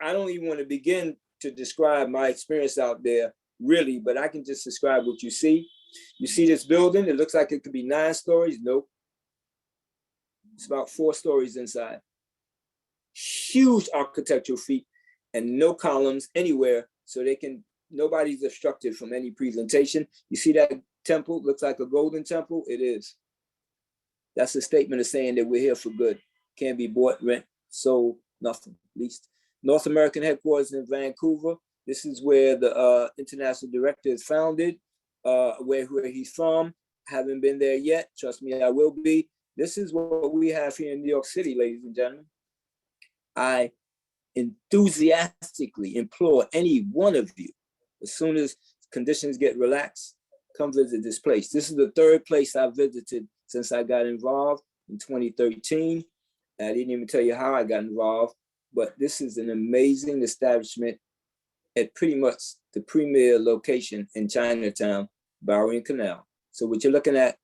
I don't even want to begin to describe my experience out there, really, but I can just describe what you see. You see this building, it looks like it could be 9 stories. Nope. It's about 4 stories inside. Huge architectural feat and no columns anywhere, so nobody's obstructed from any presentation. You see that temple, looks like a golden temple? It is. That's a statement of saying that we're here for good. Can't be bought, rent, sold, nothing, least. North American headquarters in Vancouver. This is where the international director is founded, where he's from. Haven't been there yet. Trust me, I will be. This is what we have here in New York City, ladies and gentlemen. I enthusiastically implore any one of you, as soon as conditions get relaxed, come visit this place. This is the third place I visited since I got involved in 2013. I didn't even tell you how I got involved, but this is an amazing establishment at pretty much the premier location in Chinatown, Bowery and Canal. So what you're looking at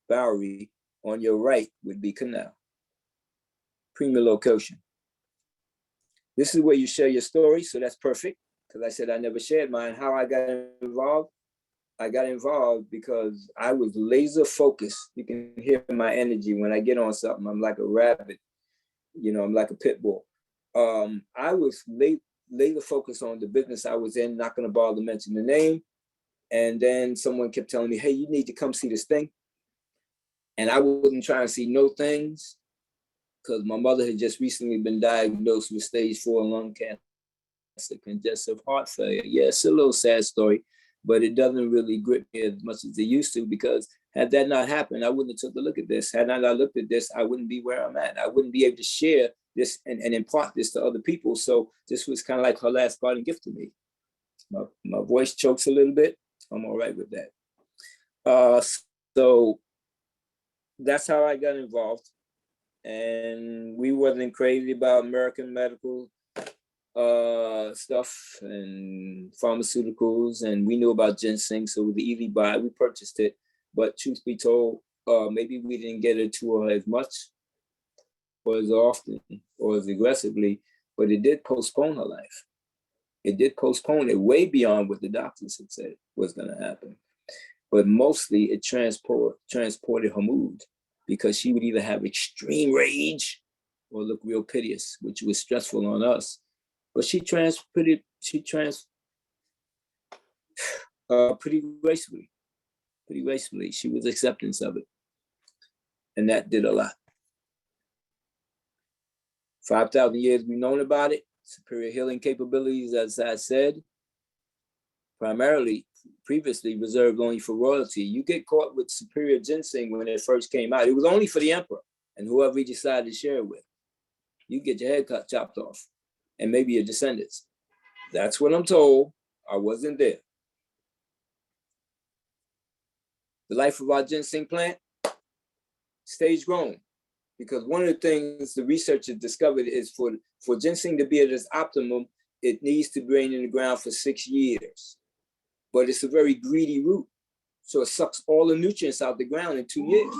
Bowery. On your right would be Canal. Premier location. This is where you share your story, so that's perfect. Because I said I never shared mine. How I got involved? I got involved because I was laser focused. You can hear my energy when I get on something. I'm like a rabbit, you know, I'm like a pit bull. I was laser focused on the business I was in, not gonna bother to mention the name. And then someone kept telling me, hey, you need to come see this thing. And I wasn't trying to see no things because my mother had just recently been diagnosed with stage 4 lung cancer, congestive heart failure. Yeah, it's a little sad story, but it doesn't really grip me as much as it used to, because had that not happened, I wouldn't have took a look at this. Had I not looked at this, I wouldn't be where I'm at. I wouldn't be able to share this and impart this to other people. So this was kind of like her last parting gift to me. My voice chokes a little bit. I'm all right with that. So that's how I got involved. And we wasn't crazy about American medical stuff and pharmaceuticals, and we knew about ginseng, so with the easy buy, we purchased it. But truth be told, maybe we didn't get it to her as much or as often or as aggressively, but it did postpone her life. It did postpone it way beyond what the doctors had said was going to happen. But mostly it transported her mood, because she would either have extreme rage or look real piteous, which was stressful on us. But she pretty gracefully. She was acceptance of it. And that did a lot. 5,000 years we've known about it. Superior healing capabilities, as I said, primarily previously reserved only for royalty. You get caught with superior ginseng when it first came out. It was only for the emperor and whoever he decided to share it with. You get your head chopped off, and maybe your descendants. That's what I'm told. I wasn't there. The life of our ginseng plant, stage grown. Because one of the things the researchers discovered is for ginseng to be at its optimum, it needs to drain in the ground for 6 years. But it's a very greedy root. So it sucks all the nutrients out the ground in 2 years.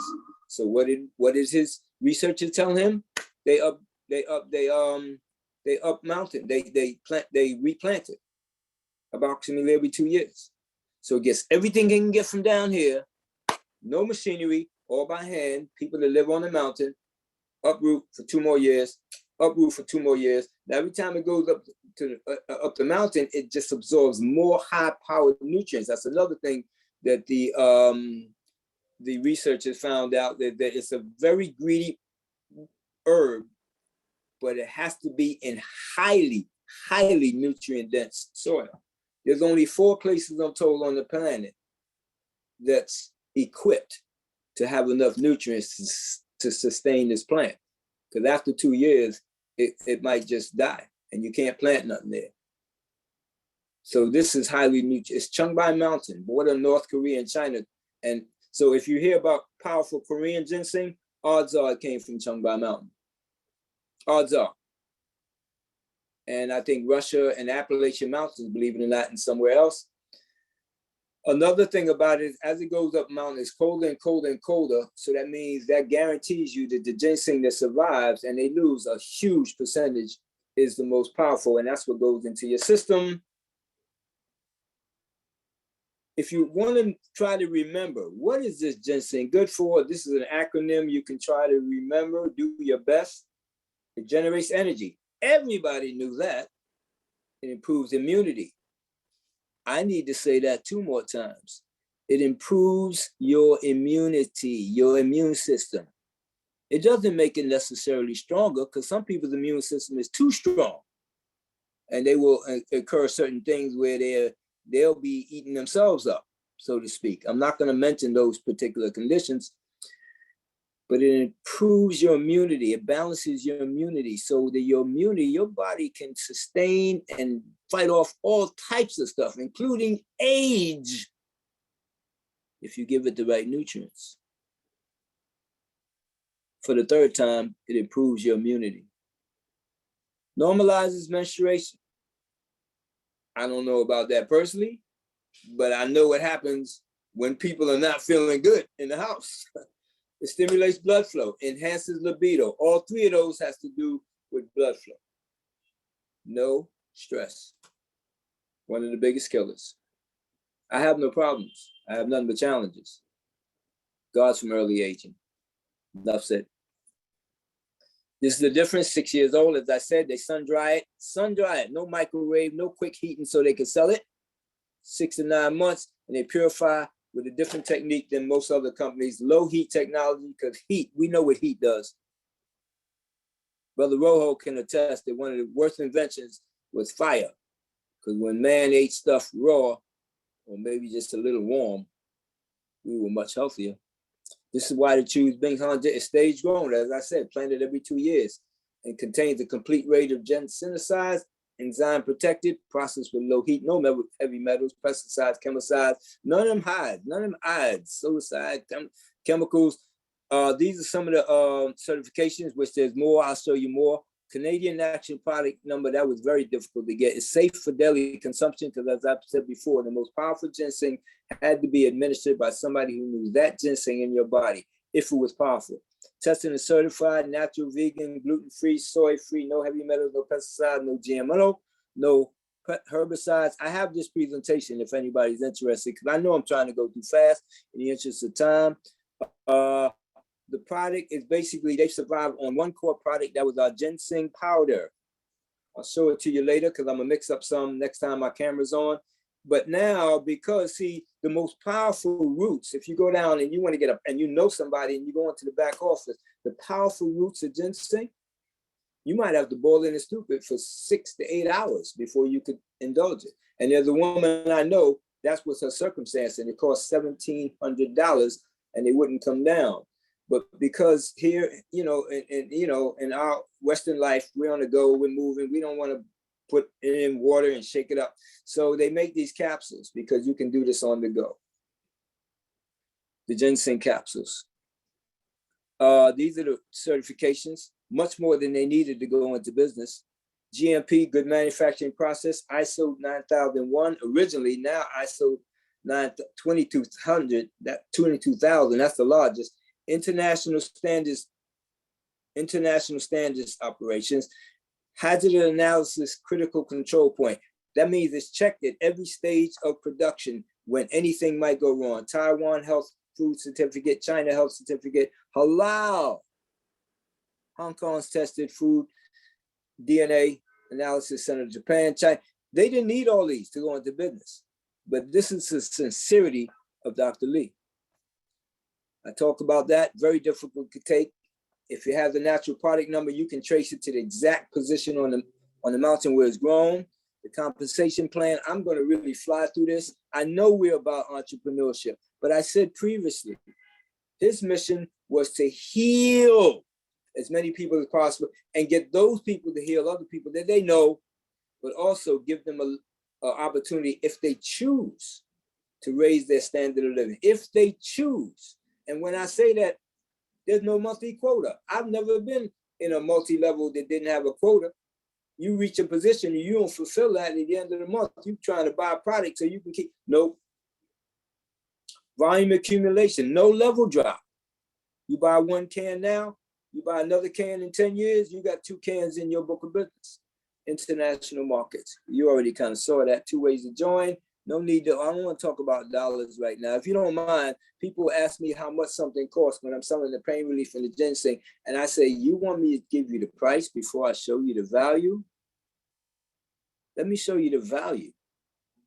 So what did his researchers tell him? They up mountain. They replant it approximately every 2 years. So it gets everything it can get from down here, no machinery, all by hand, people that live on the mountain, uproot for 2 more years, uproot for 2 more years. Now, every time it goes up the mountain, it just absorbs more high-powered nutrients. That's another thing that the researchers found out, that it's a very greedy herb, but it has to be in highly nutrient-dense soil. There's only 4 places, I'm told, on the planet that's equipped to have enough nutrients to sustain this plant. Because after 2 years, it might just die and you can't plant nothing there. So this is highly nutrient. It's Chungbai Mountain, border North Korea and China. And so if you hear about powerful Korean ginseng, odds are it came from Chungbai Mountain. Odds are. And I think Russia and Appalachian Mountains, believe it or not, and somewhere else. Another thing about it, as it goes up mountain, it's colder and colder and colder. So that means that guarantees you that the ginseng that survives, and they lose a huge percentage, is the most powerful. And that's what goes into your system. If you want to try to remember, what is this ginseng good for? This is an acronym you can try to remember, do your best. It generates energy. Everybody knew that. It improves immunity. I need to say that 2 more times. It improves your immunity, your immune system. It doesn't make it necessarily stronger, because some people's immune system is too strong, and they will occur certain things where they'll be eating themselves up, so to speak. I'm not going to mention those particular conditions, but it improves your immunity. It balances your immunity so that your body can sustain and fight off all types of stuff, including age. if you give it the right nutrients. For the third time, it improves your immunity. Normalizes menstruation. I don't know about that personally, but I know what happens when people are not feeling good in the house. It stimulates blood flow, enhances libido. All three of those has to do with blood flow. No stress. One of the biggest killers. I have no problems. I have nothing but challenges. God's from early aging. Enough said. This is the difference. 6 years old, as I said, they sun dry it, no microwave, no quick heating so they can sell it. 6 to 9 months, and they purify with a different technique than most other companies. Low heat technology, because heat, we know what heat does. Brother Rojo can attest that one of the worst inventions was fire, because when man ate stuff raw, or maybe just a little warm, we were much healthier. This is why they choose Bing Han is stage grown, as I said, planted every 2 years, and contains a complete range of synthesized, enzyme protected, processed with low heat, no heavy metals, pesticides, chemicides, none of them hides, none of them ides, suicide, chemicals. These are some of the certifications, which there's more, I'll show you more. Canadian National Product Number, that was very difficult to get. It's safe for daily consumption, because as I've said before, the most powerful ginseng had to be administered by somebody who knew that ginseng in your body, if it was powerful. Tested and certified, natural, vegan, gluten-free, soy-free, no heavy metals, no pesticides, no GMO, no herbicides. I have this presentation if anybody's interested, because I know I'm trying to go too fast in the interest of time. The product is basically, they survived on one core product that was our ginseng powder. I'll show it to you later, because I'm gonna mix up some next time my camera's on. But now, because see, the most powerful roots, if you go down and you want to get up and you know somebody and you go into the back office, the powerful roots of ginseng, you might have to boil in and stew it for 6 to 8 hours before you could indulge it. And there's a woman I know, that's what's her circumstance, and it cost $1,700 and they wouldn't come down. But because here, you know, in our Western life, we're on the go, we're moving, we don't want to put it in water and shake it up. So they make these capsules because you can do this on the go. The ginseng capsules. These are the certifications, much more than they needed to go into business. GMP, good manufacturing process, ISO 9001 originally, now ISO 2200, that 22,000, that's the largest. International standards operations, hazard analysis, critical control point. That means it's checked at every stage of production when anything might go wrong. Taiwan Health Food Certificate, China Health Certificate, halal. Hong Kong's tested food, DNA analysis center, Japan, China. They didn't need all these to go into business, but this is the sincerity of Dr. Lee. I talk about that, very difficult to take. If you have the natural product number, you can trace it to the exact position on the mountain where it's grown. The compensation plan, I'm gonna really fly through this. I know we're about entrepreneurship, but I said previously, his mission was to heal as many people as possible and get those people to heal other people that they know, but also give them an opportunity if they choose to raise their standard of living, if they choose. And when I say that, there's no monthly quota. I've never been in a multi-level that didn't have a quota. You reach a position and you don't fulfill that at the end of the month. You're trying to buy a product so you can keep, nope. Volume accumulation, no level drop. You buy 1 can now, you buy another can in 10 years, you got 2 cans in your book of business. International markets. You already kind of saw that, 2 ways to join. No need to, I don't want to talk about dollars right now. If you don't mind, people ask me how much something costs when I'm selling the pain relief and the ginseng. And I say, you want me to give you the price before I show you the value? Let me show you the value.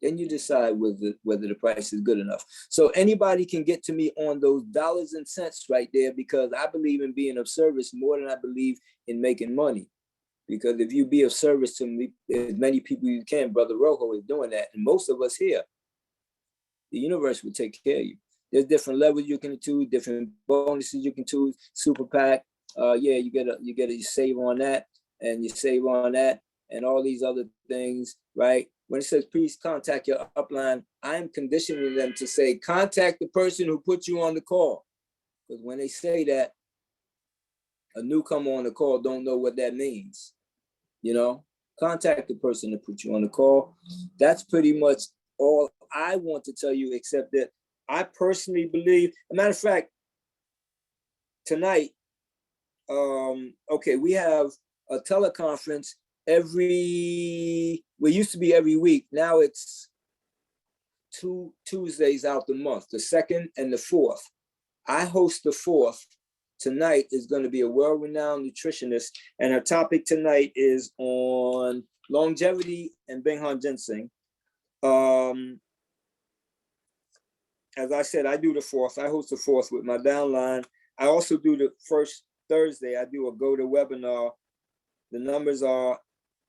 Then you decide whether the price is good enough. So anybody can get to me on those dollars and cents right there, because I believe in being of service more than I believe in making money. Because if you be of service to me, as many people you can, Brother Rojo is doing that. And most of us here, the universe will take care of you. There's different levels you can choose, different bonuses you can choose, super PAC. Yeah, you save on that and you save on that and all these other things, right? when it says, please contact your upline, I am conditioning them to say, contact the person who put you on the call. Because when they say that, a newcomer on the call don't know what that means. You know, contact the person to put you on the call. That's pretty much all I want to tell you, except that I personally believe, as a matter of fact, tonight, okay, we have a teleconference we used to be every week. Now it's 2 Tuesdays out the month, the 2nd and the 4th. I host the 4th. Tonight is going to be a world-renowned nutritionist, and her topic tonight is on longevity and Binghan ginseng. As I said, I do the 4th. I host the 4th with my downline. I also do the first Thursday. I do a GoToWebinar. The numbers are,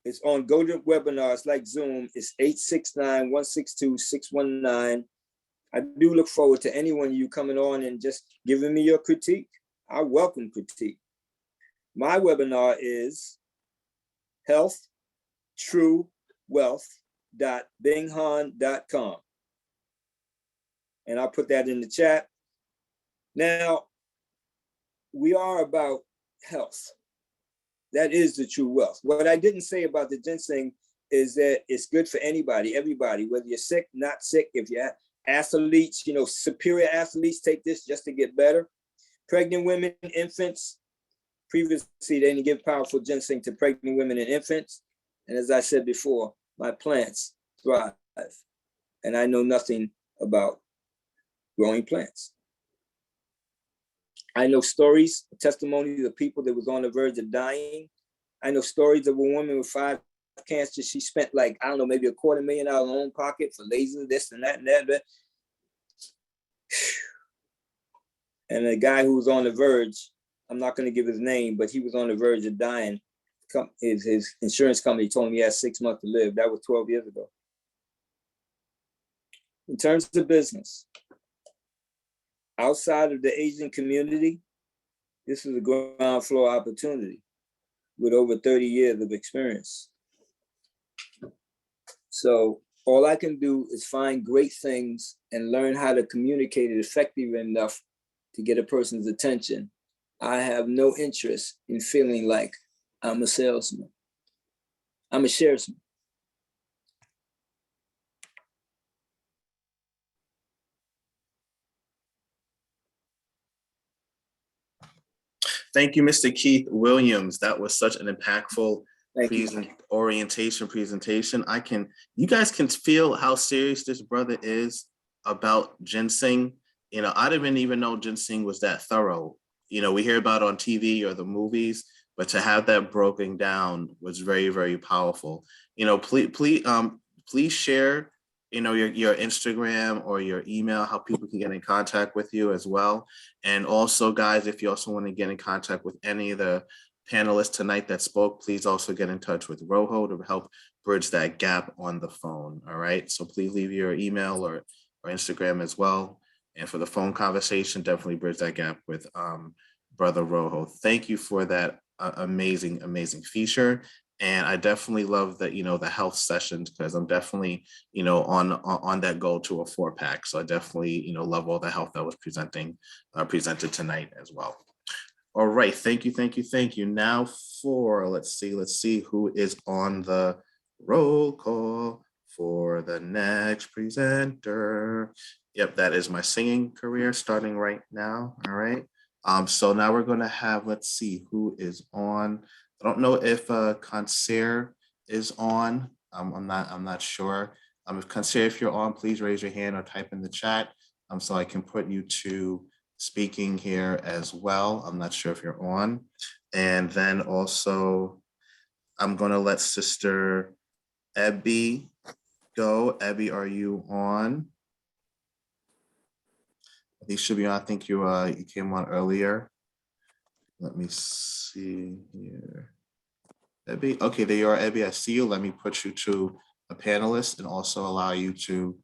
it's on GoToWebinar. It's like Zoom. It's 869-162-619. I do look forward to anyone you coming on and just giving me your critique. I welcome critique. My webinar is healthtruewealth.binghan.com. And I'll put that in the chat. Now, we are about health. That is the true wealth. What I didn't say about the ginseng is that it's good for anybody, everybody, whether you're sick, not sick. If you're athletes, you know, superior athletes take this just to get better. Pregnant women, infants. Previously, they didn't give powerful ginseng to pregnant women and infants. And as I said before, my plants thrive. And I know nothing about growing plants. I know stories, testimonies of people that was on the verge of dying. I know stories of a woman with 5 cancers. She spent like, I don't know, maybe $250,000 in her own pocket for lasers, this and that and that. And a guy who was on the verge, I'm not going to give his name, but he was on the verge of dying. His insurance company told him he had 6 months to live. That was 12 years ago. In terms of business, outside of the Asian community, this is a ground floor opportunity with over 30 years of experience. So all I can do is find great things and learn how to communicate it effectively enough to get a person's attention. I have no interest in feeling like I'm a salesman. I'm a sharesman. Thank you, Mr. Keith Williams. That was such an impactful presentation. You guys can feel how serious this brother is about ginseng. You know, I didn't even know ginseng was that thorough. You know, we hear about it on TV or the movies, but to have that broken down was very, very powerful. You know, please share, you know, your Instagram or your email, how people can get in contact with you as well. And also, guys, if you also want to get in contact with any of the panelists tonight that spoke, please also get in touch with Roho to help bridge that gap on the phone. All right. So please leave your email or Instagram as well. And for the phone conversation, definitely bridge that gap with Brother Roho. Thank you for that amazing feature. And I definitely love that, you know, the health sessions, because I'm definitely, you know, on that goal to a 4-pack. So I definitely, you know, love all the health that was presented tonight as well. All right, thank you. Now for, let's see who is on the roll call for the next presenter. Yep, that is my singing career starting right now. All right. So now we're gonna have, let's see who is on. I don't know if Concert is on. I'm not sure. If Concert, if you're on, please raise your hand or type in the chat so I can put you to speaking here as well. I'm not sure if you're on. And then also, I'm gonna let Sister Ebby go. Ebby, are you on? He should be on. I think you came on earlier. Let me see here. Ebby, okay, there you are, Ebby. I see you. Let me put you to a panelist and also allow you to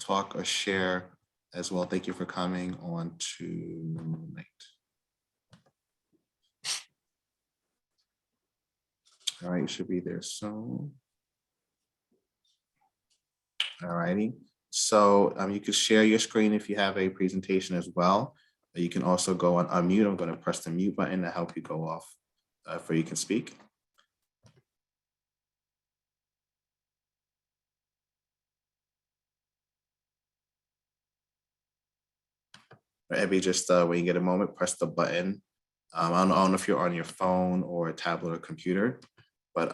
talk or share as well. Thank you for coming on tonight. All right, you should be there soon. All righty. So you can share your screen if you have a presentation as well. You can also go on unmute. I'm going to press the mute button to help you go off for you can speak. Abby, just when you get a moment, press the button. I don't know if you're on your phone or a tablet or computer, but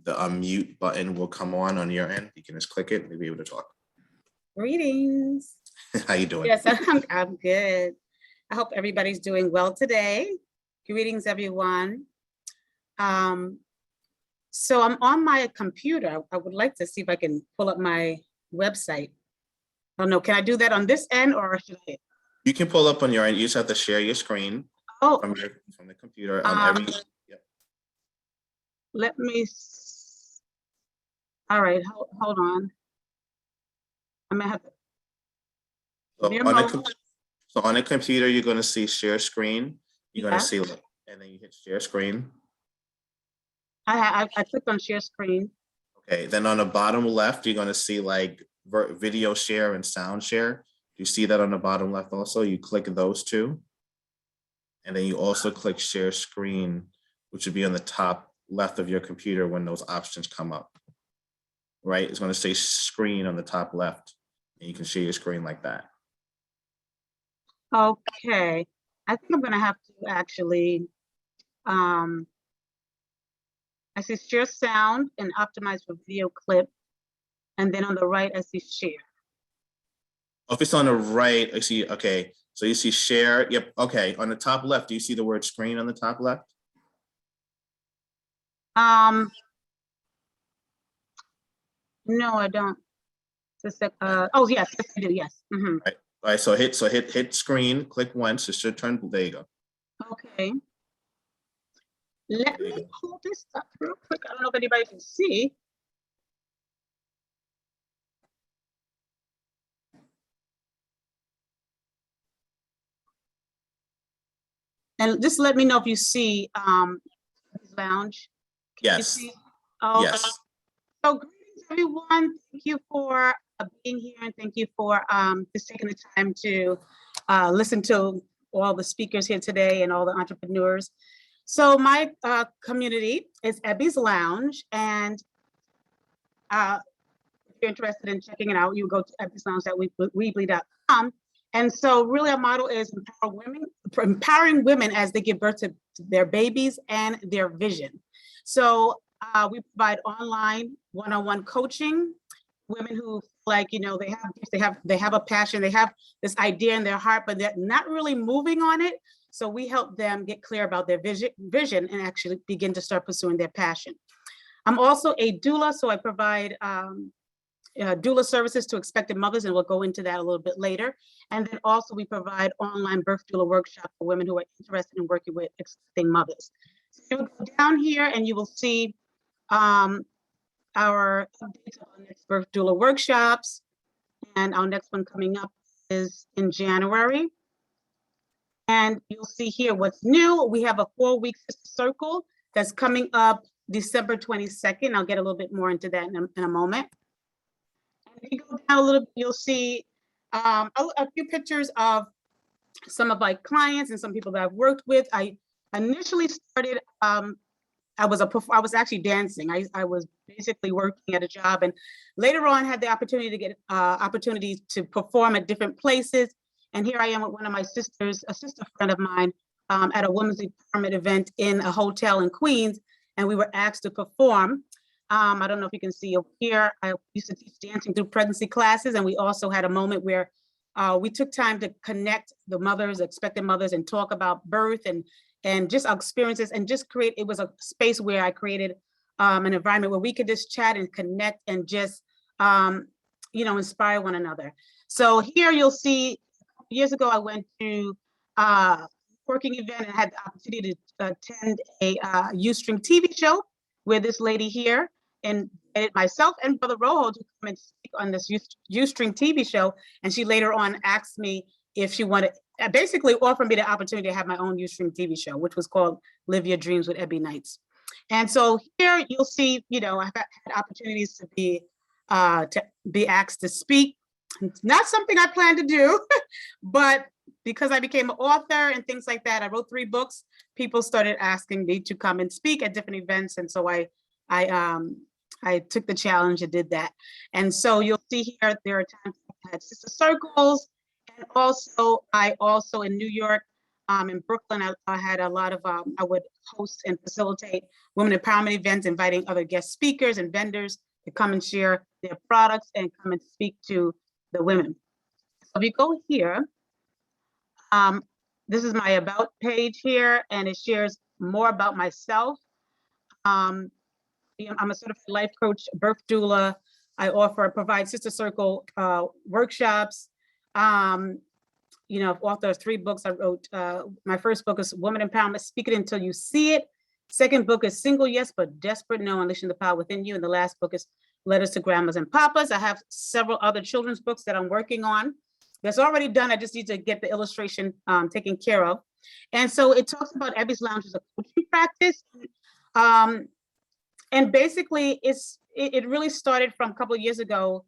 the unmute button will come on your end. You can just click it and be able to talk. Greetings. How you doing? Yes, I'm good. I hope everybody's doing well today. Greetings, everyone. So I'm on my computer. I would like to see if I can pull up my website. I don't know, can I do that on this end or should I? You can pull up on your end. You just have to share your screen from the computer. Let me, all right, hold on. I'm gonna have to. So on a computer, you're going to see share screen. You're going to see, and then you hit share screen. I clicked on share screen. Okay, then on the bottom left, you're going to see like video share and sound share. You see that on the bottom left also. You click those two. And then you also click share screen, which would be on the top left of your computer when those options come up. Right? It's going to say screen on the top left. And you can share your screen like that. Okay. I think I'm going to have to actually, I see share sound and optimize for video clip. And then on the right, I see share. If it's on the right, I see, okay. So you see share, yep, okay. On the top left, do you see the word screen on the top left? No, I don't. Oh, yes, I do, yes. All right, so hit screen, click once, it should turn, there you go. Okay. Let me pull this up real quick. I don't know if anybody can see. And just let me know if you see lounge. Can you Yes. see? Oh, Yes. so greetings, everyone. Thank you for being here and thank you for just taking the time to listen to all the speakers here today and all the entrepreneurs. So my community is Ebby's Lounge, and if you're interested in checking it out, you go to Ebby's Lounge at weebly.com. And so really our motto is empowering women as they give birth to their babies and their vision. So we provide online one-on-one coaching, women who like, you know, they have a passion, they have this idea in their heart, but they're not really moving on it. So we help them get clear about their vision and actually begin to start pursuing their passion. I'm also a doula, so I provide doula services to expectant mothers, and we'll go into that a little bit later. And then also we provide online birth doula workshops for women who are interested in working with expecting mothers. So you'll go down here and you will see our updates on the next birth doula workshops. And our next one coming up is in January. And you'll see here what's new. We have a 4-week circle that's coming up December 22nd. I'll get a little bit more into that in a moment. And if you go down a little bit, you'll see a few pictures of some of my clients and some people that I've worked with. I initially started, I was actually dancing. I was basically working at a job, and later on had the opportunity to get opportunities to perform at different places. And here I am with one of my sisters, a sister friend of mine, at a women's empowerment event in a hotel in Queens, and we were asked to perform. I don't know if you can see over here, I used to teach dancing through pregnancy classes, and we also had a moment where we took time to connect the mothers, expectant mothers, and talk about birth and just our experiences, and just create, it was a space where I created an environment where we could just chat and connect and just, you know, inspire one another. So here you'll see, years ago, I went to a working event and had the opportunity to attend a Ustream TV show where this lady here and myself and Brother Rojo to come and speak on this Ustream TV show. And she later on asked me if she wanted, basically offered me the opportunity to have my own Ustream TV show, which was called Live Your Dreams with Ebby Knights. And so here you'll see, you know, I've had opportunities to be to be asked to speak. It's not something I plan to do, but because I became an author and things like that, I wrote 3 books. People started asking me to come and speak at different events, and so I took the challenge and did that. And so you'll see here there are times I had sister circles, and also I also in New York, in Brooklyn, I had a lot of I would host and facilitate women empowerment events, inviting other guest speakers and vendors to come and share their products and come and speak to the women. So if you go here, this is my about page here, and it shares more about myself. I'm a certified life coach, birth doula. I provide sister circle workshops. You know, I've authored 3 books. I wrote, my first book is Woman Empowerment, Speak It Until You See It. Second book is Single Yes, but Desperate No, Unleashing the Power Within You. And the last book is Letters to Grandmas and Papas. I have several other children's books that I'm working on. That's already done. I just need to get the illustration taken care of. And so it talks about Abby's Lounge as a coaching practice. And basically it really started from a couple of years ago,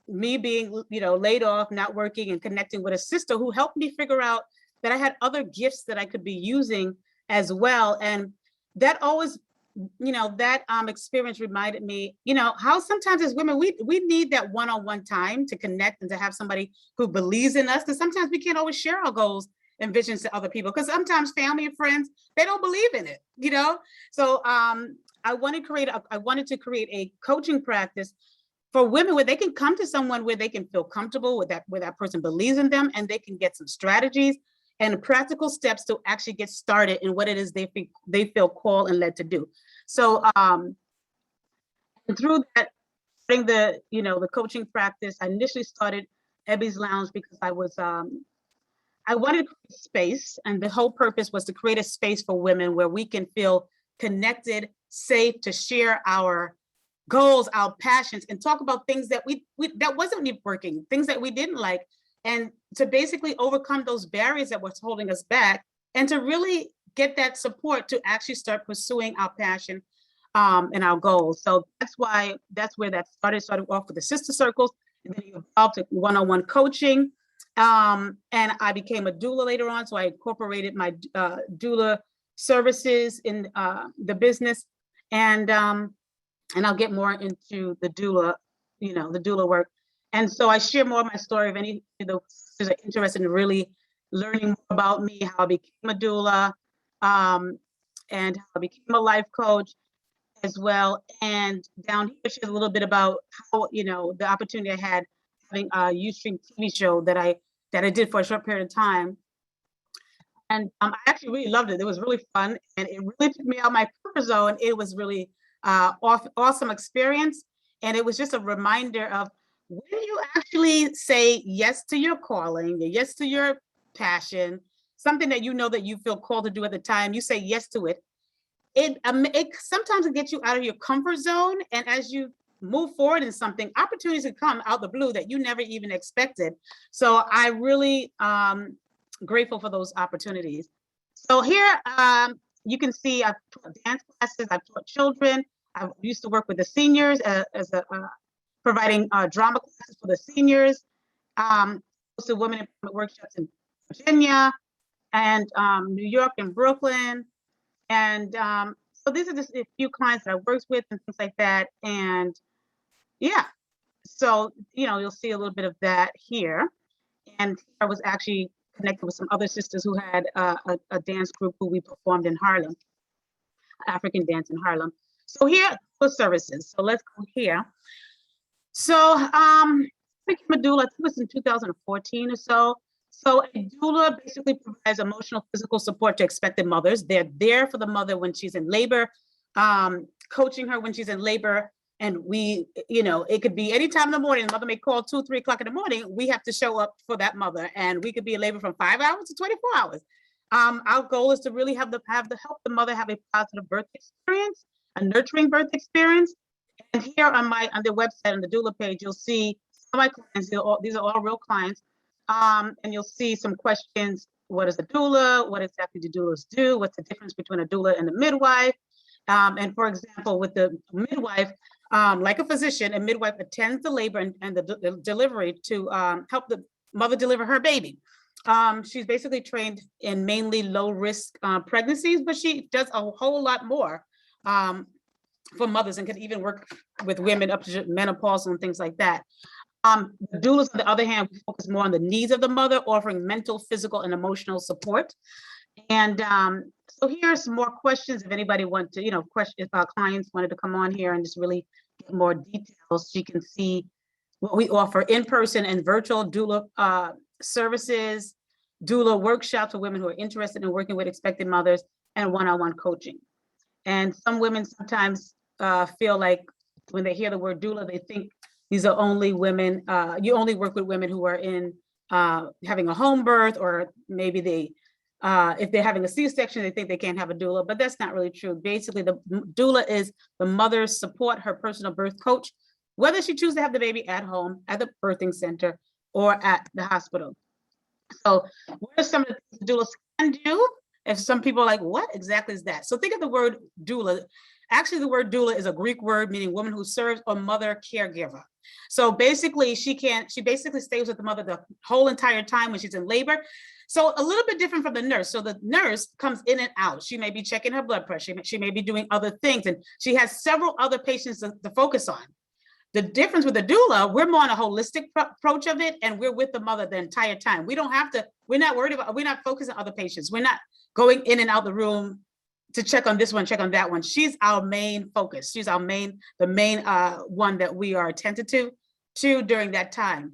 me being, you know, laid off, not working, and connecting with a sister who helped me figure out that I had other gifts that I could be using as well. And that always, you know, that experience reminded me, you know, how sometimes as women, we need that one-on-one time to connect and to have somebody who believes in us, because sometimes we can't always share our goals and visions to other people, because sometimes family and friends, they don't believe in it, you know? So I wanted to create a coaching practice for women where they can come to someone where they can feel comfortable with that, where that person believes in them, and they can get some strategies and practical steps to actually get started in what it is they feel called and led to do. So through that, starting the coaching practice, I initially started Abby's Lounge because I wanted to create space, and the whole purpose was to create a space for women where we can feel connected, safe, to share our goals, our passions, and talk about things that that wasn't working, things that we didn't like, and to basically overcome those barriers that was holding us back, and to really get that support to actually start pursuing our passion and our goals. So that's where that started off with the sister circles, and then it evolved to one-on-one coaching. And I became a doula later on, so I incorporated my doula services in the business, and I'll get more into the doula, the doula work. And so I share more of my story if any of those sisters are interested in really learning more about me, how I became a doula, and how I became a life coach as well. And down here, shares a little bit about how, the opportunity I had having a Ustream TV show that I did for a short period of time. And I actually really loved it. It was really fun, and it really took me out of my comfort zone. It was really awesome experience. And it was just a reminder of when you actually say yes to your calling, yes to your passion, something that that you feel called to do at the time, you say yes to it. It sometimes it gets you out of your comfort zone. And as you move forward in something, opportunities can come out the blue that you never even expected. So I really grateful for those opportunities. So here you can see I've taught dance classes, I've taught children. I used to work with the seniors as providing drama classes for the seniors. Also women empowerment workshops in Virginia and New York and Brooklyn. And so these are just a few clients that I worked with and things like that. And yeah, so, you'll see a little bit of that here. And I was actually connected with some other sisters who had a dance group who we performed in Harlem, African dance in Harlem. So here are services. So let's go here. So I became a doula, I think it was in 2014 or so. So a doula basically provides emotional, physical support to expectant mothers. They're there for the mother when she's in labor, coaching her when she's in labor. And we, it could be any time in the morning. The mother may call 2, 3 o'clock in the morning. We have to show up for that mother, and we could be in labor from 5 hours to 24 hours. Our goal is to really help the mother have a positive birth experience, a nurturing birth experience. And here on the website, on the doula page, you'll see some of my clients. These are all real clients. And you'll see some questions. What is a doula? What exactly do doulas do? What's the difference between a doula and a midwife? And for example, with the midwife, like a physician, a midwife attends the labor and the delivery to help the mother deliver her baby. She's basically trained in mainly low risk pregnancies, but she does a whole lot more for mothers and can even work with women up to menopause and things like that. The doulas, on the other hand, focus more on the needs of the mother, offering mental, physical, and emotional support. And so here's some more questions. If anybody wants to, if our clients wanted to come on here and just really get more details, you can see what we offer in person and virtual doula services, doula workshops for women who are interested in working with expectant mothers, and one-on-one coaching. And some women sometimes feel like when they hear the word doula, they think these are only women, you only work with women who are in having a home birth, or maybe they, if they're having a C-section, they think they can't have a doula, but that's not really true. Basically, the doula is the mother's support, her personal birth coach, whether she chooses to have the baby at home, at the birthing center, or at the hospital. So what are some of the things doulas can do? If some people are like, what exactly is that? So think of the word doula. Actually, the word doula is a Greek word meaning woman who serves or mother caregiver. So basically, she basically stays with the mother the whole entire time when she's in labor. So a little bit different from the nurse. So the nurse comes in and out. She may be checking her blood pressure. She may be doing other things, and she has several other patients to focus on. The difference with the doula, we're more on a holistic approach of it, and we're with the mother the entire time. We don't have to, we're not worried about, we're not focused on other patients. We're not going in and out the room to check on this one, check on that one. She's our main focus. She's our main, the main one that we are attentive to during that time.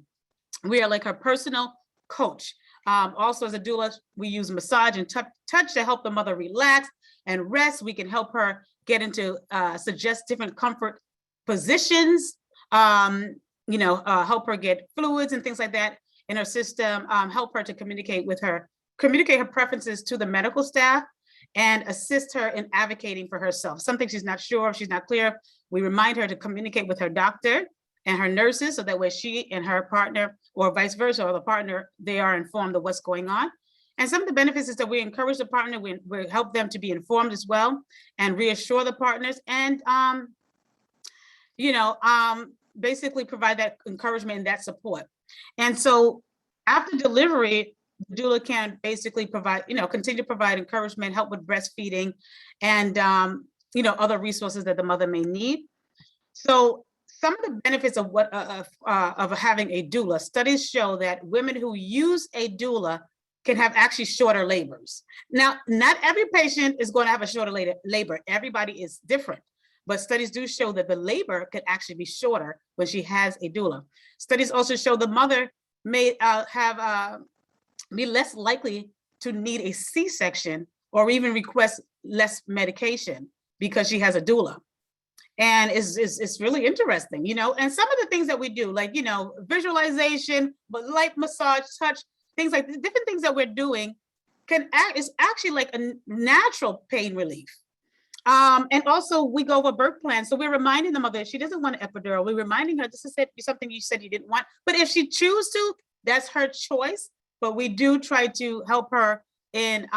We are like her personal coach. Also as a doula, we use massage and touch to help the mother relax and rest. We can help her get into, suggest different comfort positions, help her get fluids and things like that in her system, help her to communicate her preferences to the medical staff, and assist her in advocating for herself. Something she's not sure of, she's not clear, we remind her to communicate with her doctor and her nurses, so that way she and her partner, or vice versa, or the partner, they are informed of what's going on. And some of the benefits is that we encourage the partner, we help them to be informed as well, and reassure the partners, and basically provide that encouragement and that support. And so after delivery, the doula can basically provide, continue to provide encouragement, help with breastfeeding, and other resources that the mother may need. So some of the benefits of having a doula, studies show that women who use a doula can have actually shorter labors. Now, not every patient is going to have a shorter labor. Everybody is different. But studies do show that the labor could actually be shorter when she has a doula. Studies also show the mother may be less likely to need a C-section or even request less medication because she has a doula. And it's really interesting, and some of the things that we do, like, visualization, but light massage, touch, things like different things that we're doing is actually like a natural pain relief. And also we go over birth plans. So we're reminding the mother, if she doesn't want an epidural, we're reminding her this is something you said you didn't want, but if she chooses to, that's her choice. But we do try to help her in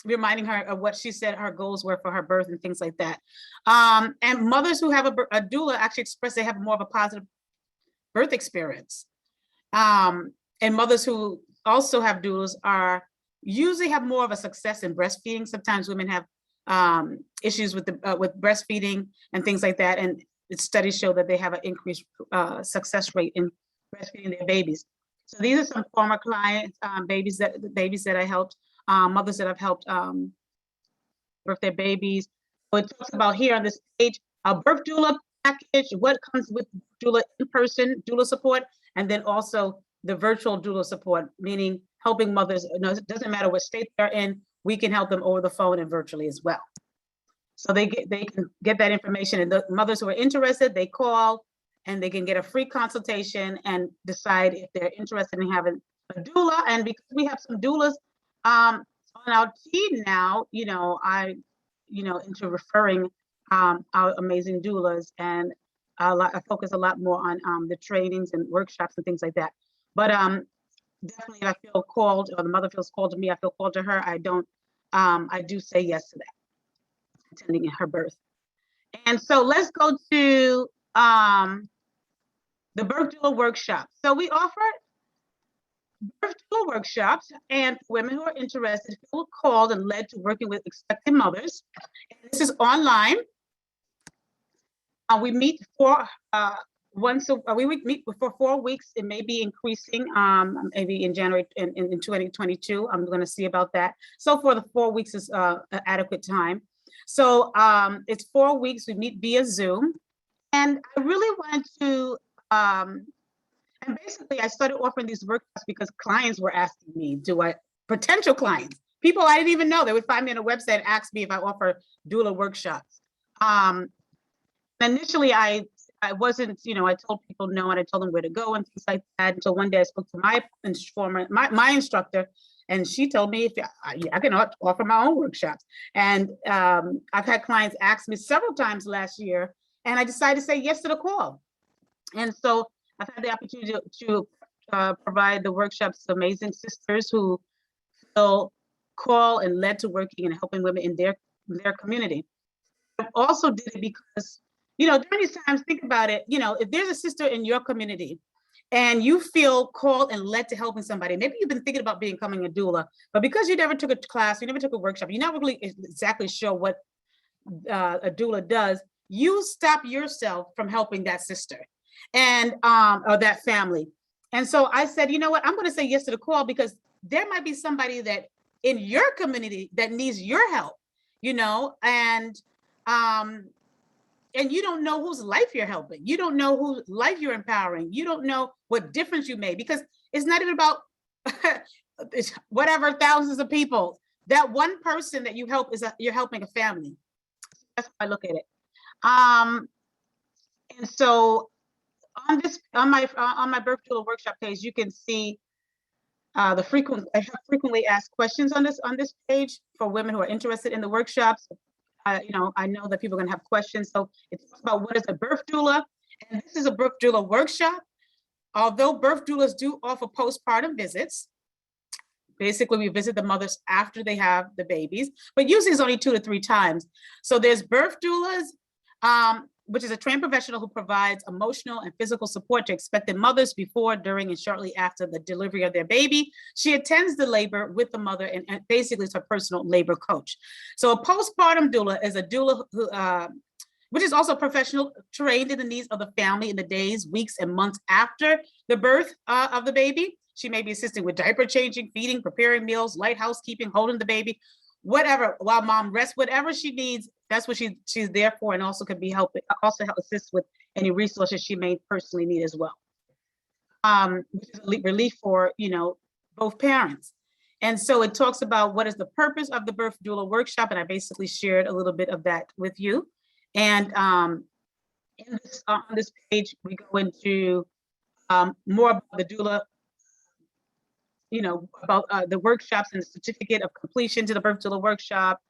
reminding her of what she said her goals were for her birth and things like that. And mothers who have a doula actually express they have more of a positive birth experience. And mothers who also have doulas usually have more of a success in breastfeeding. Sometimes women have issues with breastfeeding and things like that, and studies show that they have an increased success rate in breastfeeding their babies. So these are some former clients, babies that I helped, mothers that I've helped birth their babies. So it talks about here on this page, a birth doula package, what comes with doula in-person doula support, and then also the virtual doula support, meaning helping mothers. It doesn't matter what state they're in, we can help them over the phone and virtually as well. So they can get that information, and the mothers who are interested, they call and they can get a free consultation and decide if they're interested in having a doula. And because we have some doulas on our team now, into referring our amazing doulas, and I focus a lot more on the trainings and workshops and things like that. But definitely, if I feel called, or the mother feels called to me, I feel called to her. I do say yes to that, attending her birth. And so let's go to the birth doula workshop. So we offer birth doula workshops, and for women who are interested feel called and led to working with expectant mothers. And this is online. We meet for we meet for 4 weeks. It may be increasing maybe in January in 2022. I'm going to see about that. So for the 4 weeks is an adequate time. So it's 4 weeks. We meet via Zoom, and I really wanted to. And basically, I started offering these workshops because clients were asking me, potential clients, people I didn't even know, they would find me on a website and ask me if I offer doula workshops. Initially, I wasn't, I told people no, and I told them where to go and things like that. Until one day I spoke to my instructor, and she told me if I can offer my own workshops. And I've had clients ask me several times last year, and I decided to say yes to the call. And so I've had the opportunity to provide the workshops to amazing sisters who feel called and led to working and helping women in their community. I also did it because, during these times, think about it, if there's a sister in your community and you feel called and led to helping somebody, maybe you've been thinking about becoming a doula, but because you never took a class, you never took a workshop, you're not really exactly sure what a doula does, you stop yourself from helping that sister and or that family. And so I said, you know what, I'm going to say yes to the call because there might be somebody that in your community that needs your help, and you don't know whose life you're helping. You don't know whose life you're empowering. You don't know what difference you made, because it's not even about whatever thousands of people. That one person that you help you're helping a family. That's how I look at it. And so on my birth doula workshop page, you can see I have frequently asked questions on this page for women who are interested in the workshops. I know that people are going to have questions. So it's about what is a birth doula, and this is a birth doula workshop. Although birth doulas do offer postpartum visits, basically we visit the mothers after they have the babies, but usually it's only 2 to 3 times. So there's birth doulas, which is a trained professional who provides emotional and physical support to expectant mothers before, during, and shortly after the delivery of their baby. She attends the labor with the mother and basically is her personal labor coach. So a postpartum doula is a doula who, which is also a professional trained in the needs of the family in the days, weeks, and months after the birth of the baby. She may be assisting with diaper changing, feeding, preparing meals, light housekeeping, holding the baby, whatever, while mom rests, whatever she needs. That's what she's there for, and also can be assist with any resources she may personally need as well. Which is relief for both parents. And so it talks about what is the purpose of the birth doula workshop, and I basically shared a little bit of that with you. And on this page, we go into more about the doula, about the workshops and the certificate of completion to the birth doula workshop,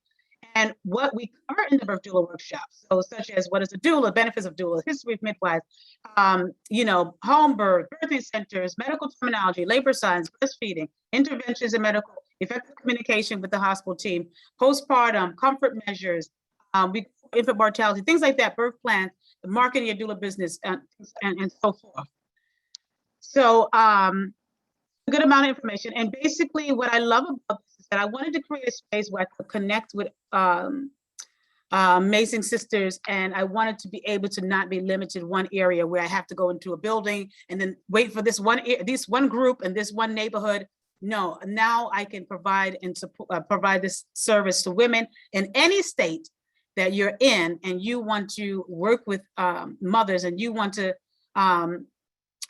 and what we cover in the birth doula workshops. So such as what is a doula, benefits of doula, history of midwives, home birth, birthing centers, medical terminology, labor signs, breastfeeding, interventions in medical, effective communication with the hospital team, postpartum, comfort measures, infant mortality, things like that, birth plans, the marketing your doula business, and so forth. So a good amount of information. And basically what I love about this is that I wanted to create a space where I could connect with amazing sisters, and I wanted to be able to not be limited one area where I have to go into a building and then wait for this one group and this one neighborhood. No, now I can provide and provide this service to women in any state that you're in, and you want to work with mothers, and you want to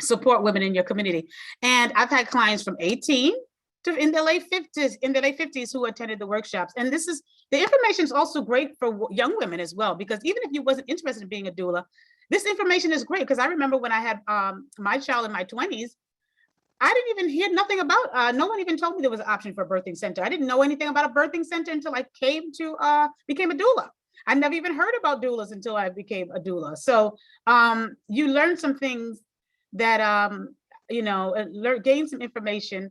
support women in your community. And I've had clients from 18 to in their late 50s who attended the workshops. And the information is also great for young women as well, because even if you wasn't interested in being a doula, this information is great. Because I remember when I had my child in my 20s, I didn't even hear nothing about, no one even told me there was an option for a birthing center. I didn't know anything about a birthing center until I became a doula. I never even heard about doulas until I became a doula. So you learn some things that, gain some information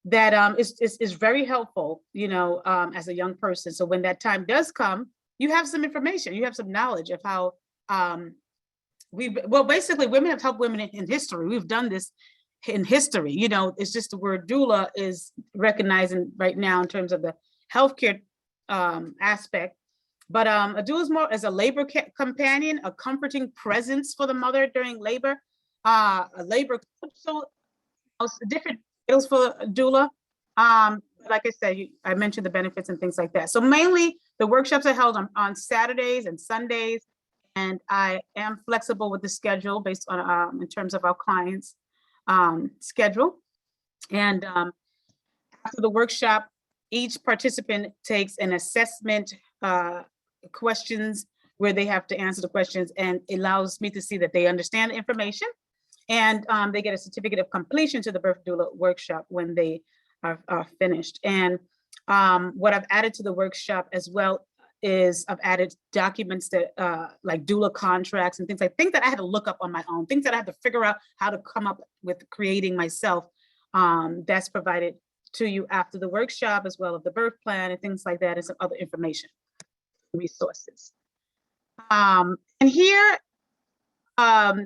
that is very helpful, as a young person. So when that time does come, you have some information, you have some knowledge of how well, basically women have helped women in history. We've done this in history. You know, it's just the word doula is recognizing right now in terms of the healthcare aspect. But a doula is more as a labor companion, a comforting presence for the mother during labor, a labor coach. So different skills for a doula. Like I said, I mentioned the benefits and things like that. So mainly the workshops are held on Saturdays and Sundays, and I am flexible with the schedule based on in terms of our clients' schedule. And after the workshop, each participant takes an assessment questions where they have to answer the questions, and it allows me to see that they understand the information, and they get a certificate of completion to the birth doula workshop when they are finished. And what I've added to the workshop as well is I've added documents that like doula contracts and things that I had to look up on my own, things that I had to figure out how to come up with creating myself. That's provided to you after the workshop, as well as the birth plan and things like that, and some other information resources. And here I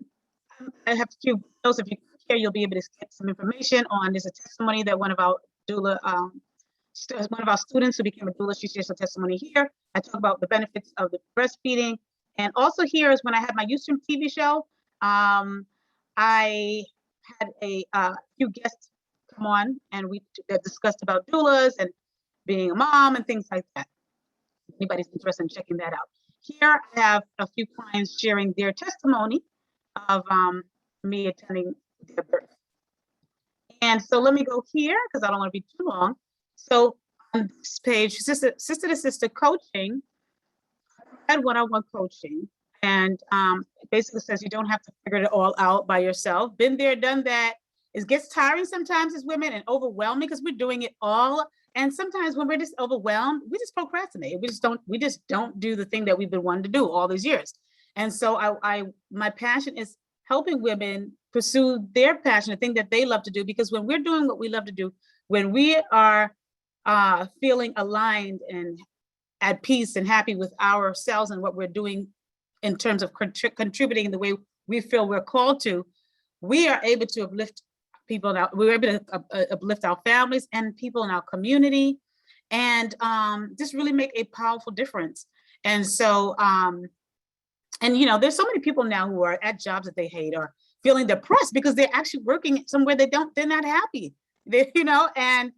have a few notes. If you click here, you'll be able to get some information on. There's a testimony that one of our doula, one of our students who became a doula, she shares a testimony here. I talk about the benefits of the breastfeeding. And also here is when I had my Ustream TV show, I had a few guests come on, and we discussed about doulas and being a mom and things like that. If anybody's interested in checking that out. Here I have a few clients sharing their testimony of me attending their birth. And so let me go here because I don't want to be too long. So on this page, sister to sister coaching, I had one-on-one coaching, and it basically says you don't have to figure it all out by yourself. Been there, done that. It gets tiring sometimes as women and overwhelming because we're doing it all. And sometimes when we're just overwhelmed, we just procrastinate. We just don't do the thing that we've been wanting to do all these years. And so my passion is helping women pursue their passion, the thing that they love to do, because when we're doing what we love to do, when we are feeling aligned and at peace and happy with ourselves and what we're doing in terms of contributing in the way we feel we're called to, we are able to uplift people now. We're able to uplift our families and people in our community, and just really make a powerful difference. And so, and you know, there's so many people now who are at jobs that they hate or feeling depressed because they're actually working somewhere they're not happy. You know, and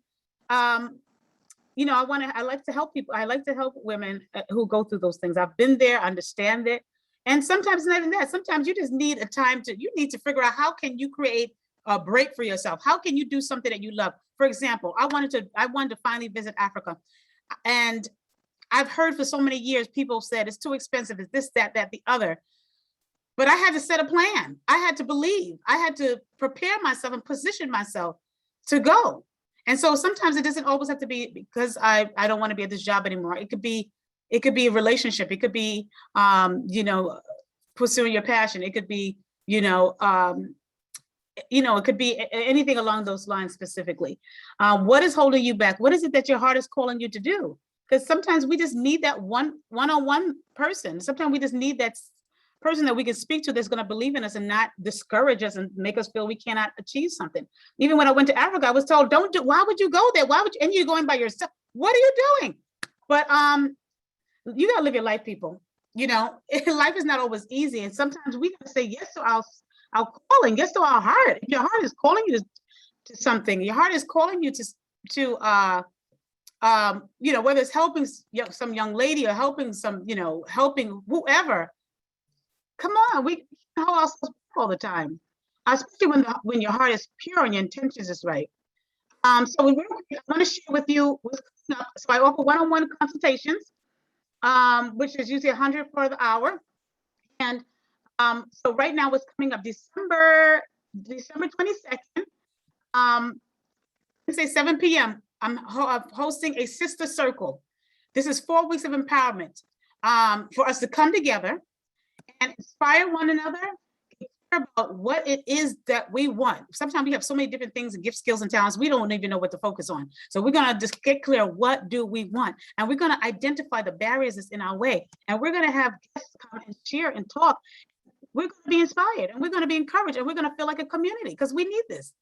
you know, I like to help people. I like to help women who go through those things. I've been there, understand it. And sometimes not even that. Sometimes you just need you need to figure out how can you create a break for yourself? How can you do something that you love? For example, I wanted to finally visit Africa. And I've heard for so many years, people said it's too expensive, it's this, that, the other. But I had to set a plan. I had to believe. I had to prepare myself and position myself to go. And so sometimes it doesn't always have to be because I don't want to be at this job anymore. It could be a relationship. It could be, you know, pursuing your passion. It could be, you know, it could be anything along those lines specifically. What is holding you back? What is it that your heart is calling you to do? Because sometimes we just need that one-on-one person. Sometimes we just need that person that we can speak to that's going to believe in us and not discourage us and make us feel we cannot achieve something. Even when I went to Africa, I was told, why would you go there? Why would you, and you're going by yourself? What are you doing? But you got to live your life, people. You know, life is not always easy. And sometimes we got to say yes to our calling, yes to our heart. If your heart is calling you to something, your heart is calling you to you know, whether it's helping some young lady or helping helping whoever. Come on, we hold ourselves back all the time, especially when your heart is pure and your intentions is right. So I want to share with you what's coming up. So I offer one-on-one consultations, which is usually $100 for the hour. And so right now what's coming up, December 22nd, say 7 p.m. I'm hosting a sister circle. This is 4 weeks of empowerment for us to come together and inspire one another, care about what it is that we want. Sometimes we have so many different things and gifts, skills, and talents, we don't even know what to focus on. So we're gonna just get clear, what do we want? And we're gonna identify the barriers that's in our way. And we're gonna have guests come and share and talk. we're going to be inspired and we're going to be encouraged and we're going to feel like a community because we need this.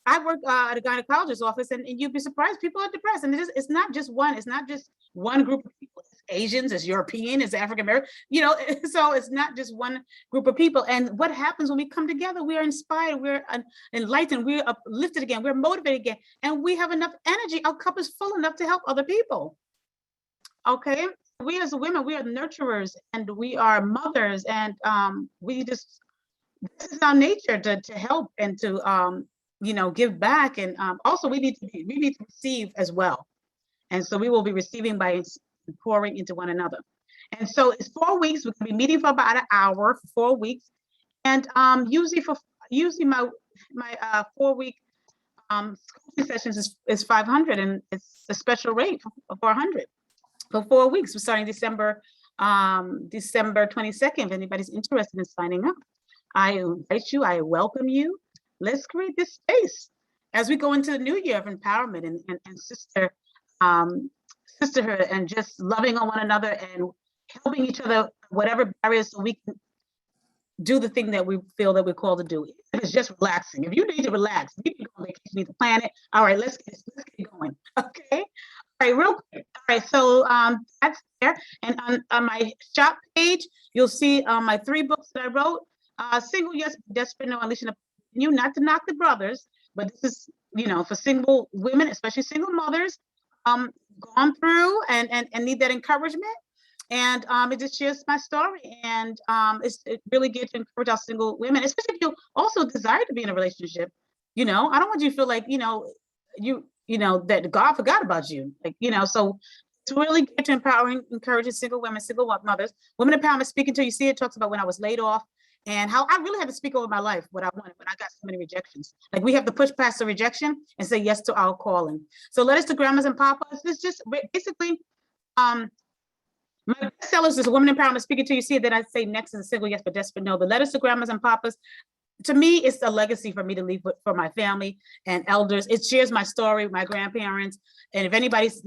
I work at a gynecologist's office and you'd be surprised, people are depressed. And it's not just one group of people. It's Asians, it's European, it's African American, so it's not just one group of people. And what happens when we come together, we are inspired, we're enlightened, we're uplifted again, we're motivated again, and we have enough energy. Our cup is full enough to help other people. Okay, we as women, we are nurturers and we are mothers, and this is our nature to help and to give back, and also we need to receive as well. And so we will be receiving by pouring into one another. And so it's 4 weeks. We're gonna be meeting for about an hour for 4 weeks. And usually my 4-week coaching sessions is 500, and it's a special rate for 400 for 4 weeks. We're starting December 22nd. If anybody's interested in signing up, I invite you, I welcome you. Let's create this space as we go into the new year of empowerment and sisterhood and just loving on one another and helping each other, whatever barriers, so we can do the thing that we feel that we're called to do. It's just relaxing. If you need to relax, if you can go on vacation, you need to plan it. All right, let's get going. Okay. All right, real quick. All right, so that's there. And on my shop page, you'll see my 3 books that I wrote. Single Yes, Desperate No, Unleashing You, not to knock the brothers, but this is, for single women, especially single mothers, gone through and need that encouragement. And it just shares my story. And it's really good to encourage our single women, especially if you also desire to be in a relationship. I don't want you to feel like, that God forgot about you. So it's really good to empower and encourage single women, single mothers. Women Empowerment Speaking Till You See It talks about when I was laid off, and how I really had to speak over my life, what I wanted, but I got so many rejections. Like, we have to push past the rejection and say yes to our calling. So Letters to Grandmas and Papas, it's just basically, my bestsellers is Women Empowerment Speaking Till You See It. Then I say next is a Single Yes but Desperate No. The Letters to Grandmas and Papas, to me, it's a legacy for me to leave for my family and elders. It shares my story with my grandparents. And if anybody's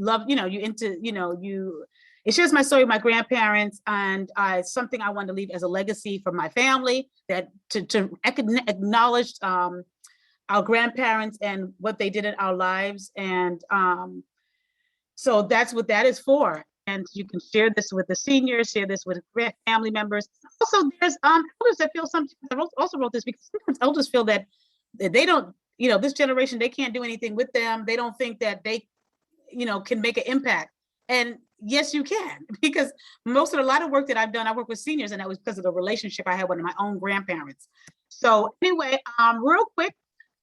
it shares my story with my grandparents, and something I want to leave as a legacy for my family, that to acknowledge our grandparents and what they did in our lives. And so that's what that is for. And you can share this with the seniors, share this with family members. Also, there's elders that feel sometimes, I also wrote this because sometimes elders feel that they don't, this generation, they can't do anything with them. They don't think that they, can make an impact. And yes, you can, because a lot of work that I've done, I work with seniors, and that was because of the relationship I had with my own grandparents. So anyway, real quick.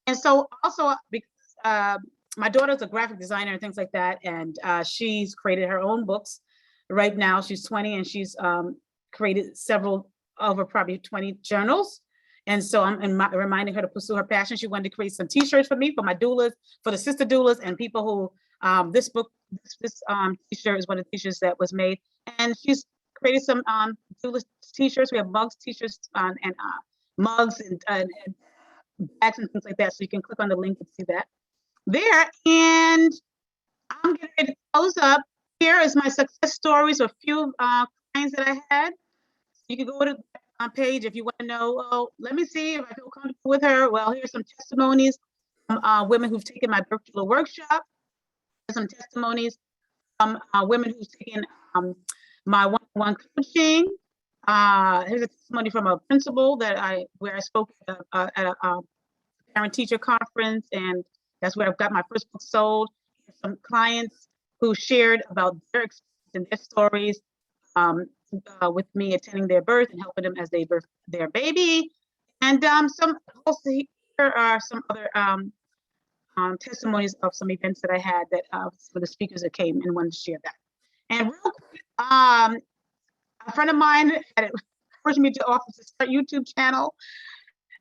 And so also, because my daughter's a graphic designer and things like that, and she's created her own books. Right now, she's 20, and she's created several, over probably 20 journals. And so I'm reminding her to pursue her passion. She wanted to create some T-shirts for me, for my doulas, for the sister doulas, and people who, this T-shirt is one of the T-shirts that was made. And she's created some doula T-shirts. We have mugs, T-shirts, and mugs and bags and things like that. So you can click on the link and see that there. And I'm getting ready to close up. Here is my success stories of a few clients that I had. You can go to the page if you want to know, oh, let me see if I feel comfortable with her. Well, here's some testimonies from women who've taken my virtual workshop. Some testimonies from women who've taken my one-on-one coaching. Here's a testimony from a principal where I spoke at a parent-teacher conference, and that's where I've got my first book sold. Some clients who shared about their experience and their stories with me attending their birth and helping them as they birth their baby. And some also here are some other testimonies of some events that I had that for the speakers that came and wanted to share that. And real quick, a friend of mine had encouraged me to offer to start a YouTube channel.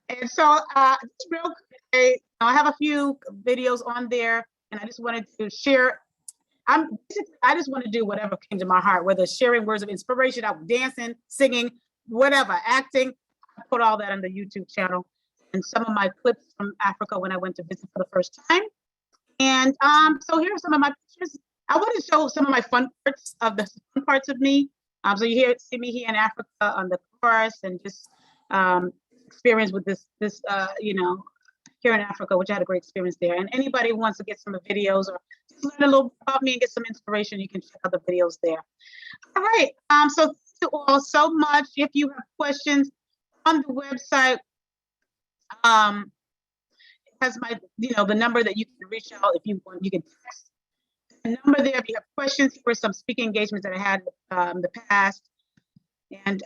And so just real quick, I have a few videos on there, and I just wanted to share. I just want to do whatever came to my heart, whether sharing words of inspiration, out dancing, singing, whatever, acting. I put all that on the YouTube channel. And some of my clips from Africa when I went to visit for the first time. And so here are some of my pictures. I want to show some of my fun parts of me. So you see me here in Africa on the chorus, and just experience with this, here in Africa, which I had a great experience there. And anybody who wants to get some videos or just learn a little about me and get some inspiration, you can check out the videos there. All right. So thank you all so much. If you have questions on the website, has my, the number that you can reach out if you want. You can text the number there if you have questions for some speaking engagements that I had in the past. And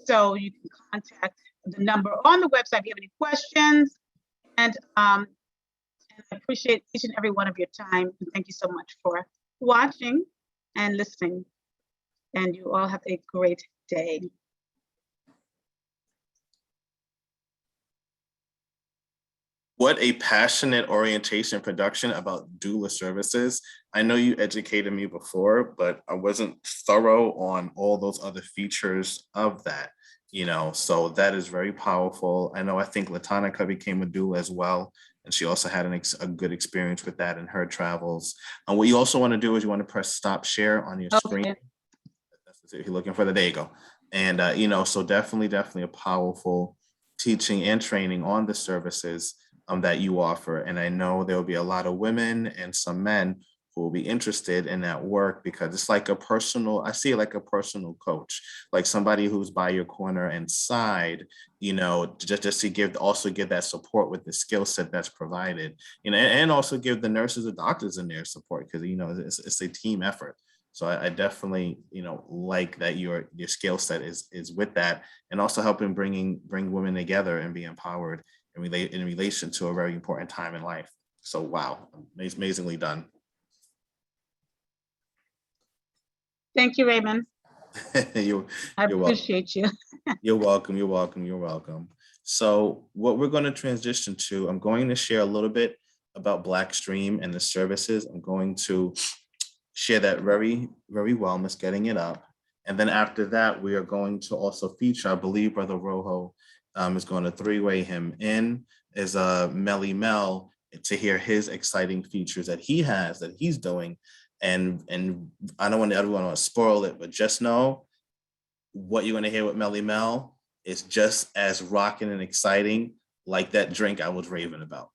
so you can contact the number on the website if you have any questions. And I appreciate each and every one of your time. And thank you so much for watching and listening. And you all have a great day. What a passionate orientation production about doula services. I know you educated me before, but I wasn't thorough on all those other features of that, so that is very powerful. I think Latonica became a doula as well, and she also had a good experience with that in her travels. And what you also want to do is you want to press stop share on your screen. That's if you're looking for there you go. And, so definitely a powerful teaching and training on the services that you offer. And I know there will be a lot of women and some men who will be interested in that work, because it's like I see it like a personal coach, like somebody who's by your corner and side, just to give that support with the skill set that's provided, and also give the nurses and doctors in their support, because, it's a team effort. So I definitely, like that your skill set is with that, and also helping bring women together and be empowered in relation to a very important time in life. So wow, amazingly done. Thank you, Raymond. You're I welcome. appreciate you. You're welcome. So what we're going to transition to, I'm going to share a little bit about Blackstream and the services. I'm going to share that very, very well, Miss Getting It Up. And then after that, we are going to also feature, I believe Brother Rojo is going to three-way him in, is Melly Mel, to hear his exciting features that he's doing. And I don't want everyone to spoil it, but just know what you're going to hear with Melly Mel is just as rocking and exciting like that drink I was raving about.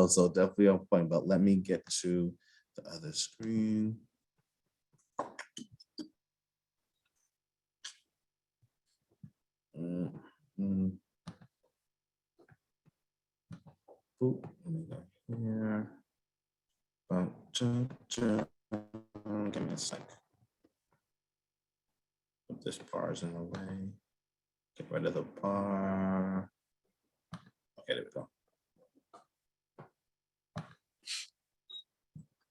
So definitely on point. But let me get to the other screen. Let me go here. Give me a sec. Put this bar's in the way. Get rid of the bar. Okay, there we go.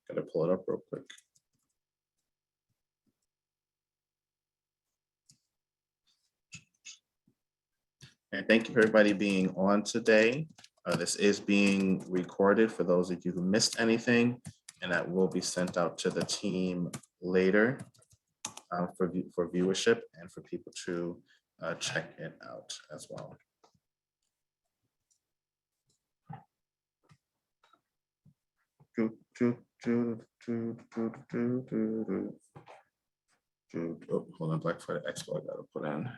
Gotta pull it up real quick. And thank you for everybody being on today. This is being recorded for those of you who missed anything, and that will be sent out to the team later for viewership and for people to check it out as well. Oh, hold on, Black Friday Expo, I gotta put in.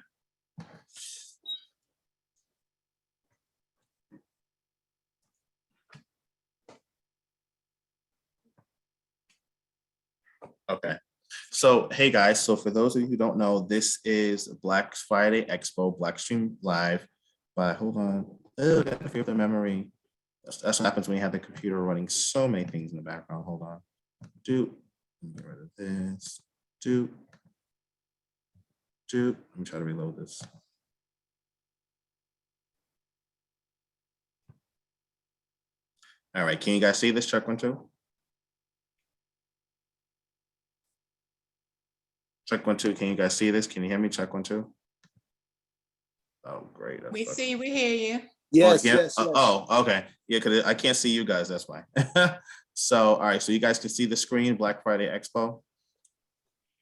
Okay, so hey guys, so for those of you who don't know, this is Black Friday Expo, Blackstream Live by, hold on, oh, I gotta feel the memory. That's what happens when you have the computer running so many things in the background. Hold on. Get rid of this. Let me try to reload this. All right, can you guys see this? Check 1, 2. Check 1, 2. Can you guys see this? Can you hear me? Check 1, 2. Oh, great. We see, we hear you. Yes, yes. Oh, okay. Yeah, because I can't see you guys. That's why. So, all right. So you guys can see the screen, Black Friday Expo.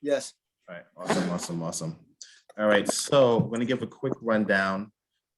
Yes. All right. Awesome. All right. So I'm going to give a quick rundown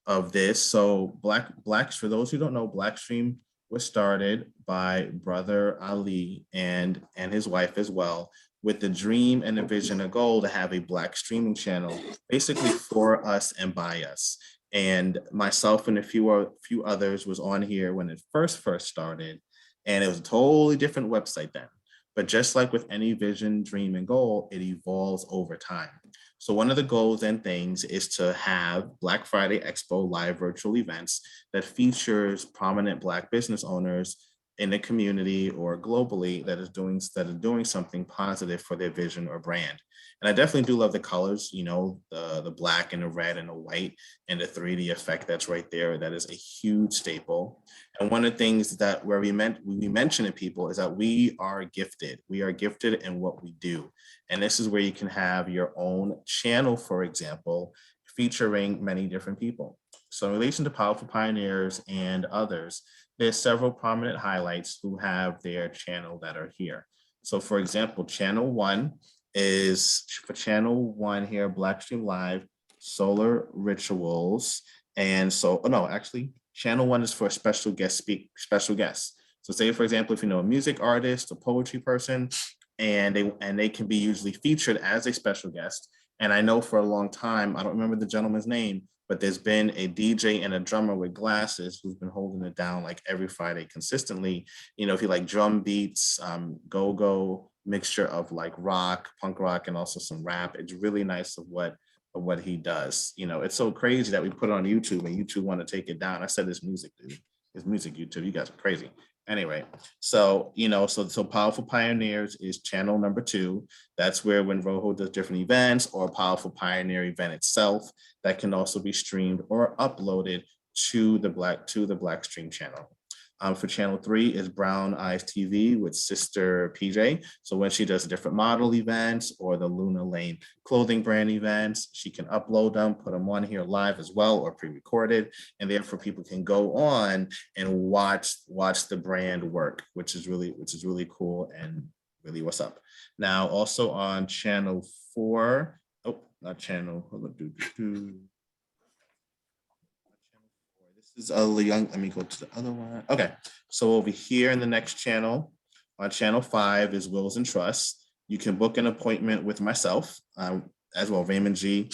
of this. So for those who don't know, Blackstream was started by Brother Ali and his wife as well, with the dream and the vision and goal to have a Black streaming channel, basically for us and by us. And myself and a few others was on here when it first started, and it was a totally different website then. But just like with any vision, dream, and goal, it evolves over time. So one of the goals and things is to have Black Friday Expo live virtual events that features prominent Black business owners in the community or globally that are doing something positive for their vision or brand. And I definitely do love the colors, you know, the black and the red and the white and the 3D effect that's right there. That is a huge staple. And one of the things that we mention to people is that we are gifted. We are gifted in what we do. And this is where you can have your own channel, for example, featuring many different people. So in relation to Powerful Pioneers and others, there's several prominent highlights who have their channel that are here. So for example, channel 1 is for channel 1 here, Blackstream Live, Solar Rituals. And so, oh no, actually channel 1 is for special guests. So say, for example, if you know a music artist, a poetry person, and they can be usually featured as a special guest. And I know for a long time, I don't remember the gentleman's name, but there's been a DJ and a drummer with glasses who's been holding it down like every Friday consistently. You know, if you like drum beats, go-go, mixture of like rock, punk rock, and also some rap. It's really nice of what he does. You know, it's so crazy that we put it on YouTube and YouTube want to take it down. I said, it's music, dude. It's music, YouTube. You guys are crazy. Anyway, so, you know, so Powerful Pioneers is channel number 2. That's where when Rojo does different events or a Powerful Pioneer event itself, that can also be streamed or uploaded to the Blackstream channel. For channel 3 is Brown Eyes TV with Sister PJ. So when she does different model events or the Luna Lane clothing brand events, she can upload them, put them on here live as well or pre-recorded, and therefore people can go on and watch the brand work, which is really cool and really what's up. Now also on channel 4, not channel, this is a young, let me go to the other one. Okay, so over here in the next channel, on channel 5 is Wills and Trusts. You can book an appointment with myself as well, Raymond G.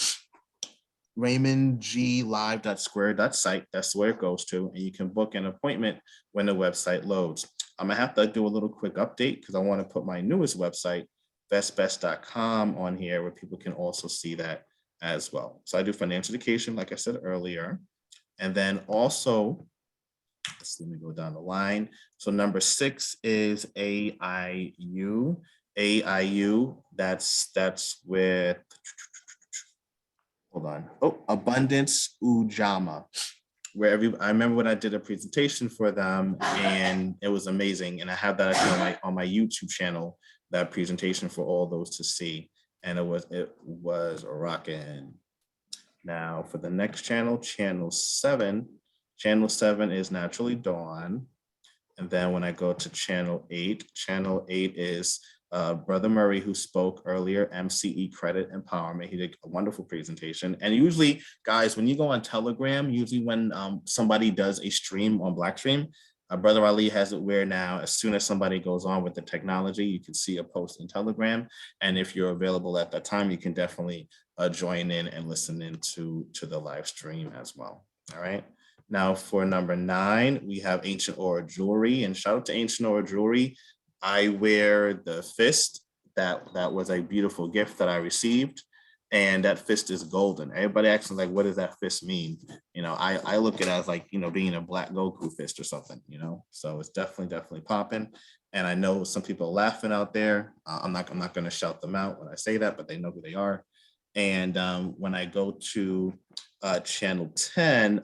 RaymondGlive.square.site. That's where it goes to, and you can book an appointment when the website loads. I'm gonna have to do a little quick update because I want to put my newest website, bestbest.com, on here where people can also see that as well. So I do financial education, like I said earlier. And then also, let me go down the line. So number 6 is AIU. AIU, that's with, hold on. Abundance Ujamaa. I remember when I did a presentation for them and it was amazing. And I have that actually on my YouTube channel, that presentation for all those to see. And it was rocking. Now for the next channel, channel 7 is Naturally Dawn. And then when I go to channel 8 is Brother Murray, who spoke earlier, MCE Credit Empowerment. He did a wonderful presentation. And usually, guys, when you go on Telegram, usually when somebody does a stream on Blackstream, Brother Ali has it where now, as soon as somebody goes on with the technology, you can see a post in Telegram. And if you're available at that time, you can definitely join in and listen in to the live stream as well. All right. Now for number 9, we have Ancient Aura Jewelry, and shout out to Ancient Aura Jewelry. I wear the fist. That was a beautiful gift that I received. And that fist is golden. Everybody asks me, like, what does that fist mean? You know, I look at it as like, you know, being a Black Goku fist or something, you know? So it's definitely popping. And I know some people are laughing out there. I'm not going to shout them out when I say that, but they know who they are. And when I go to channel 10,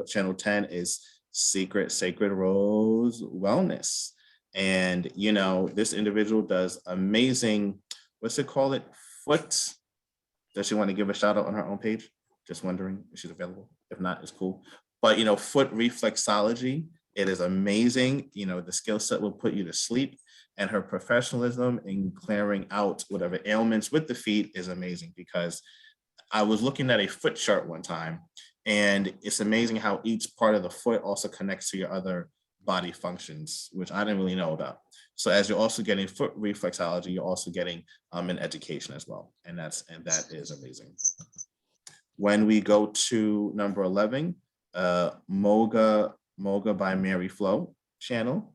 channel 10 is Sacred Rose Wellness. And, you know, this individual does amazing, what's it called? Foot. Does she want to give a shout out on her own page? Just wondering if she's available. If not, it's cool. But, you know, foot reflexology, it is amazing. You know, the skill set will put you to sleep, and her professionalism in clearing out whatever ailments with the feet is amazing, because I was looking at a foot chart one time, and it's amazing how each part of the foot also connects to your other body functions, which I didn't really know about. So as you're also getting foot reflexology, you're also getting an education as well. And that is amazing. When we go to number 11, Moga by Mary Flo channel.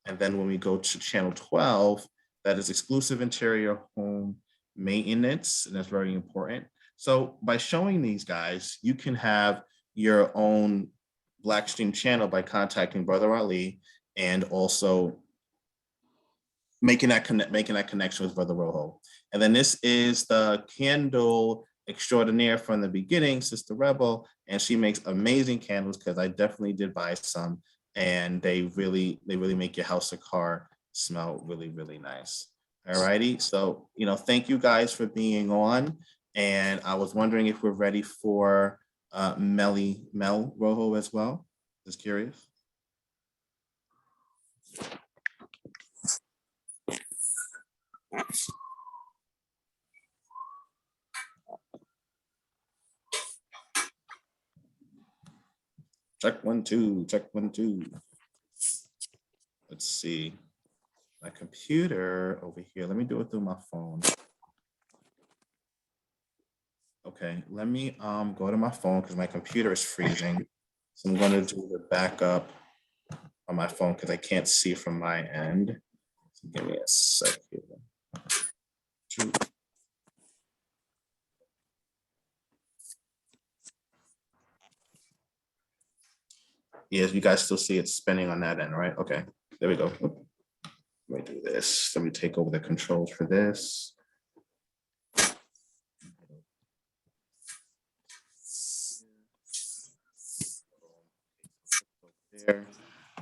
And then when we go to channel 12, that is exclusive interior home maintenance, and that's very important. So by showing these guys, you can have your own Blackstream channel by contacting Brother Ali and also making that connection with Brother Rojo. And then this is the candle extraordinaire from the beginning, Sister Rebel, and she makes amazing candles because I definitely did buy some, and they really make your house or car smell really, really nice. All righty, so thank you guys for being on, and I was wondering if we're ready for Mel Rojo as well. Just curious. Check 1 2, check 1 2. Let's see. My computer over here. Let me do it through my phone. Okay, let me go to my phone because my computer is freezing. So I'm going to do the backup on my phone because I can't see from my end. So give me a sec here. Yes, you guys still see it spinning on that end, right? Okay, there we go. Let me do this. Let me take over the controls for this. There.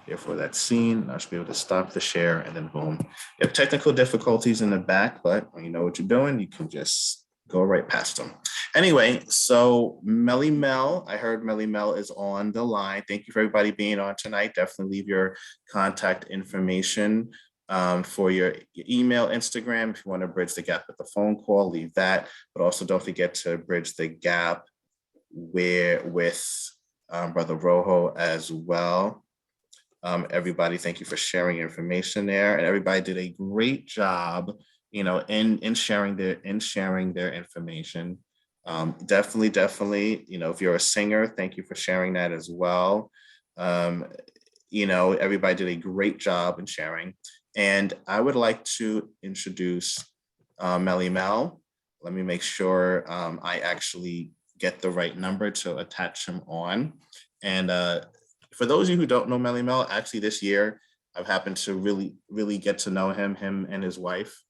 Therefore, that scene, I should be able to stop the share and then boom. You have technical difficulties in the back, but when you know what you're doing, you can just go right past them. Anyway, so Melly Mel, I heard Melly Mel is on the line. Thank you for everybody being on tonight. Definitely leave your contact information for your email, Instagram. If you want to bridge the gap with the phone call, leave that. But also don't forget to bridge the gap with Brother Rojo as well. Everybody, thank you for sharing your information there, and everybody did a great job, in sharing their information. Definitely, if you're a singer, thank you for sharing that as well. Everybody did a great job in sharing, and I would like to introduce Melly Mel. Let me make sure I actually get the right number to attach him on. And for those of you who don't know Melly Mel, actually this year, I've happened to really get to know him and his wife.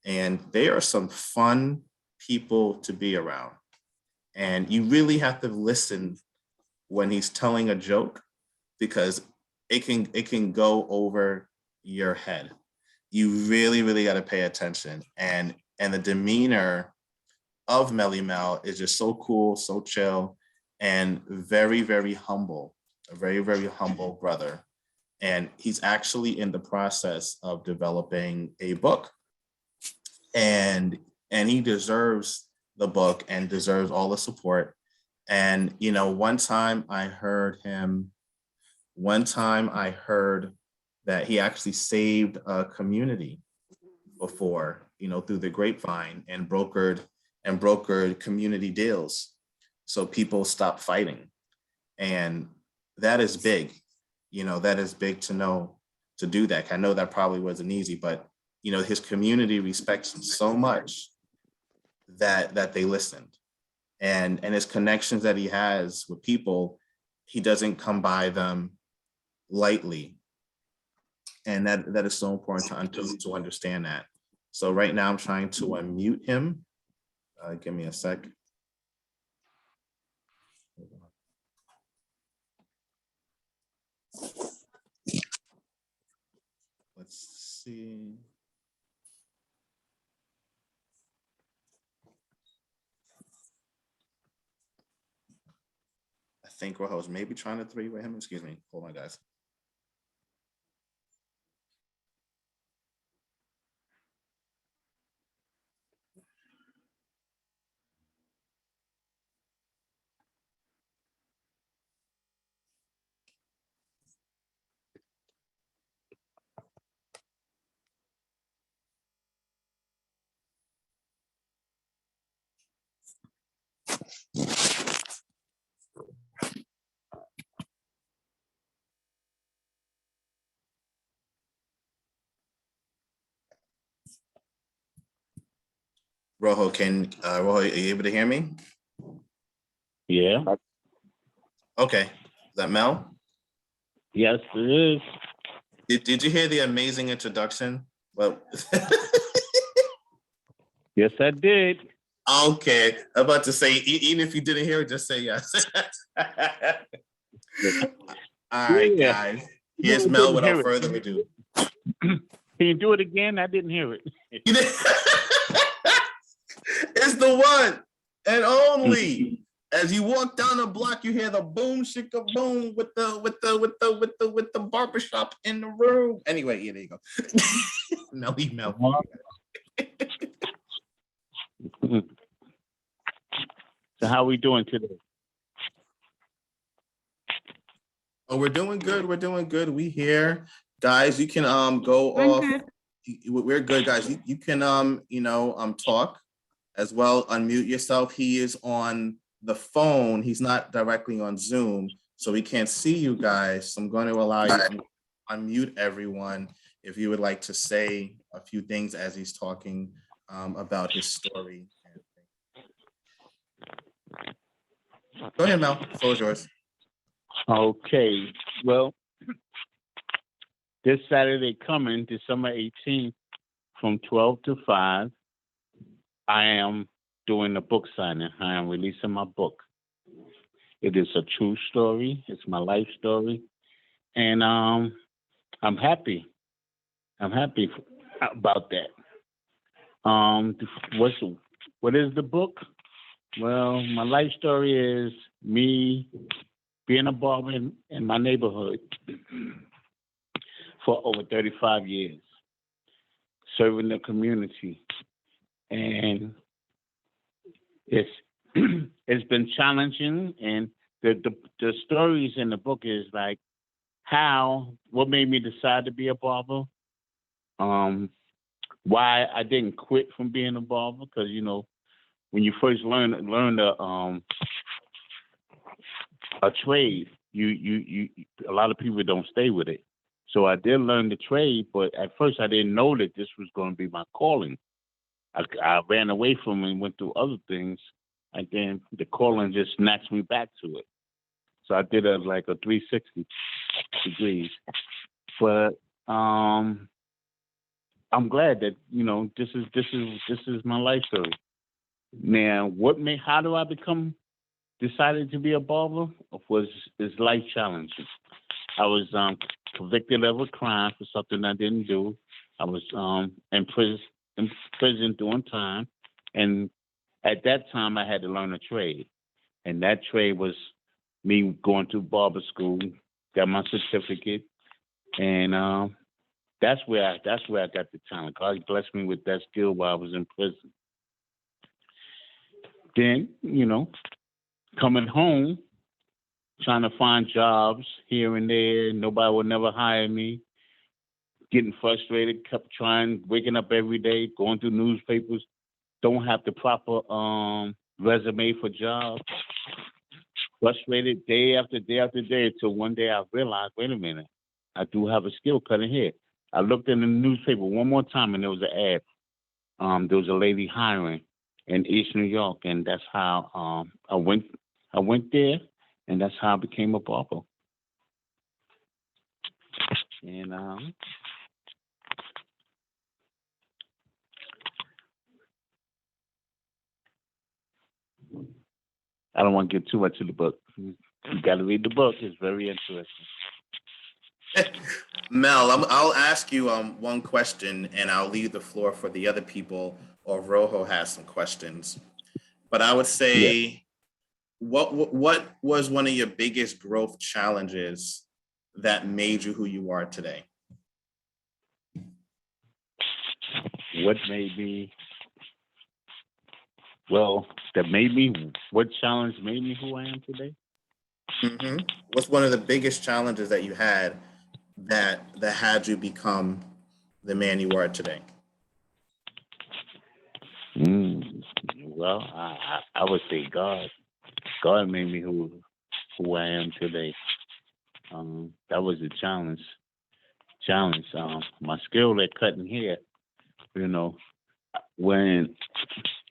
And they are some fun people to be around. And you really have to listen when he's telling a joke because it can go over your head. You really got to pay attention. And the demeanor of Melly Mel is just so cool, so chill, and very, very humble. A very, very humble brother. And he's actually in the process of developing a book. And he deserves the book and deserves all the support. And, one time I heard that he actually saved a community before, through the grapevine and brokered community deals. So people stopped fighting. And that is big, that is big to do that. I know that probably wasn't easy, but his community respects him so much that they listened, and his connections that he has with people, he doesn't come by them lightly, and that is so important to understand that. So right now I'm trying to unmute him. Give me a sec. Let's see. I think Rojo was maybe trying to three-way him. Excuse me. Hold on, guys. Rojo, Rojo, are you able to hear me? Yeah. Okay. Is that Mel? Yes, it is. Did you hear the amazing introduction? Well, Yes, I did. okay. I'm about to say, even if you didn't hear it, just say yes. All right, Yeah. guys. I Here's Mel didn't without hear it. further ado. Can you do it again? I didn't hear it. It's the one and only. As you walk down the block, you hear the boom shika boom with the barbershop in the room. Anyway, yeah, there you go. Melly Mel. So how we doing today? Oh, we're doing good. We're doing good. We here, guys. You can go Doing off. good. We're good, guys. You can talk as well. Unmute yourself. He is on the phone. He's not directly on Zoom, so we can't see you guys. So I'm going to allow you to unmute everyone if you would like to say a few things as he's talking about his story. Go ahead, Mel. The floor is yours. Okay. Well, this Saturday coming, December 18th, from 12 to 5, I am doing a book signing. I am releasing my book. It is a true story. It's my life story. And I'm happy. I'm happy about that. What is the book? Well, my life story is me being a barber in my neighborhood for over 35 years, serving the community. And it's it's been challenging, and the stories in the book is like what made me decide to be a barber, why I didn't quit from being a barber, because when you first learn a trade, you a lot of people don't stay with it. So I did learn the trade, but at first I didn't know that this was going to be my calling. I ran away from it and went through other things, and then the calling just snatched me back to it. So I did a 360 degrees. But I'm glad that this is my life story. Now, how do I decided to be a barber? Is life challenging. I was convicted of a crime for something I didn't do. I was in prison doing time, and at that time I had to learn a trade, and that trade was me going to barber school, got my certificate, and that's where I got the talent. God blessed me with that skill while I was in prison. Then coming home, trying to find jobs here and there, nobody would never hire me. Getting frustrated, kept trying, waking up every day, going through newspapers, don't have the proper resume for jobs. Frustrated day after day after day, until one day I realized, wait a minute, I do have a skill cutting hair. I looked in the newspaper one more time, and there was an ad. There was a lady hiring in East New York, and that's how I went there, and that's how I became a barber. And I don't want to get too much of the book. You got to read the book. It's very interesting. Mel, I'll ask you one question, and I'll leave the floor for the other people, or Rojo has some questions. But I would say, what was one of your biggest growth challenges that made you who you are today? What challenge made me who I am today? Mm-hmm. What's one of the biggest challenges that you had that had you become the man you are today? Well, I would say God. God made me who I am today. That was a challenge. My skill at cutting hair, when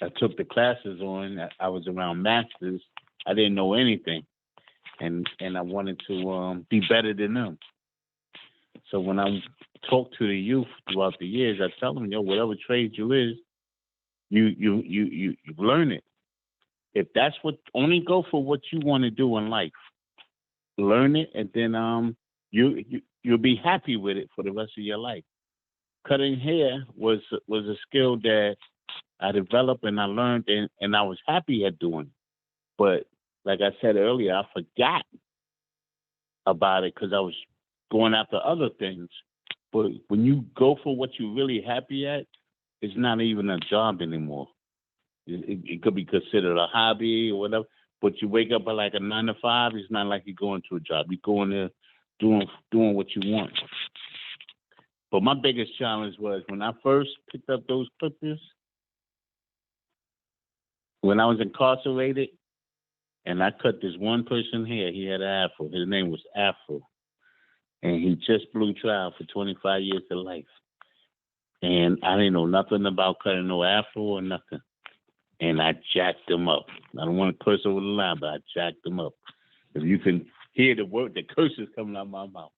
I took the classes on, I was around masters. I didn't know anything, and I wanted to be better than them. So when I talk to the youth throughout the years, I tell them, yo, whatever trade you is, you learn it. If that's what, only go for what you want to do in life. Learn it, and then you'll be happy with it for the rest of your life. Cutting hair was a skill that I developed and I learned, and I was happy at doing it. But like I said earlier, I forgot about it because I was going after other things. But when you go for what you're really happy at, it's not even a job anymore. It could be considered a hobby or whatever. But you wake up at like a 9 to 5. It's not like you're going to a job. You're going there doing what you want. But my biggest challenge was when I first picked up those clippers, when I was incarcerated, and I cut this one person hair. He had an afro. His name was Afro. And he just blew trial for 25 years to life. And I didn't know nothing about cutting no afro or nothing. And I jacked him up. I don't want to curse over the line, but I jacked him up. If you can hear the curses coming out of my mouth.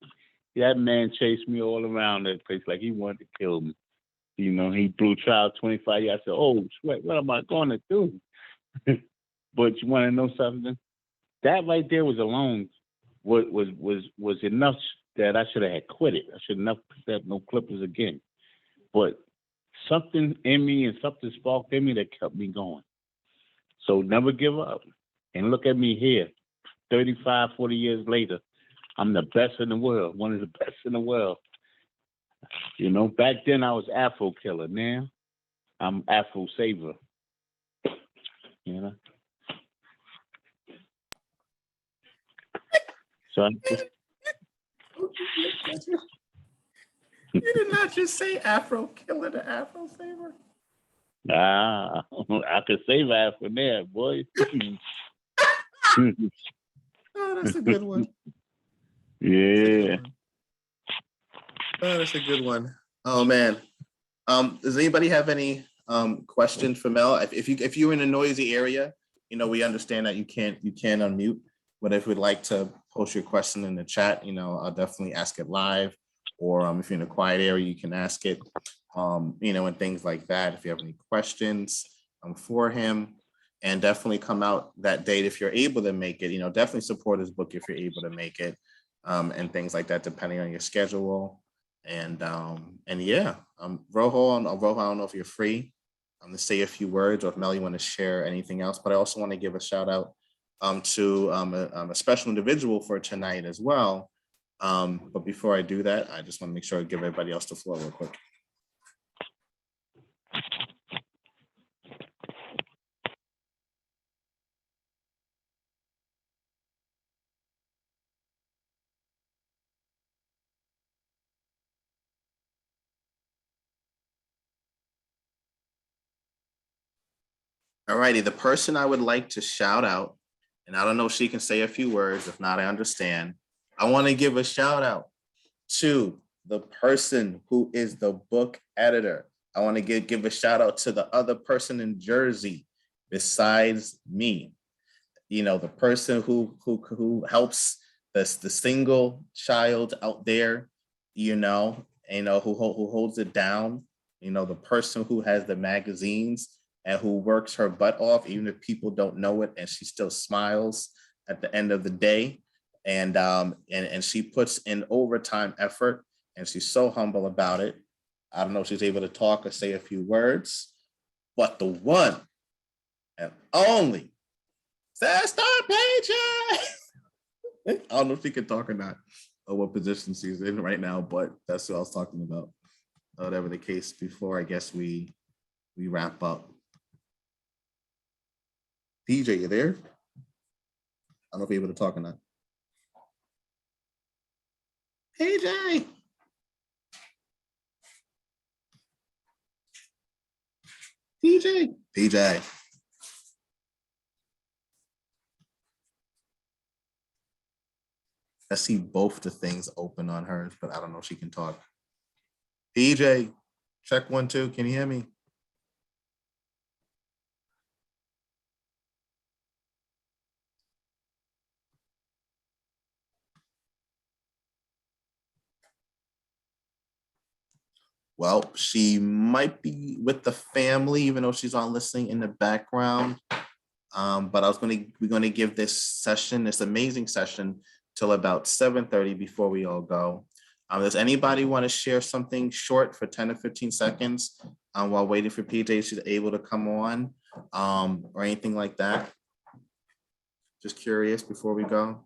That man chased me all around that place like he wanted to kill me. You know, he blew trial 25 years. I said, oh, sweat, what am I going to do? But you want to know something? That right there was alone was enough that I should have had quit it. I should not pick up no clippers again. But something in me and something sparked in me that kept me going. So never give up. And look at me here, 35, 40 years later. I'm the best in the world, one of the best in the world. You know, back then I was Afro killer. Now I'm Afro saver. You know? So You did not just say Afro killer to Afro saver. I could save Afro there, boy. Oh, that's a good one. Yeah. Oh, that's a good one. Oh man. Does anybody have any questions for Mel? If you're in a noisy area, you know, we understand that you can't unmute. But if you'd like to post your question in the chat, you know, I'll definitely ask it live. Or if you're in a quiet area, you can ask it, you know, and things like that. If you have any questions for him, and definitely come out that date if you're able to make it. You know, definitely support his book if you're able to make it, and things like that, depending on your schedule. And yeah, Rojo, I don't know if you're free to say a few words, or if Mel, you want to share anything else. But I also want to give a shout out to a special individual for tonight as well. But before I do that, I just want to make sure I give everybody else the floor real quick. All righty, the person I would like to shout out, and I don't know if she can say a few words. If not, I understand. I want to give a shout out to the person who is the book editor. I want to give a shout out to the other person in Jersey besides me. You know, the person who helps the single child out there, you know, who holds it down. You know, the person who has the magazines and who works her butt off, even if people don't know it, and she still smiles at the end of the day. And she puts in overtime effort, and she's so humble about it. I don't know if she's able to talk or say a few words, but the one and only Sister Paige. I don't know if she can talk or not, or what position she's in right now, but that's what I was talking about. Whatever the case, before I guess we wrap up. PJ, you there? I don't know if you're able to talk or not. PJ. PJ. I see both the things open on hers, but I don't know if she can talk. PJ, check 1, 2. Can you hear me? Well, she might be with the family, even though she's on listening in the background. But we're gonna give this amazing session till about 7:30 before we all go. Does anybody want to share something short for 10 or 15 seconds while waiting for PJ she's able to come on, or anything like that? Just curious before we go.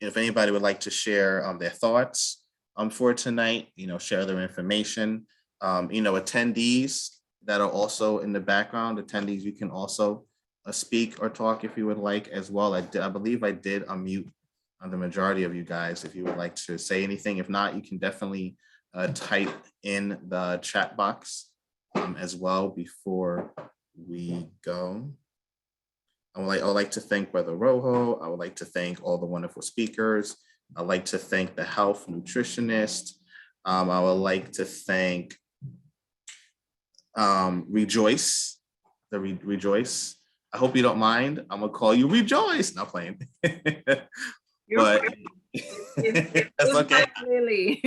If anybody would like to share their thoughts for tonight, share their information. Attendees that are also in the background, attendees, you can also speak or talk if you would like as well. I believe I did unmute the majority of you guys if you would like to say anything. If not, you can definitely type in the chat box as well before we go. I would like to thank Brother Rojo. I would like to thank all the wonderful speakers. I'd like to thank the health nutritionist. I would like to thank Rejoice, Rejoice. I hope you don't mind. I'm gonna call you Rejoice. Not playing. But that's okay. Lily.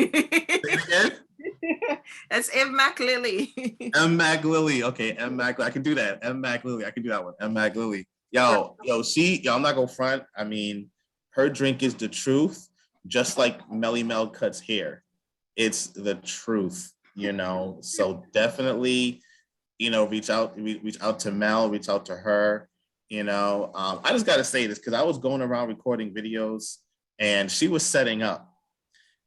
That's M. Mac Lily. M. Mac Lily. Okay, M. Mac. I can do that. M. Mac Lily. I can do that one. M. Mac Lily. Yo, I'm not gonna front. I mean, her drink is the truth, just like Melly Mel Cut's hair. It's the truth, So definitely, reach out to Mel, reach out to her. I just gotta say this because I was going around recording videos and she was setting up.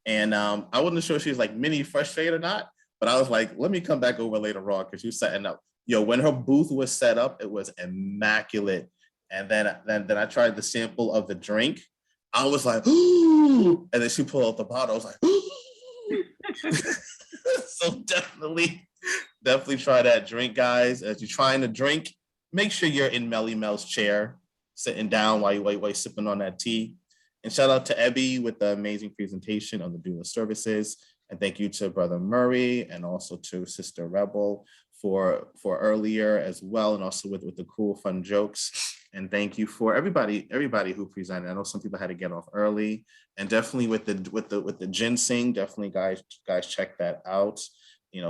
And I wasn't sure if she was like mini frustrated or not, but I was like, let me come back over later on because she was setting up. When her booth was set up, it was immaculate. And then I tried the sample of the drink. I was like, ooh, and then she pulled out the bottle. I was like, ooh. So definitely try that drink, guys. As you're trying to drink, make sure you're in Melly Mel's chair, sitting down while you're sipping on that tea. And shout out to Ebby with the amazing presentation on the doula services. And thank you to Brother Murray and also to Sister Rebel for earlier as well, and also with the cool fun jokes. And thank you for everybody who presented. I know some people had to get off early, and definitely with the ginseng, definitely guys check that out.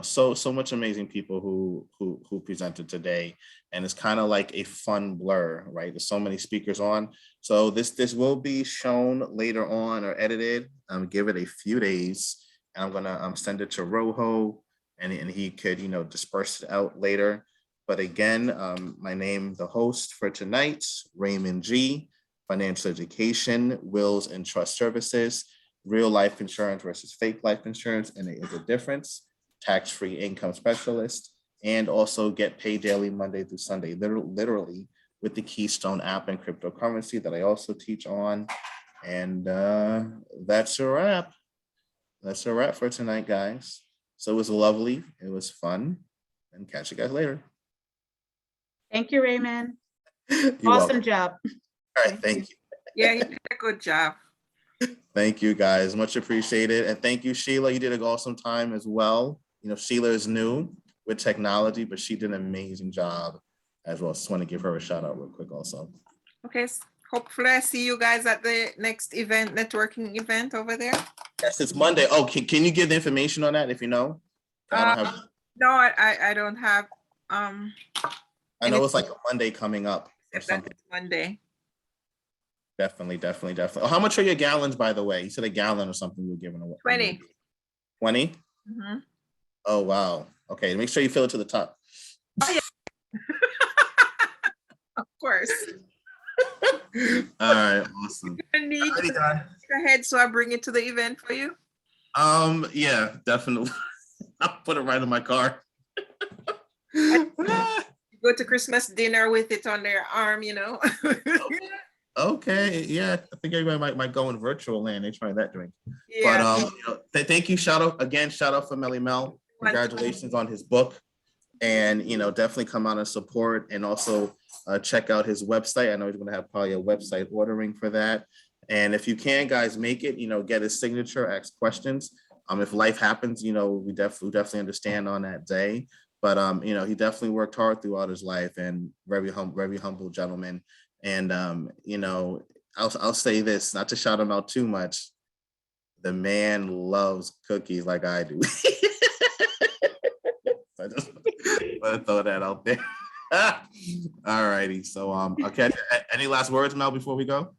So much amazing people who presented today, and it's kind of like a fun blur, right? There's so many speakers on. So this will be shown later on or edited. Give it a few days, and I'm gonna send it to Rojo, and he could disperse it out later. But again, my name, the host for tonight, Raymond G. Financial education, wills and trust services, real life insurance versus fake life insurance, and there is a difference. Tax-free income specialist, and also get paid daily Monday through Sunday, literally with the Keystone app and cryptocurrency that I also teach on. And that's a wrap. That's a wrap for tonight, guys. So it was lovely. It was fun. And catch you guys later. Thank you, Raymond. You're Awesome welcome. job. All right, thank you. Yeah, you did a good job. Thank you, guys. Much appreciated. And thank you, Sheila. You did an awesome time as well. Sheila is new with technology, but she did an amazing job as well. Just want to give her a shout out real quick also. Okay, hopefully I see you guys at the next event, networking event over there. Yes, it's Monday. Oh, can you give the information on that if you know? I don't have. No, I don't have. I know it's like a Monday coming up or something. Monday. Definitely. Oh, how much are your gallons, by the way? You said a gallon or something you were giving away. 20. 20? Mm-hmm. Oh, wow. Okay, make sure you fill it to the top. Oh, yeah. Of course. All right, awesome. I need go ahead, so I bring it to the event for you. Yeah, definitely. I'll put it right in my car. Go to Christmas dinner with it on their arm, Okay, yeah, I think everybody might go in virtual land. They try that drink. Yeah. But thank you. Shout out for Melly Mel. Congratulations on his book, and definitely come out and support, and also check out his website. I know he's going to have probably a website ordering for that. And if you can, guys, make it. Get his signature, ask questions. If life happens, we definitely understand on that day. But he definitely worked hard throughout his life, and very humble gentleman. And I'll say this, not to shout him out too much. The man loves cookies like I do. I just want to throw that out there. All righty. So okay. Any last words, Mel, before we go?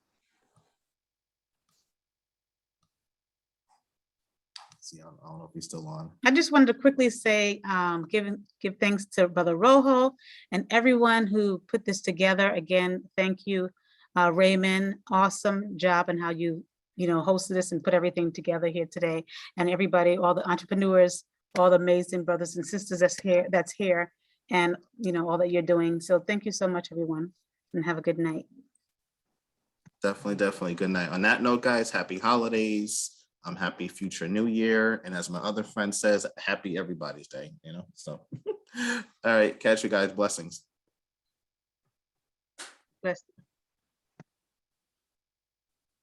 See, I don't know if he's still on. I just wanted to quickly say, give thanks to Brother Rojo and everyone who put this together. Again, thank you, Raymond. Awesome job and how you hosted this and put everything together here today. And everybody, all the entrepreneurs, all the amazing brothers and sisters that's here, and all that you're doing. So thank you so much, everyone, and have a good night. Definitely. Good night. On that note, guys, happy holidays. Happy future new year. And as my other friend says, happy everybody's day, so. All right, catch you guys. Blessings. Bless.